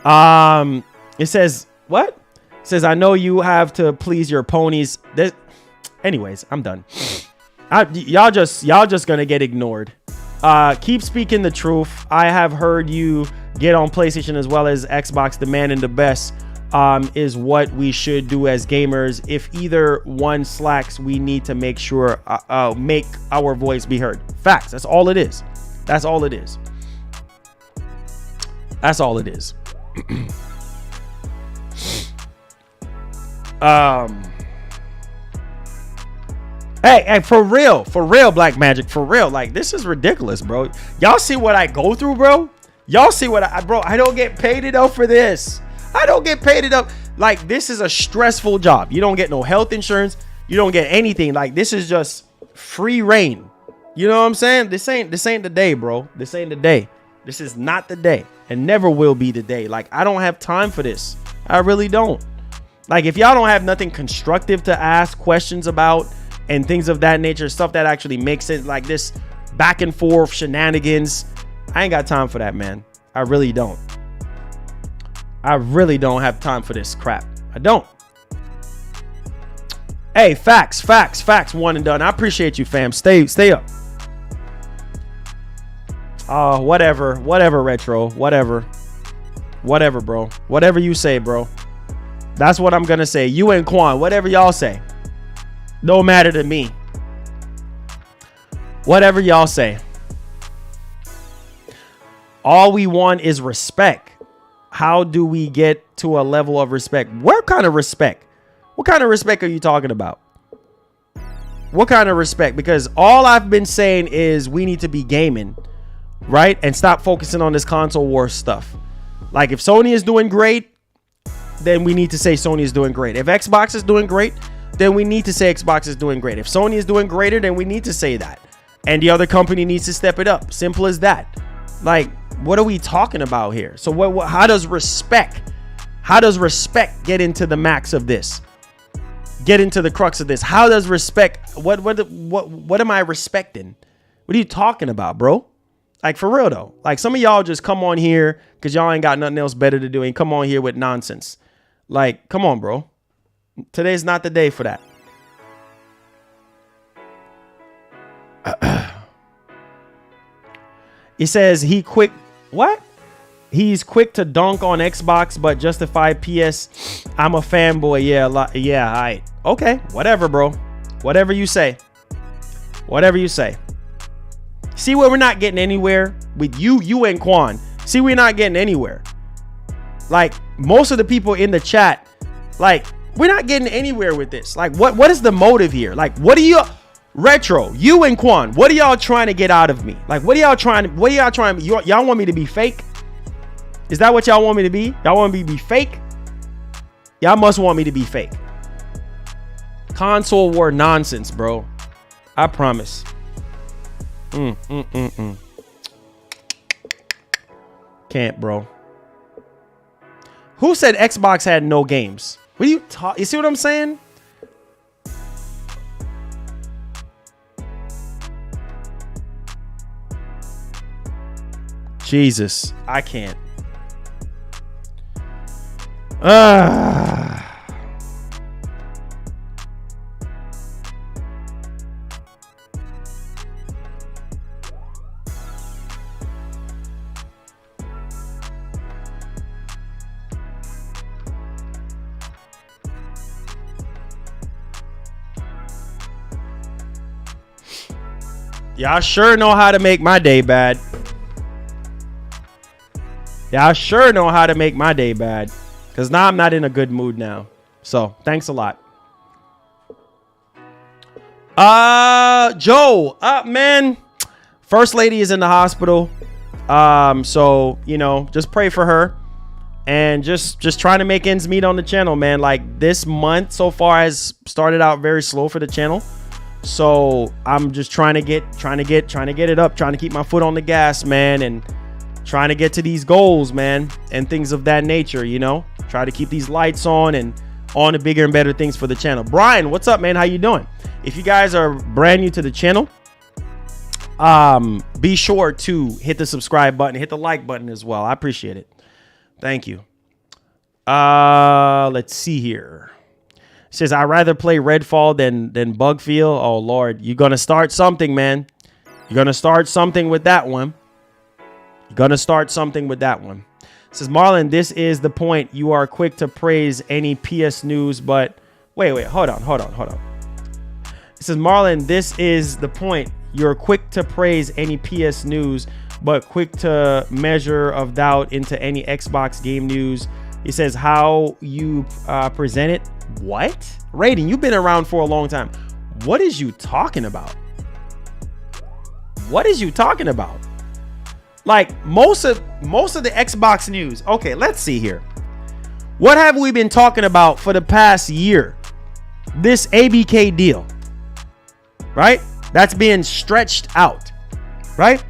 It says what? It says I know you have to please your ponies. Anyways, I'm done. Y'all just gonna get ignored. Keep speaking the truth. I have heard you get on PlayStation as well as Xbox. Demanding the best is what we should do as gamers. If either one slacks, we need to make sure make our voice be heard. Facts. That's all it is. That's all it is. That's all it is. Hey, for real, Black Magic, for real. Like, this is ridiculous, bro. Y'all see what I go through, bro? Y'all see what I don't get paid enough for this. I don't get paid enough. Like, this is a stressful job. You don't get no health insurance. You don't get anything. Like, this is just free reign. You know what I'm saying? This ain't the day, bro. This ain't the day. This is not the day and never will be the day. Like, I don't have time for this. I really don't. Like, if y'all don't have nothing constructive to ask questions about and things of that nature, stuff that actually makes it, like this back and forth shenanigans, I ain't got time for that, man. I really don't. I really don't have time for this crap. I don't. Hey, facts, one and done. I appreciate you, fam. Stay up. Whatever, Retro, whatever, bro. Whatever you say, bro. That's what I'm gonna say. You and Quan, whatever y'all say, no matter to me. Whatever y'all say. All we want is respect. How do we get to a level of respect? What kind of respect? What kind of respect are you talking about? What kind of respect? Because all I've been saying is we need to be gaming, right? And stop focusing on this console war stuff. Like, if Sony is doing great, then we need to say Sony is doing great. If Xbox is doing great, then we need to say Xbox is doing great. If Sony is doing greater, then we need to say that. And the other company needs to step it up. Simple as that. Like, what are we talking about here? So how does respect get into the max of this? Get into the crux of this. How does respect, what am I respecting? What are you talking about, bro? Like, for real though. Like, some of y'all just come on here because y'all ain't got nothing else better to do and come on here with nonsense. Like, come on, bro. Today's not the day for that. He says he's quick to dunk on Xbox but justify PS. I'm a fanboy. Yeah, all right. Okay, whatever, bro. Whatever you say. See where we're not getting anywhere with you and Quan. See, we're not getting anywhere. Like, most of the people in the chat, like, we're not getting anywhere with this. Like, what is the motive here? Like, what are you, Retro, you and Quan, what are y'all trying to get out of me? Like, y'all want me to be fake? Is that what y'all want me to be? Y'all want me to be fake? Y'all must want me to be fake. Console war nonsense, bro. I promise. Can't, bro. Who said Xbox had no games? What are you talking? You see what I'm saying? Jesus, I can't. Y'all sure know how to make my day bad. Y'all sure know how to make my day bad. Because now I'm not in a good mood now. So, thanks a lot. Joe, man. First lady is in the hospital. So, you know, just pray for her. And just trying to make ends meet on the channel, man. Like, this month so far has started out very slow for the channel. So I'm just trying to get it up, trying to keep my foot on the gas, man, and trying to get to these goals, man, and things of that nature, you know. Try to keep these lights on and on to bigger and better things for the channel. Brian, what's up, man? How you doing? If you guys are brand new to the channel, Be sure to hit the subscribe button, hit the like button as well. I appreciate it. Thank you. Let's see here. It says, I'd rather play Redfall than Bugfield. Oh, Lord. You're going to start something, man. You're going to start something with that one. You're going to start something with that one. It says, Marlon, this is the point. You are quick to praise any PS news, but... Wait. Hold on. It says, Marlon, this is the point. You're quick to praise any PS news, but quick to measure of doubt into any Xbox game news. He says, how you present it. What? Raiden, you've been around for a long time. What is you talking about? What is you talking about? Like most of the Xbox news. Okay, let's see here. What have we been talking about for the past year? This ABK deal, right? That's being stretched out, right?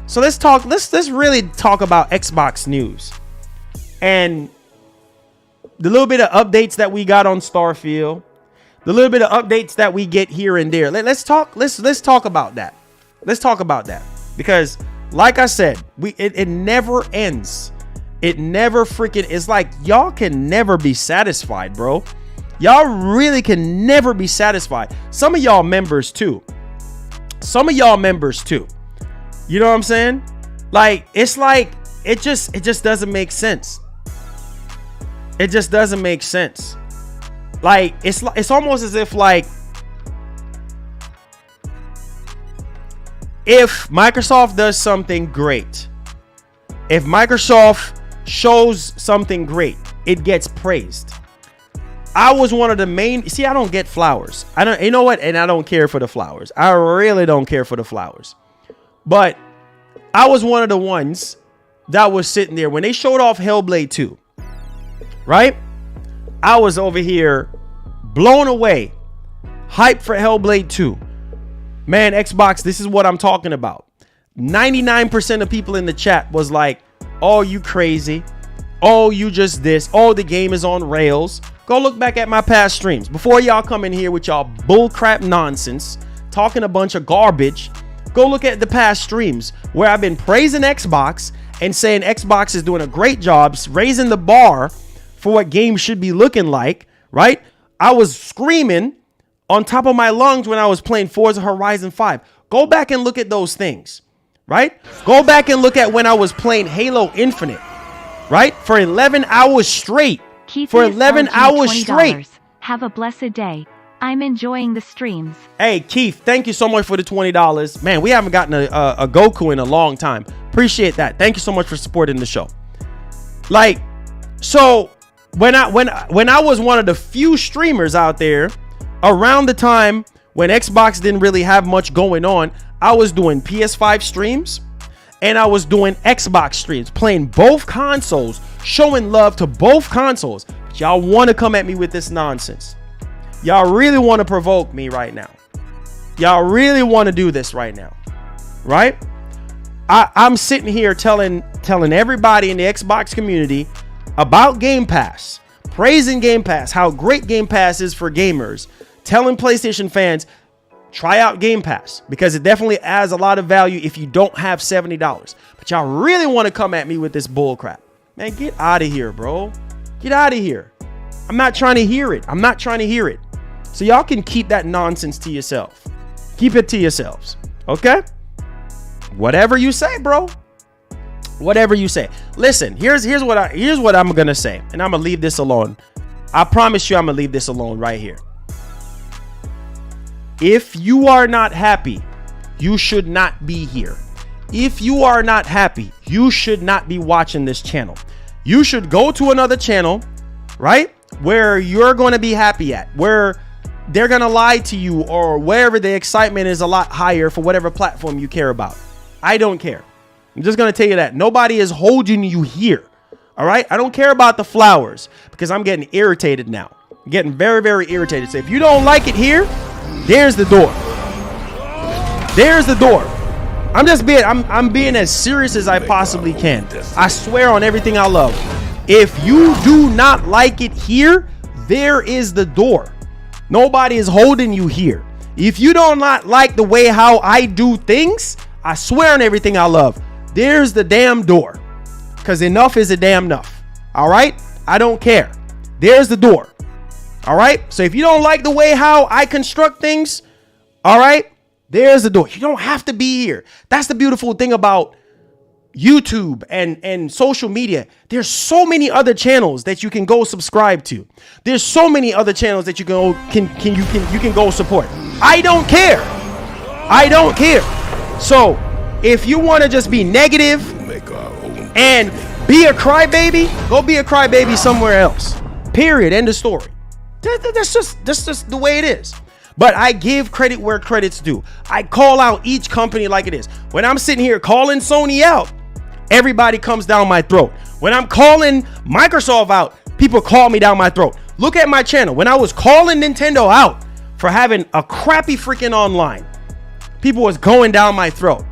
So let's really talk about Xbox news and the little bit of updates that we got on Starfield, the little bit of updates that we get here and there. Let's talk about that. Let's talk about that because, like I said, it never ends. It never freaking. It's like y'all can never be satisfied, bro. Y'all really can never be satisfied. Some of y'all members too. You know what I'm saying? Like it just doesn't make sense. It just doesn't make sense. Like it's almost as if like if Microsoft does something great, if Microsoft shows something great, it gets praised. I was one of the main. See, I don't get flowers. I don't. You know what? And I don't care for the flowers. I really don't care for the flowers. But I was one of the ones that was sitting there when they showed off Hellblade 2. Right? I was over here blown away, hyped for Hellblade 2. Man, Xbox, this is what I'm talking about. 99% of people in the chat was like, oh, you crazy. Oh, you just this. Oh, the game is on rails. Go look back at my past streams. Before y'all come in here with y'all bullcrap nonsense, talking a bunch of garbage, go look at the past streams where I've been praising Xbox and saying Xbox is doing a great job, raising the bar for what games should be looking like, right? I was screaming on top of my lungs when I was playing Forza Horizon 5. Go back and look at those things, right? Go back and look at when I was playing Halo Infinite, right? For 11 hours straight. Keith for 11 hours $20. straight. Have a blessed day. I'm enjoying the streams. Hey, Keith, thank you so much for the $20. Man, we haven't gotten a Goku in a long time. Appreciate that. Thank you so much for supporting the show. Like, so when I was one of the few streamers out there around the time when Xbox didn't really have much going on, I was doing PS5 streams and I was doing Xbox streams, playing both consoles, showing love to both consoles. But y'all want to come at me with this nonsense. Y'all really want to provoke me right now. Y'all really want to do this right now, right? I'm sitting here telling everybody in the Xbox community about Game Pass, praising Game Pass, how great Game Pass is for gamers, telling PlayStation fans, try out Game Pass because it definitely adds a lot of value if you don't have $70. But y'all really want to come at me with this bull crap. Man, get out of here, bro. Get out of here. I'm not trying to hear it. So y'all can keep that nonsense to yourself. Keep it to yourselves. Okay? Whatever you say, bro. Whatever you say. Listen, here's what I'm going to say. And I'm going to leave this alone. I promise you I'm going to leave this alone right here. If you are not happy, you should not be here. If you are not happy, you should not be watching this channel. You should go to another channel, right? Where you're going to be happy at, where they're going to lie to you, or wherever the excitement is a lot higher for whatever platform you care about. I don't care. I'm just going to tell you that nobody is holding you here. All right. I don't care about the flowers because I'm getting irritated now. I'm getting very, very irritated. So if you don't like it here, there's the door. There's the door. I'm being as serious as I possibly can. I swear on everything I love. If you do not like it here, there is the door. Nobody is holding you here. If you do not like the way how I do things, I swear on everything I love. There's the damn door. Because enough is a damn enough. All right? I don't care. There's the door. All right? So if you don't like the way how I construct things, all right, there's the door. You don't have to be here. That's the beautiful thing about YouTube and social media. There's so many other channels that you can go subscribe to. There's so many other channels that you can go support. I don't care. I don't care. So if you want to just be negative and be a crybaby, go be a crybaby somewhere else. Period. End of story. That's just the way it is. But I give credit where credit's due. I call out each company like it is. When I'm sitting here calling Sony out, everybody comes down my throat. When I'm calling Microsoft out, people call me down my throat. Look at my channel. When I was calling Nintendo out for having a crappy freaking online, people was going down my throat.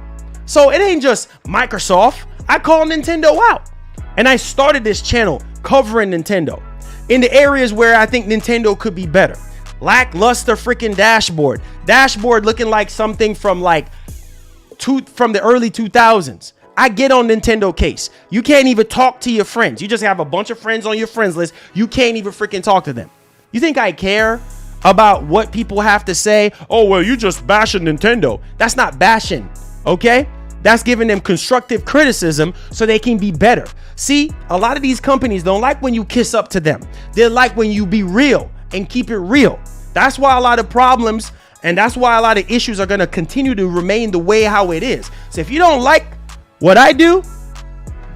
So it ain't just Microsoft. I call Nintendo out. And I started this channel covering Nintendo in the areas where I think Nintendo could be better. Lackluster freaking dashboard. Dashboard looking like something from from the early 2000s. I get on Nintendo case. You can't even talk to your friends. You just have a bunch of friends on your friends list. You can't even freaking talk to them. You think I care about what people have to say? Oh, well, you just bashing Nintendo. That's not bashing, okay? That's giving them constructive criticism so they can be better. See, a lot of these companies don't like when you kiss up to them. They like when you be real and keep it real. That's why a lot of problems and that's why a lot of issues are going to continue to remain the way how it is. So if you don't like what I do,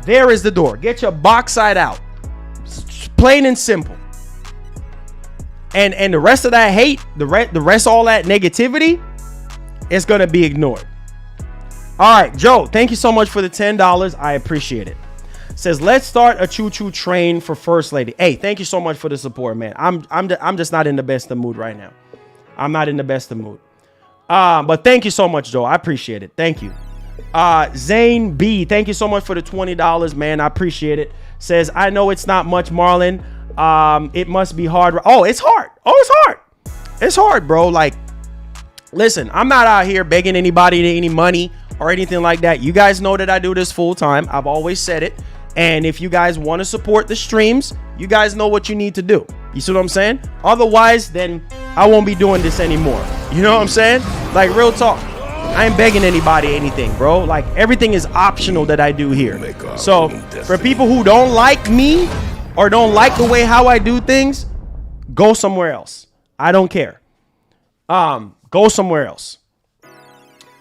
there is the door. Get your box side out. It's plain and simple. And the rest of that hate, the rest all that negativity is going to be ignored. All right, Joe, thank you so much for the $10. I appreciate it. Says, let's start a choo-choo train for First Lady. Hey, thank you so much for the support, man. I'm just not in the best of mood right now. I'm not in the best of mood. But thank you so much, Joe. I appreciate it. Thank you. Zane B, thank you so much for the $20, man. I appreciate it. Says, I know it's not much, Marlon. It must be hard. Oh, it's hard. Oh, it's hard. It's hard, bro. Like, listen, I'm not out here begging anybody any money or anything like that. You guys know that I do this full time. I've always said it. And if you guys want to support the streams, you guys know what you need to do. You see what I'm saying? Otherwise, then I won't be doing this anymore. You know what I'm saying? Like, real talk. I ain't begging anybody anything, bro. Like, everything is optional that I do here. So for people who don't like me or don't like the way how I do things, go somewhere else. I don't care. Go somewhere else.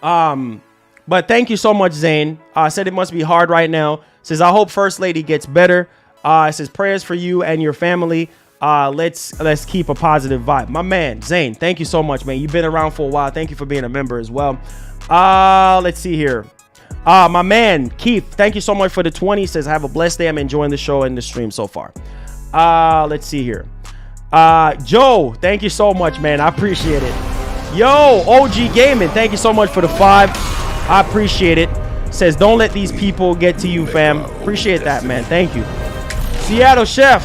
But thank you so much, Zane. Said it must be hard right now. Says, I hope First Lady gets better. Says, prayers for you and your family. Let's keep a positive vibe. My man, Zane, thank you so much, man. You've been around for a while. Thank you for being a member as well. Let's see here. My man, Keith, thank you so much for the 20. Says, have a blessed day. I'm enjoying the show and the stream so far. Let's see here. Joe, thank you so much, man. I appreciate it. Yo, OG Gaming, thank you so much for the 5. I appreciate it. Says, don't let these people get to you, fam. Appreciate that, man. Thank you. Seattle Chef,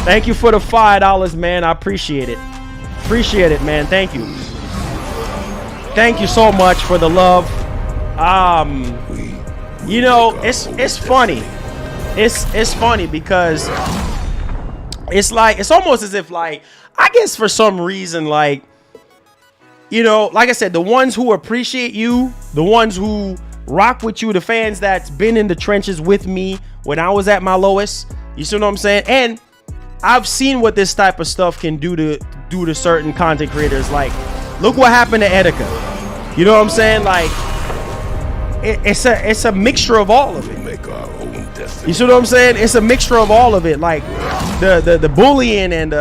thank you for the $5, man. I appreciate it. Appreciate it, man. Thank you. Thank you so much for the love. You know, it's funny. It's funny because it's like, it's almost as if, like, I guess for some reason, like, you know, like I said, the ones who appreciate you, the ones who rock with you, the fans that's been in the trenches with me when I was at my lowest, you see what I'm saying? And I've seen what this type of stuff can do to certain content creators. Like, look what happened to Etika. You know what I'm saying? Like, it's a mixture of all of it. You see what I'm saying? It's a mixture of all of it. Like the bullying and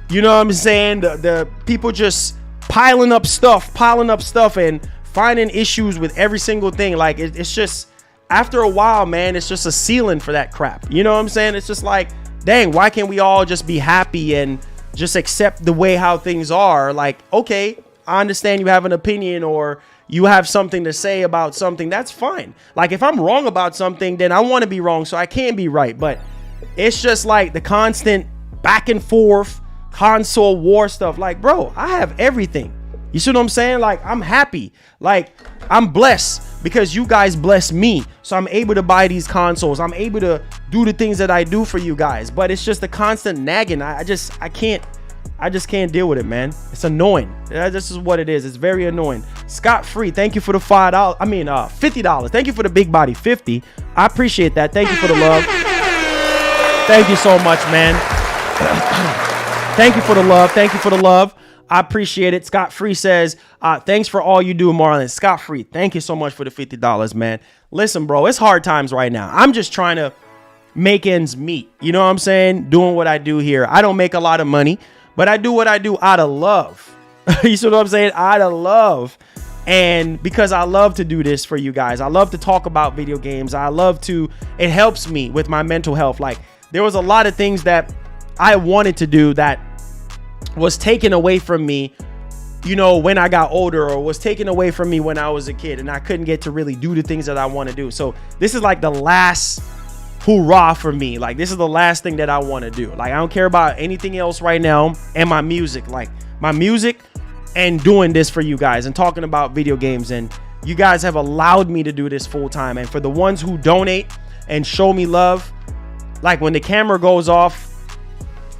you know what I'm saying? The people just piling up stuff and finding issues with every single thing. Like, it's just, after a while, man, it's just a ceiling for that crap. You know what I'm saying? It's just like, dang, why can't we all just be happy and just accept the way how things are? Like, okay, I understand you have an opinion or you have something to say about something. That's fine. Like, if I'm wrong about something, then I want to be wrong so I can be right. But it's just like the constant back and forth console war stuff. Like, bro, I have everything. You see what I'm saying? Like, I'm happy. Like, I'm blessed. because you guys bless me. So I'm able to buy these consoles. I'm able to do the things that I do for you guys. But it's just a constant nagging. I just can't deal with it, man. It's annoying. This is what it is. It's very annoying. Scott Free, thank you for the $5. I mean, $50. Thank you for the big body 50. I appreciate that. Thank you for the love. Thank you so much, man. Thank you for the love. Thank you for the love. I appreciate it. Scott Free says, thanks for all you do, Marlon. Scott Free, thank you so much for the $50, man. Listen, bro, it's hard times right now. I'm just trying to make ends meet. You know what I'm saying? Doing what I do here. I don't make a lot of money, but I do what I do out of love. You see what I'm saying? Out of love. And because I love to do this for you guys. I love to talk about video games. It helps me with my mental health. Like, there was a lot of things that I wanted to do that was taken away from me, you know, when I got older, or was taken away from me when I was a kid, and I couldn't get to really do the things that I want to do. So this is like the last hoorah for me. Like, this is the last thing that I want to do. Like, I don't care about anything else right now. And my music, and doing this for you guys and talking about video games. And you guys have allowed me to do this full time. And for the ones who donate and show me love, like when the camera goes off,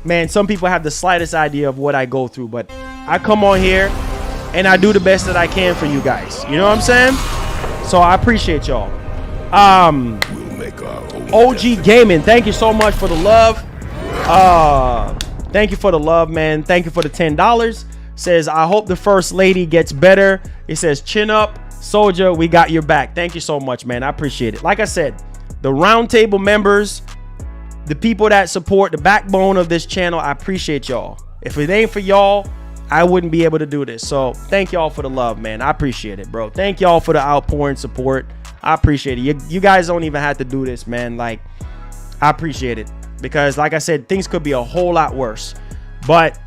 man, some people have the slightest idea of what I go through, but I come on here and I do the best that I can for you guys. You know what I'm saying? So I appreciate y'all. We'll make our own OG destiny. Gaming, thank you so much for the love. Thank you for the love, man. Thank you for the $10. Says, I hope the first lady gets better. It says, chin up, soldier, we got your back. Thank you so much, man. I appreciate it. Like I said, the roundtable members, the people that support the backbone of this channel, I appreciate y'all. If it ain't for y'all, I wouldn't be able to do this. So thank y'all for the love, man. I appreciate it, bro. Thank y'all for the outpouring support. I appreciate it. You guys don't even have to do this, man. Like, I appreciate it, because like I said, things could be a whole lot worse. But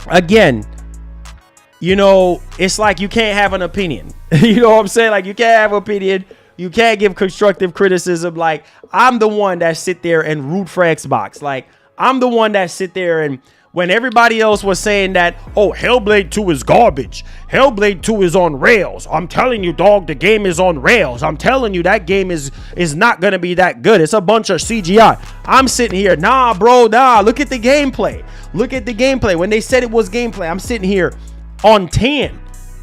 again, you know, it's like you can't have an opinion. You know what I'm saying? Like, you can't have an opinion. You can't give constructive criticism. Like, I'm the one that sit there and root for Xbox. Like, I'm the one that sit there, and when everybody else was saying that, oh, Hellblade 2 is garbage. Hellblade 2 is on rails. I'm telling you, dog, the game is on rails. I'm telling you, that game is not going to be that good. It's a bunch of CGI. I'm sitting here, nah, bro, nah. Look at the gameplay. Look at the gameplay. When they said it was gameplay, I'm sitting here on 10.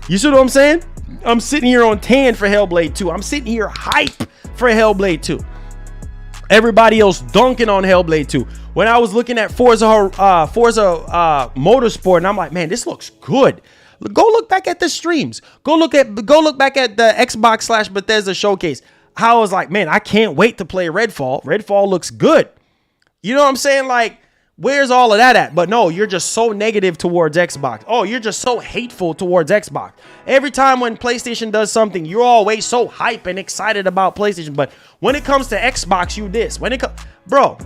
You see what I'm saying? I'm sitting here on 10 for Hellblade 2. I'm sitting here hype for Hellblade 2. Everybody else dunking on Hellblade 2. When I was looking at Forza Motorsport, and I'm like, man, this looks good. Go look back at the streams. Go look back at the Xbox / Bethesda showcase. How I was like, man, I can't wait to play Redfall. Redfall looks good. You know what I'm saying? Like, where's all of that at? But no, you're just so negative towards Xbox. Oh, you're just so hateful towards Xbox. Every time when PlayStation does something, you're always so hype and excited about PlayStation. But when it comes to Xbox, you this. Bro,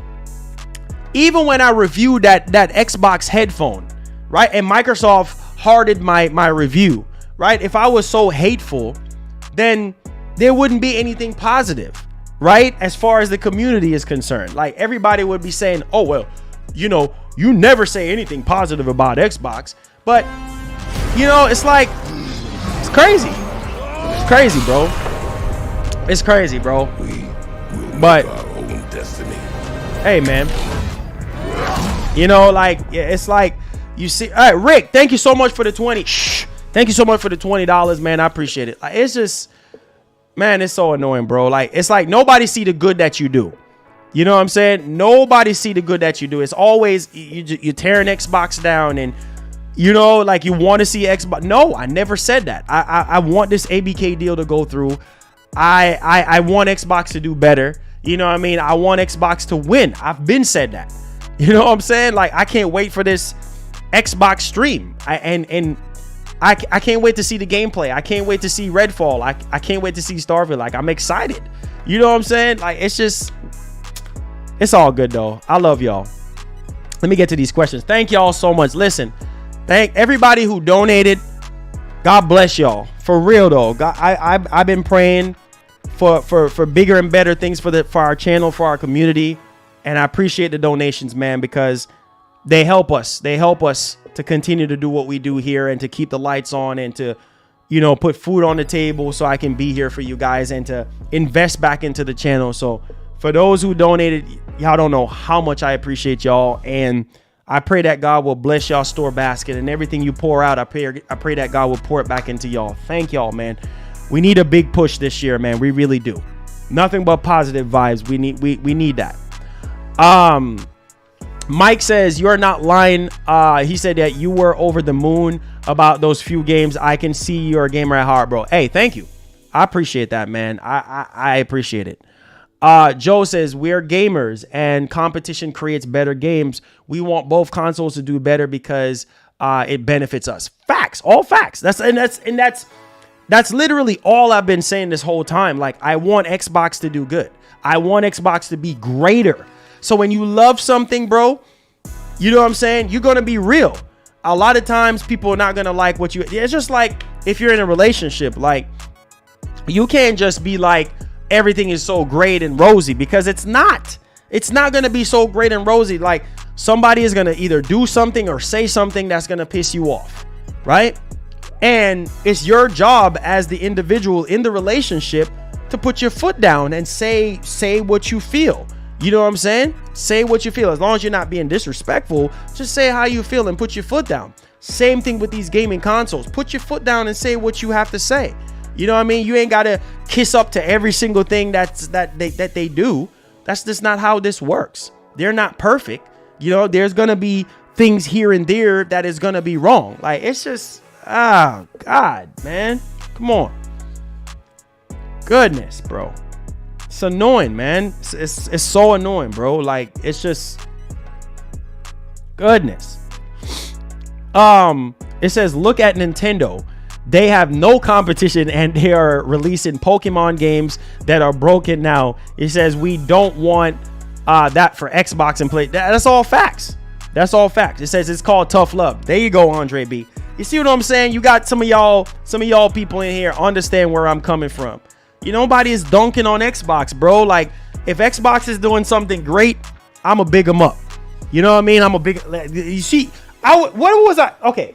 even when I reviewed that Xbox headphone, right? And Microsoft hearted my review, right? If I was so hateful, then there wouldn't be anything positive, right? As far as the community is concerned. Like, everybody would be saying, oh, well, you know, you never say anything positive about Xbox. But, you know, it's like, it's crazy. It's crazy, bro. It's crazy, bro. We will But make our own destiny. hey, man, you know, like, it's like, you see, all right, Rick, thank you so much for the 20. Thank you so much for the $20, man. I appreciate it. Like, it's just, man, it's so annoying, bro. Like, it's like nobody see the good that you do. You know what I'm saying? Nobody see the good that you do. It's always you're tearing Xbox down, and you know, like, you want to see Xbox. No, I never said that. I want this ABK deal to go through. I want Xbox to do better. You know what I mean? I want Xbox to win. I've been said that. You know what I'm saying? Like, I can't wait for this Xbox stream. I can't wait to see the gameplay. I can't wait to see Redfall. I can't wait to see Starfield. Like, I'm excited. You know what I'm saying? Like, it's just, it's all good though. I love y'all. Let me get to these questions. Thank y'all so much. Listen, thank everybody who donated. God bless y'all. For real though. God, I've been praying for bigger and better things for our channel, for our community, and I appreciate the donations, man, because they help us. They help us to continue to do what we do here and to keep the lights on and to, you know, put food on the table so I can be here for you guys and to invest back into the channel. So for those who donated, y'all don't know how much I appreciate y'all. And I pray that God will bless y'all store basket and everything you pour out. I pray that God will pour it back into y'all. Thank y'all, man. We need a big push this year, man. We really do. Nothing but positive vibes. We need that. Mike says, you're not lying. He said that you were over the moon about those few games. I can see you're a gamer at heart, bro. Hey, thank you. I appreciate that, man. I appreciate it. Joe says, we're gamers and competition creates better games. We want both consoles to do better because it benefits us. Facts, all facts. That's literally all I've been saying this whole time. Like, I want Xbox to do good. I want Xbox to be greater. So when you love something, bro, you know what I'm saying? You're going to be real. A lot of times people are not going to like what you, it's just like if you're in a relationship, like you can't just be like, everything is so great and rosy, because it's not going to be so great and rosy. Like somebody is going to either do something or say something that's going to piss you off. Right. And it's your job as the individual in the relationship to put your foot down and say what you feel. You know what I'm saying? Say what you feel. As long as you're not being disrespectful, just say how you feel and put your foot down. Same thing with these gaming consoles. Put your foot down and say what you have to say. You know what I mean? You ain't got to kiss up to every single thing that they do. That's just not how this works. They're not perfect. You know, there's going to be things here and there that is going to be wrong. Like, it's just, oh, God, man. Come on. Goodness, bro. It's annoying, man. It's so annoying, bro. Like, it's just goodness. It says, look at Nintendo. They have no competition and they are releasing Pokemon games that are broken now. It says we don't want that for Xbox and Play. That's all facts. That's all facts. It says it's called tough love. There you go, Andre B. You see what I'm saying? You got some of y'all people in here understand where I'm coming from. Nobody is dunking on Xbox, bro. Like, if Xbox is doing something great, I'ma big them up. You know what I mean? I'm a big. You see, what was I? Okay.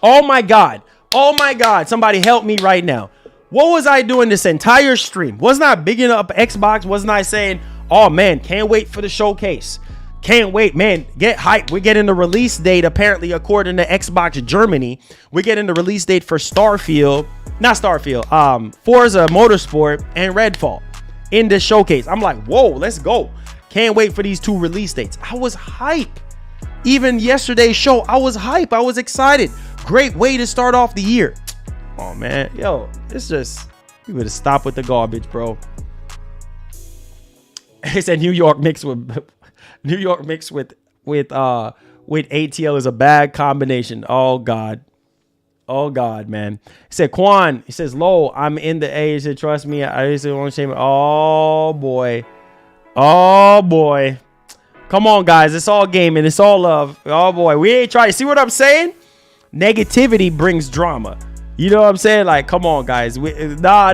Oh my God. Somebody help me right now. What was I doing this entire stream? Wasn't I bigging up Xbox? Wasn't I saying, oh man, can't wait for the showcase? Can't wait, man. Get hyped. We're getting the release date, apparently, according to Xbox Germany. We're getting the release date for Forza Motorsport and Redfall in this showcase. I'm like, whoa, let's go. Can't wait for these two release dates. I was hype. Even yesterday's show, I was hype. I was excited. Great way to start off the year. Oh man, yo, it's just, you better stop with the garbage, bro. It said New York mixed with ATL is a bad combination. Oh God, man. He said Quan. He says, "Lo, I'm in the A." He said, "Trust me, I just want to shame it." Oh boy. Come on, guys. It's all gaming. It's all love. Oh boy, we ain't trying. See what I'm saying? Negativity brings drama. You know what I'm saying? Like, come on, guys. Nah.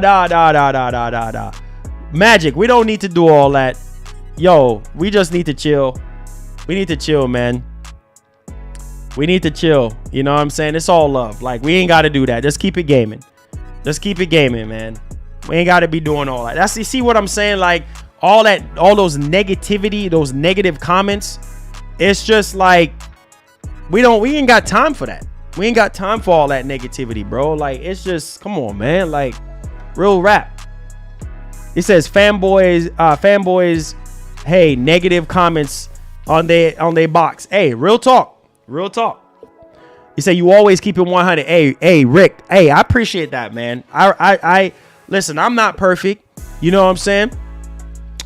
Magic, we don't need to do all that. Yo, we just need to chill. We need to chill, man. We need to chill. You know what I'm saying? It's all love. Like, we ain't got to do that. Just keep it gaming. Just keep it gaming, man. We ain't got to be doing all that. You see what I'm saying? Like, all those negativity, those negative comments. It's just like, we ain't got time for that. We ain't got time for all that negativity, bro. Like, it's just, come on, man. Like, real rap. It says fanboys, hey, negative comments on their box. Hey, real talk. You say you always keep it 100. Hey, Rick. Hey, I appreciate that, man. I listen, I'm not perfect. You know what I'm saying?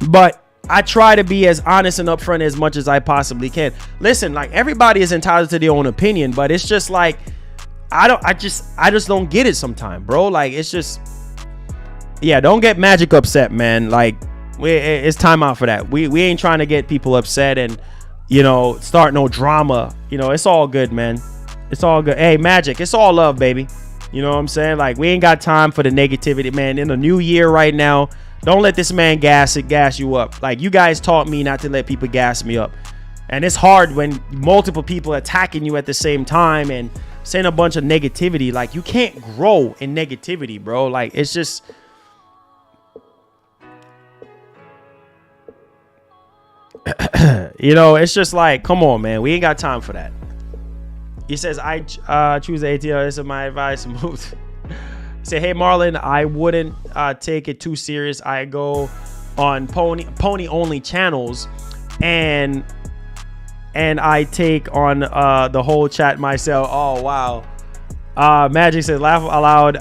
But I try to be as honest and upfront as much as I possibly can. Listen, like, everybody is entitled to their own opinion, but it's just like, I just don't get it sometimes, bro. Like, it's just, yeah, don't get Magic upset, man. Like, it's time out for that. We ain't trying to get people upset and, start no drama. It's all good, man. It's all good. Hey, Magic, it's all love, baby. You know what I'm saying? Like, we ain't got time for the negativity, man. In the new year right now, don't let this man gas you up. Like, you guys taught me not to let people gas me up. And it's hard when multiple people attacking you at the same time and saying a bunch of negativity. Like, you can't grow in negativity, bro. Like, it's just, you know, it's just like, come on, man. We ain't got time for that. He says, I choose the ATL. This is my advice. Move. Say, hey, Marlon, I wouldn't take it too serious. I go on pony only channels, and I take on the whole chat myself. Oh, wow. Magic says, laugh aloud.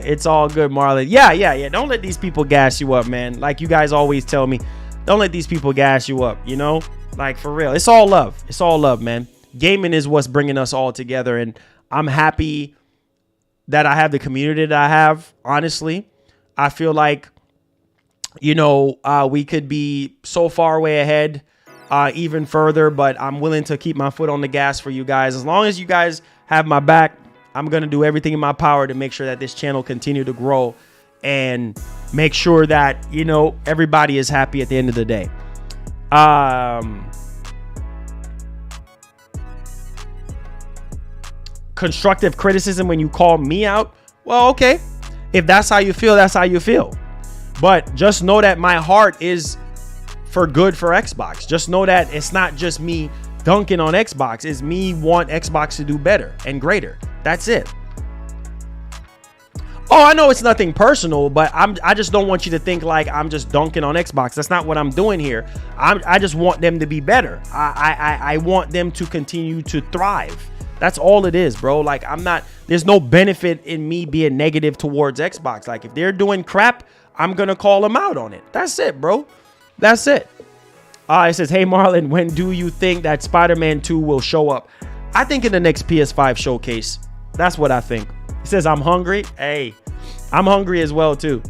It's all good, Marlon. Yeah. Don't let these people gas you up, man. Like you guys always tell me, don't let these people gas you up, you know? Like, for real. It's all love. It's all love, man. Gaming is what's bringing us all together, and I'm happy that I have the community that I have. Honestly, I feel like, you know, we could be so far way ahead, even further, but I'm willing to keep my foot on the gas for you guys. As long as you guys have my back, I'm going to do everything in my power to make sure that this channel continue to grow and make sure that, you know, everybody is happy at the end of the day. Constructive criticism when you call me out. Well, okay. If that's how you feel, that's how you feel. But just know that my heart is for good for Xbox. Just know that it's not just me dunking on Xbox. It's me want Xbox to do better and greater. That's it. Oh, I know it's nothing personal, but I just don't want you to think like I'm just dunking on Xbox. That's not what I'm doing here. I just want them to be better. I want them to continue to thrive. That's all it is, bro. Like, there's no benefit in me being negative towards Xbox. Like, if they're doing crap, I'm going to call them out on it. That's it, bro. That's it. It says, hey, Marlon, when do you think that Spider-Man 2 will show up? I think in the next PS5 showcase. That's what I think. He says, I'm hungry. Hey, I'm hungry as well, too.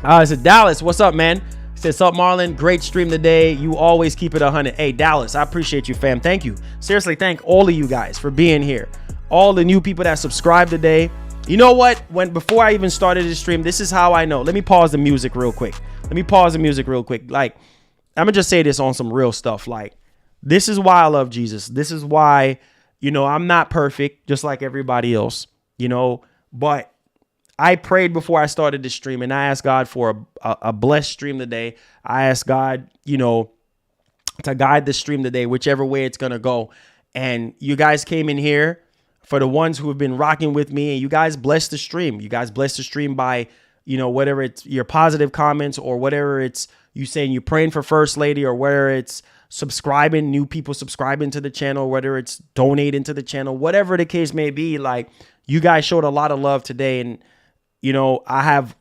It says, Dallas, what's up, man? He says, sup, Marlon? Great stream today. You always keep it 100. Hey, Dallas, I appreciate you, fam. Thank you. Seriously, thank all of you guys for being here. All the new people that subscribed today. You know what? Before I even started this stream, this is how I know. Let me pause the music real quick. Like, I'm gonna just say this on some real stuff. Like, this is why I love Jesus. This is why, you know, I'm not perfect, just like everybody else, you know, but I prayed before I started this stream, and I asked God for a blessed stream today. I asked God, you know, to guide the stream today, whichever way it's going to go. And you guys came in here for the ones who have been rocking with me, and you guys blessed the stream. You guys blessed the stream by, you know, whatever it's your positive comments, or whatever it's you saying you're praying for First Lady, or whether it's subscribing, new people subscribing to the channel, whether it's donating to the channel, whatever the case may be. Like, you guys showed a lot of love today, and you know, I have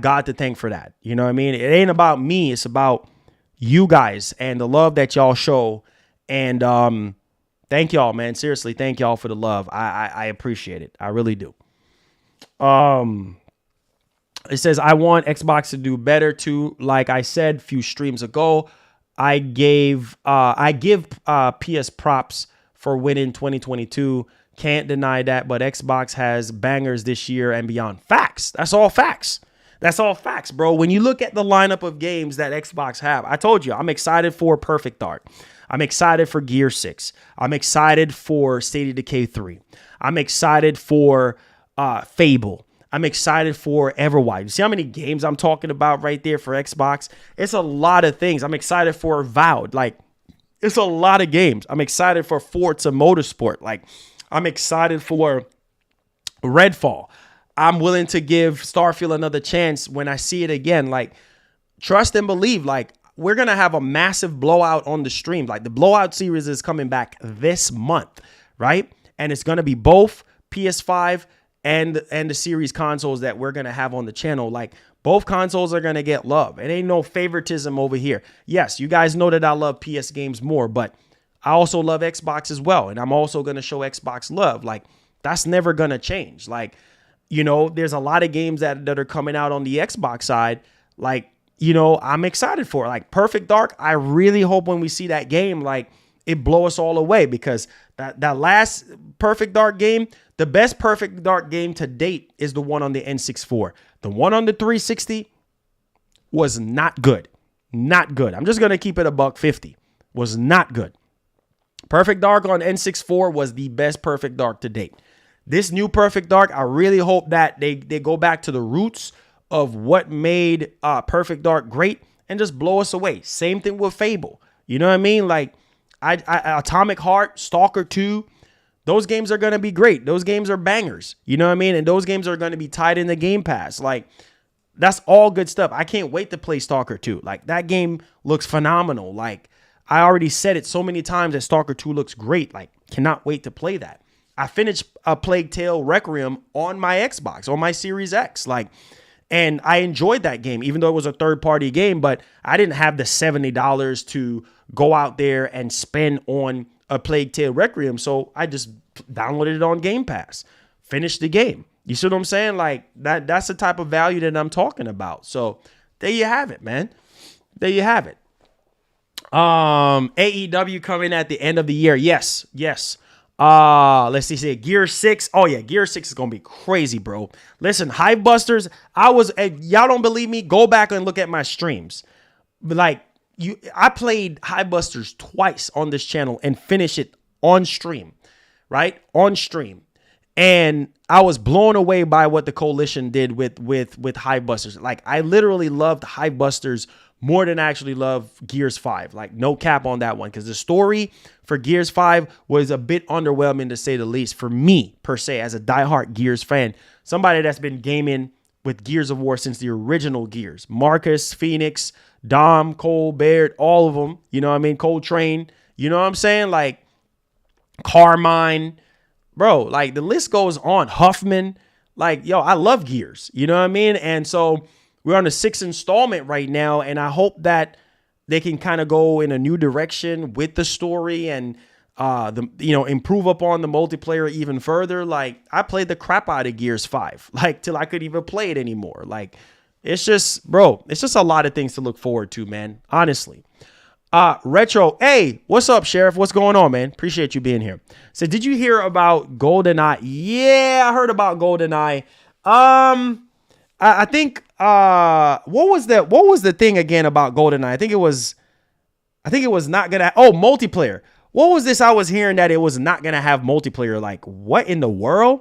God to thank for that. You know what I mean? It ain't about me. It's about you guys and the love that y'all show. And thank y'all, man. Seriously, thank y'all for the love. I appreciate it. I really do. It says, I want Xbox to do better too. Like I said a few streams ago, I give PS props for winning 2022. Can't deny that, but Xbox has bangers this year and beyond. Facts. That's all facts. That's all facts, bro. When you look at the lineup of games that Xbox have, I told you, I'm excited for Perfect Dark. I'm excited for Gear 6. I'm excited for State of Decay 3. I'm excited for Fable. I'm excited for Everwild. You see how many games I'm talking about right there for Xbox? It's a lot of things. I'm excited for Avowed. Like, it's a lot of games. I'm excited for Forza Motorsport. Like, I'm excited for Redfall. I'm willing to give Starfield another chance when I see it again. Like, trust and believe. Like, we're going to have a massive blowout on the stream. Like, the blowout series is coming back this month, right? And it's going to be both PS5 and the series consoles that we're going to have on the channel. Like, both consoles are going to get love. It ain't no favoritism over here. Yes, you guys know that I love PS games more, but I also love Xbox as well. And I'm also going to show Xbox love. Like, that's never going to change. Like, you know, there's a lot of games that are coming out on the Xbox side. Like, you know, I'm excited for it. Like, Perfect Dark, I really hope when we see that game, like, it blow us all away, because that last Perfect Dark game, the best Perfect Dark game to date is the one on the N64. The one on the 360 was not good. Not good. I'm just going to keep it $150. Was not good. Perfect Dark on N64 was the best Perfect Dark to date. This new Perfect Dark, I really hope that they go back to the roots of what made Perfect Dark great and just blow us away. Same thing with Fable. You know what I mean? Like Atomic Heart, Stalker 2, those games are going to be great. Those games are bangers. You know what I mean? And those games are going to be tied in the Game Pass. Like, that's all good stuff. I can't wait to play Stalker 2. Like, that game looks phenomenal. Like, I already said it so many times that Stalker 2 looks great. Like, cannot wait to play that. I finished a Plague Tale Requiem on my Xbox, on my Series X. Like, and I enjoyed that game, even though it was a third-party game, but I didn't have the $70 to go out there and spend on a Plague Tale Requiem, so I just downloaded it on Game Pass, finished the game. You see what I'm saying? Like, that's the type of value that I'm talking about. So there you have it, man. There you have it. AEW coming at the end of the year. Yes. Let's see. Gear 6. Oh yeah, Gear 6 is gonna be crazy, bro. Listen, Hivebusters, y'all don't believe me? Go back and look at my streams. But like, I played Hivebusters twice on this channel and finished it on stream, right? On stream. And I was blown away by what the Coalition did with Hivebusters. Like, I literally loved Hivebusters more than I actually love Gears 5. Like, no cap on that one, because the story for Gears 5 was a bit underwhelming, to say the least, for me, per se, as a diehard Gears fan. Somebody that's been gaming with Gears of War since the original Gears. Marcus, Phoenix, Dom, Cole, Baird, all of them. You know what I mean? Coltrane. You know what I'm saying? Like, Carmine. Bro, like, the list goes on. Huffman. Like, yo, I love Gears. You know what I mean? And so we're on the 6th installment right now, and I hope that they can kind of go in a new direction with the story and improve upon the multiplayer even further. Like, I played the crap out of Gears 5, like, till I could even play it anymore. Like, it's just a lot of things to look forward to, man. Honestly. Retro, hey, what's up, Sheriff? What's going on, man? Appreciate you being here. So, did you hear about GoldenEye? Yeah, I heard about GoldenEye. I think what was the thing again about GoldenEye? I think it was not gonna. Oh, multiplayer. What was this? I was hearing that it was not gonna have multiplayer. Like, what in the world?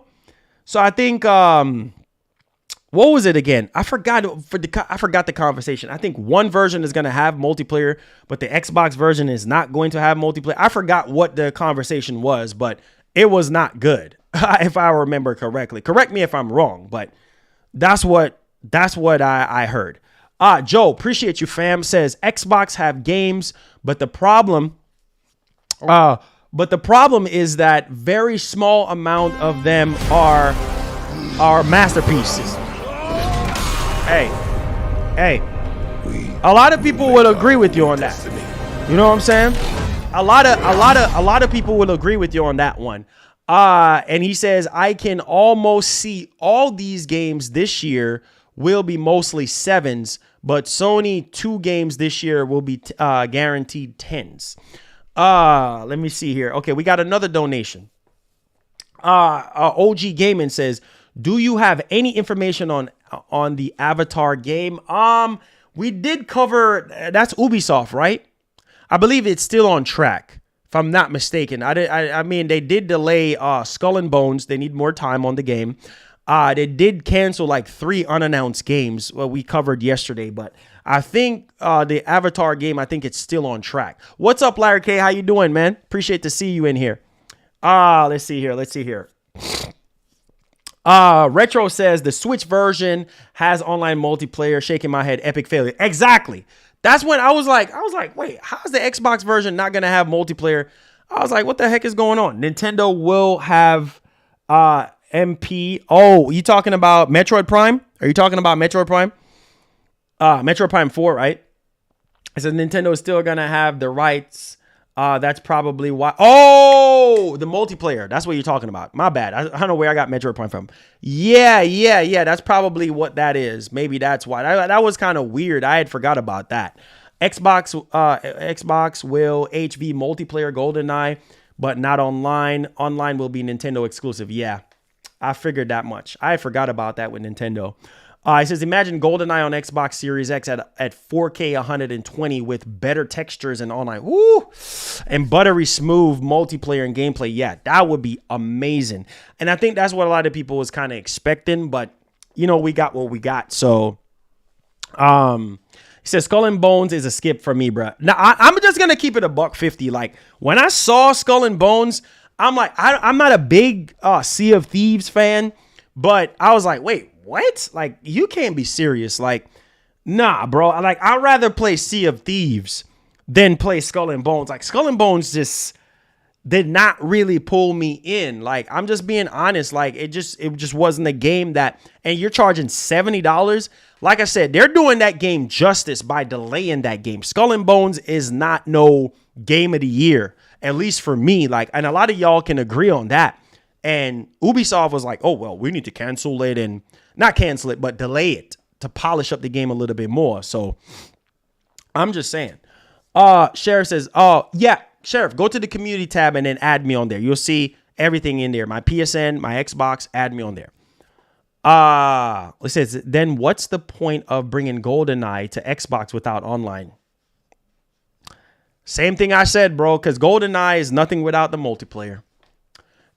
So I think what was it again? I forgot the conversation. I think one version is gonna have multiplayer, but the Xbox version is not going to have multiplayer. I forgot what the conversation was, but it was not good. If I remember correctly. Correct me if I'm wrong, but that's what I heard. Joe, appreciate you, fam. Says Xbox have games, but the problem is that very small amount of them are masterpieces. Hey, a lot of people will agree with you on that. You know what I'm saying? A lot of people will agree with you on that one. And he says, I can almost see all these games this year will be mostly 7s, but Sony 2 games this year will be guaranteed 10s. Let me see here. Okay, we got another donation. OG Gaming says, do you have any information on the Avatar game? We did cover, that's Ubisoft, right? I believe it's still on track, if I'm not mistaken. I mean, they did delay Skull and Bones. They need more time on the game. They did cancel like 3 unannounced games we covered yesterday, but I think the Avatar game, I think it's still on track. What's up, Larry K? How you doing, man? Appreciate to see you in here. Let's see here. Retro says the Switch version has online multiplayer. Shaking my head, epic failure. Exactly. That's when I was like, wait, how's the Xbox version not gonna have multiplayer? I was like, what the heck is going on? Nintendo will have MP. Oh, you talking about Metroid Prime? Are you talking about Metroid Prime? Metroid Prime 4, right? I said Nintendo is still gonna have the rights. That's probably why. Oh, the multiplayer. That's what you're talking about. My bad. I don't know where I got Metroid Prime from. Yeah. That's probably what that is. Maybe that's why. That was kind of weird. I had forgot about that. Xbox will HV multiplayer GoldenEye, but not online. Online will be Nintendo exclusive. Yeah, I figured that much. I forgot about that with Nintendo. It says, imagine GoldenEye on Xbox Series X at 4K 120 with better textures and online. Woo! And buttery smooth multiplayer and gameplay. Yeah, that would be amazing. And I think that's what a lot of people was kind of expecting. But, we got what we got. So, he says, Skull and Bones is a skip for me, bro. Now, I'm just going to keep it $150. Like, when I saw Skull and Bones, I'm like, I'm not a big Sea of Thieves fan. But I was like, wait, what? Like, you can't be serious. Like, nah, bro. Like, I'd rather play Sea of Thieves than play Skull and Bones. Like, Skull and Bones just did not really pull me in. Like, I'm just being honest. Like, it just wasn't a game that, and you're charging $70. Like I said, they're doing that game justice by delaying that game. Skull and Bones is not no game of the year, at least for me. Like, and a lot of y'all can agree on that. And Ubisoft was like, oh, well, we need to cancel it, and not cancel it, but delay it to polish up the game a little bit more. So I'm just saying. Sheriff says, oh, yeah, Sheriff, go to the community tab and then add me on there. You'll see everything in there. My PSN, my Xbox, add me on there. It says, then what's the point of bringing GoldenEye to Xbox without online? Same thing I said, bro, because GoldenEye is nothing without the multiplayer.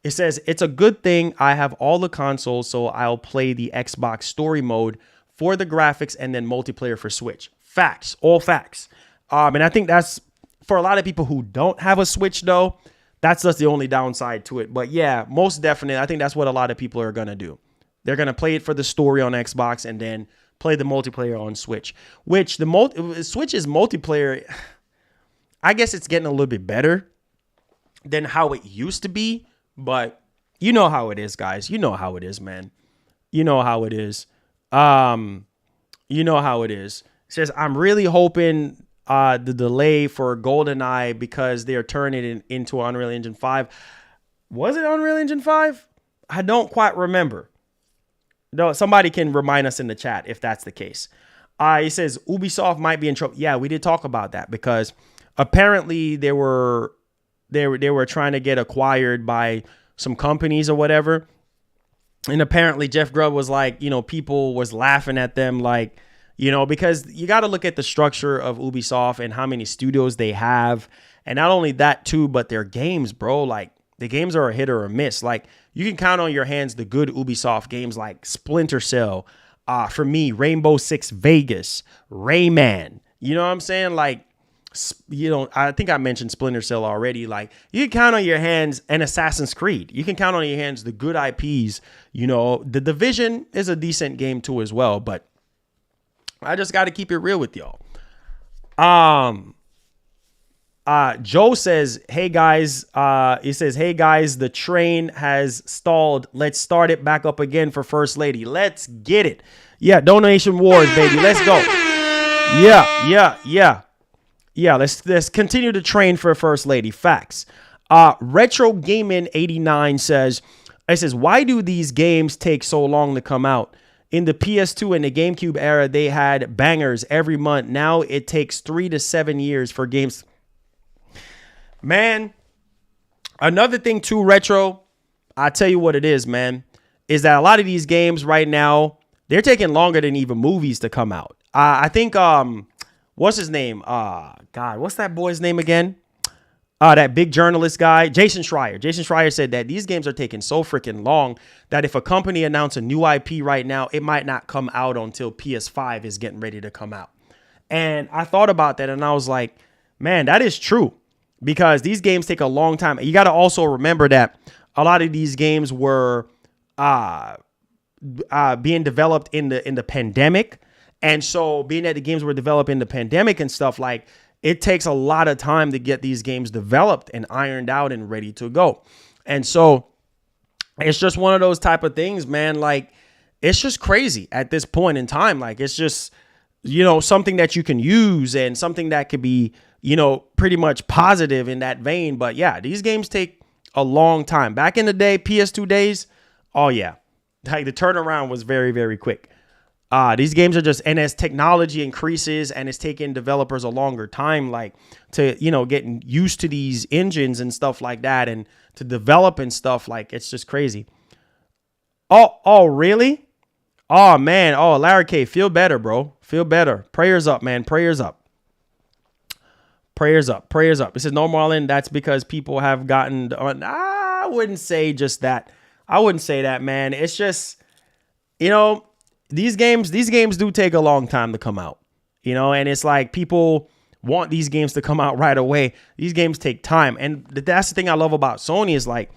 It says, it's a good thing I have all the consoles, so I'll play the Xbox story mode for the graphics and then multiplayer for Switch. Facts, all facts. And I think that's, for a lot of people who don't have a Switch, though, that's just the only downside to it. But yeah, most definitely, I think that's what a lot of people are going to do. They're going to play it for the story on Xbox and then play the multiplayer on Switch, which Switch's multiplayer, I guess it's getting a little bit better than how it used to be. But you know how it is, guys. You know how it is, man. You know how it is. You know how it is. It says, I'm really hoping the delay for GoldenEye because they're turning it into Unreal Engine 5. Was it Unreal Engine 5? I don't quite remember. No, somebody can remind us in the chat if that's the case. He says Ubisoft might be in trouble. Yeah, we did talk about that because apparently they were trying to get acquired by some companies or whatever. And apparently Jeff Grubb was like, people was laughing at them like, because you got to look at the structure of Ubisoft and how many studios they have. And not only that too, but their games, bro, like the games are a hit or a miss. Like you can count on your hands the good Ubisoft games like Splinter Cell, for me, Rainbow Six Vegas, Rayman. You know what I'm saying? Like, I think I mentioned Splinter Cell already. Like you can count on your hands and Assassin's Creed. You can count on your hands the good IPs. The Division is a decent game too as well, but I just got to keep it real with y'all. Joe says, hey guys, he says, hey guys, the train has stalled. Let's start it back up again for First Lady. Let's get it. Yeah. Donation wars, baby. Let's go. Yeah, let's continue to train for First Lady. Facts. Retro Gaming 89 says, why do these games take so long to come out? In the PS2 and the GameCube era, they had bangers every month. Now it takes 3 to 7 years for games. Man, another thing too, Retro, I'll tell you what it is, man, is that a lot of these games right now, they're taking longer than even movies to come out. I think, what's his name? God, what's that boy's name again? That big journalist guy, Jason Schreier. Jason Schreier said that these games are taking so freaking long that if a company announces a new IP right now, it might not come out until PS5 is getting ready to come out. And I thought about that and I was like, man, that is true because these games take a long time. You got to also remember that a lot of these games were being developed in the pandemic. And so being that the games were developed in the pandemic and stuff, like it takes a lot of time to get these games developed and ironed out and ready to go. And so it's just one of those type of things, man. Like it's just crazy at this point in time. Like it's just, something that you can use and something that could be, pretty much positive in that vein. But yeah, these games take a long time. Back in the day, PS2 days, oh yeah, like the turnaround was very, very quick. These games are just, and as technology increases and it's taking developers a longer time, like to, getting used to these engines and stuff like that and to develop and stuff, like it's just crazy. Oh, really? Oh, man. Oh, Larry K, feel better, bro. Feel better. Prayers up, man. Prayers up. Prayers up. Prayers up. It says, no, Marlon, that's because people have gotten... I wouldn't say just that. I wouldn't say that, man. It's just, you know, these games do take a long time to come out, you know, and it's like people want these games to come out right away. These games take time. And that's the thing I love about Sony is like,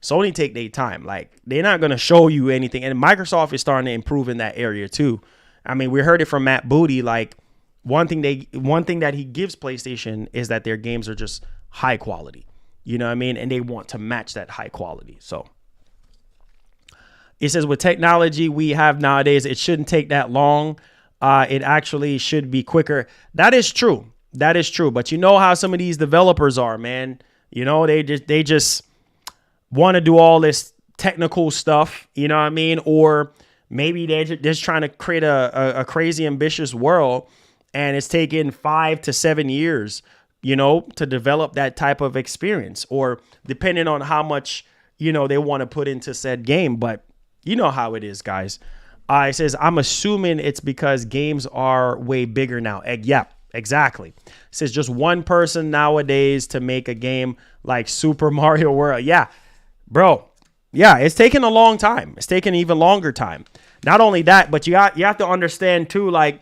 Sony take their time. Like, they're not going to show you anything. And Microsoft is starting to improve in that area too. I mean, we heard it from Matt Booty, like, one thing that he gives PlayStation is that their games are just high quality. You know what I mean? And they want to match that high quality. So it says with technology we have nowadays, it shouldn't take that long. It actually should be quicker. That is true. That is true. But you know how some of these developers are, man. You know, they just want to do all this technical stuff. You know what I mean? Or maybe they're just trying to create a crazy ambitious world. And it's taken 5 to 7 years, you know, to develop that type of experience, or depending on how much, you know, they want to put into said game. But you know how it is, guys. It says, I'm assuming it's because games are way bigger now. Yeah, exactly. It says just one person nowadays to make a game like Super Mario World. Yeah, bro. Yeah, it's taken a long time. It's taken even longer time. Not only that, but you have to understand too, like,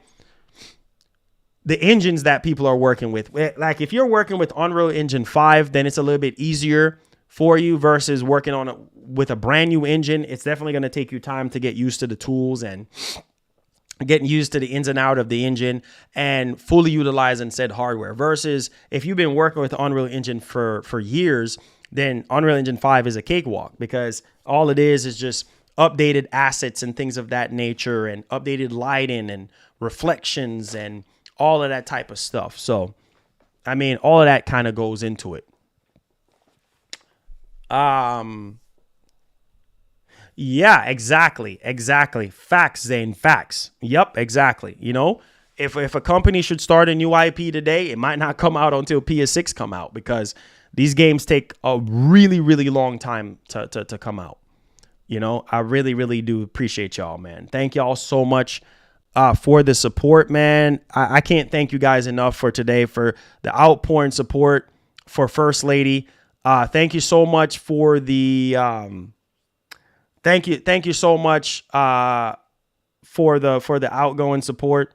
the engines that people are working with. Like, if you're working with Unreal Engine 5, then it's a little bit easier for you versus working on with a brand new engine. It's definitely going to take you time to get used to the tools and getting used to the ins and out of the engine and fully utilizing said hardware. Versus if you've been working with Unreal Engine for years, then Unreal Engine 5 is a cakewalk, because all it is just updated assets and things of that nature, and updated lighting and reflections and all of that type of stuff. So, I mean, all of that kind of goes into it. Yeah, exactly. Facts, Zane, facts. Yep, exactly. You know, if a company should start a new IP today, it might not come out until PS6 come out, because these games take a really, really long time to come out. You know, I really, really do appreciate y'all, man. Thank y'all so much for the support, man. I can't thank you guys enough for today, for the outpouring support for First Lady. Thank you so much for the thank you so much for the outgoing support.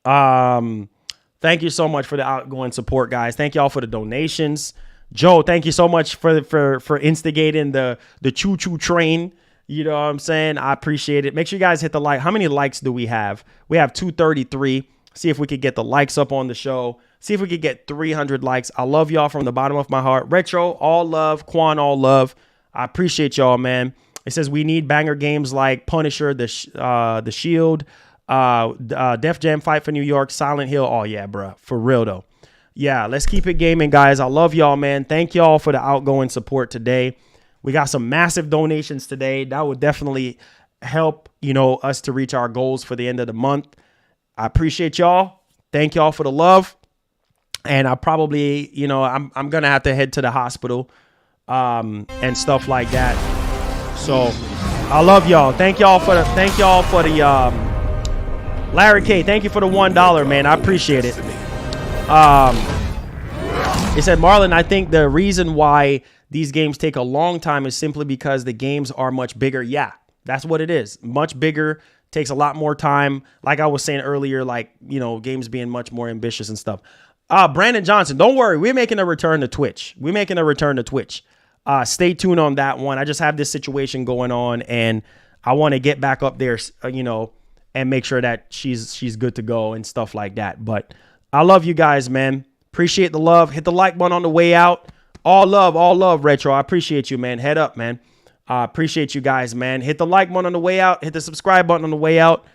Thank you so much for the outgoing support, guys. Thank y'all for the donations. Joe, thank you so much for instigating the choo-choo train. You know what I'm saying? I appreciate it. Make sure you guys hit the like. How many likes do we have? We have 233. See if we could get the likes up on the show. See if we could get 300 likes. I love y'all from the bottom of my heart. Retro, all love. Quan, all love. I appreciate y'all, man. It says we need banger games like Punisher, The Shield, Def Jam Fight for New York, Silent Hill. Oh, yeah, bro. For real, though. Yeah, let's keep it gaming, guys. I love y'all, man. Thank y'all for the outgoing support today. We got some massive donations today. That would definitely help, you know, us to reach our goals for the end of the month. I appreciate y'all. Thank y'all for the love. And I probably, you know, I'm going to have to head to the hospital and stuff like that. So I love y'all. Thank y'all for the Larry K. Thank you for the $1, man. I appreciate it. It said, Marlon, I think the reason why these games take a long time is simply because the games are much bigger. Yeah, that's what it is. Much bigger, takes a lot more time. Like I was saying earlier, like, you know, games being much more ambitious and stuff. Brandon Johnson, don't worry. We're making a return to Twitch. Stay tuned on that one. I just have this situation going on, and I want to get back up there, you know, and make sure that she's good to go and stuff like that. But I love you guys, man. Appreciate the love. Hit the like button on the way out. All love, Retro. I appreciate you, man. Head up, man. Appreciate you guys, man. Hit the like button on the way out. Hit the subscribe button on the way out.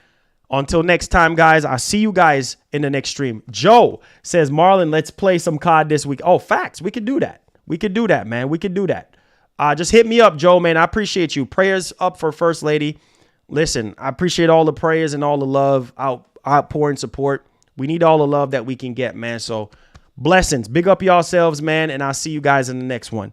Until next time, guys, I'll see you guys in the next stream. Joe says, Marlon, let's play some COD this week. Oh, facts. We could do that. We could do that, man. We could do that. Just hit me up, Joe, man. I appreciate you. Prayers up for First Lady. Listen, I appreciate all the prayers and all the love, outpouring support. We need all the love that we can get, man. So blessings. Big up yourselves, man. And I'll see you guys in the next one.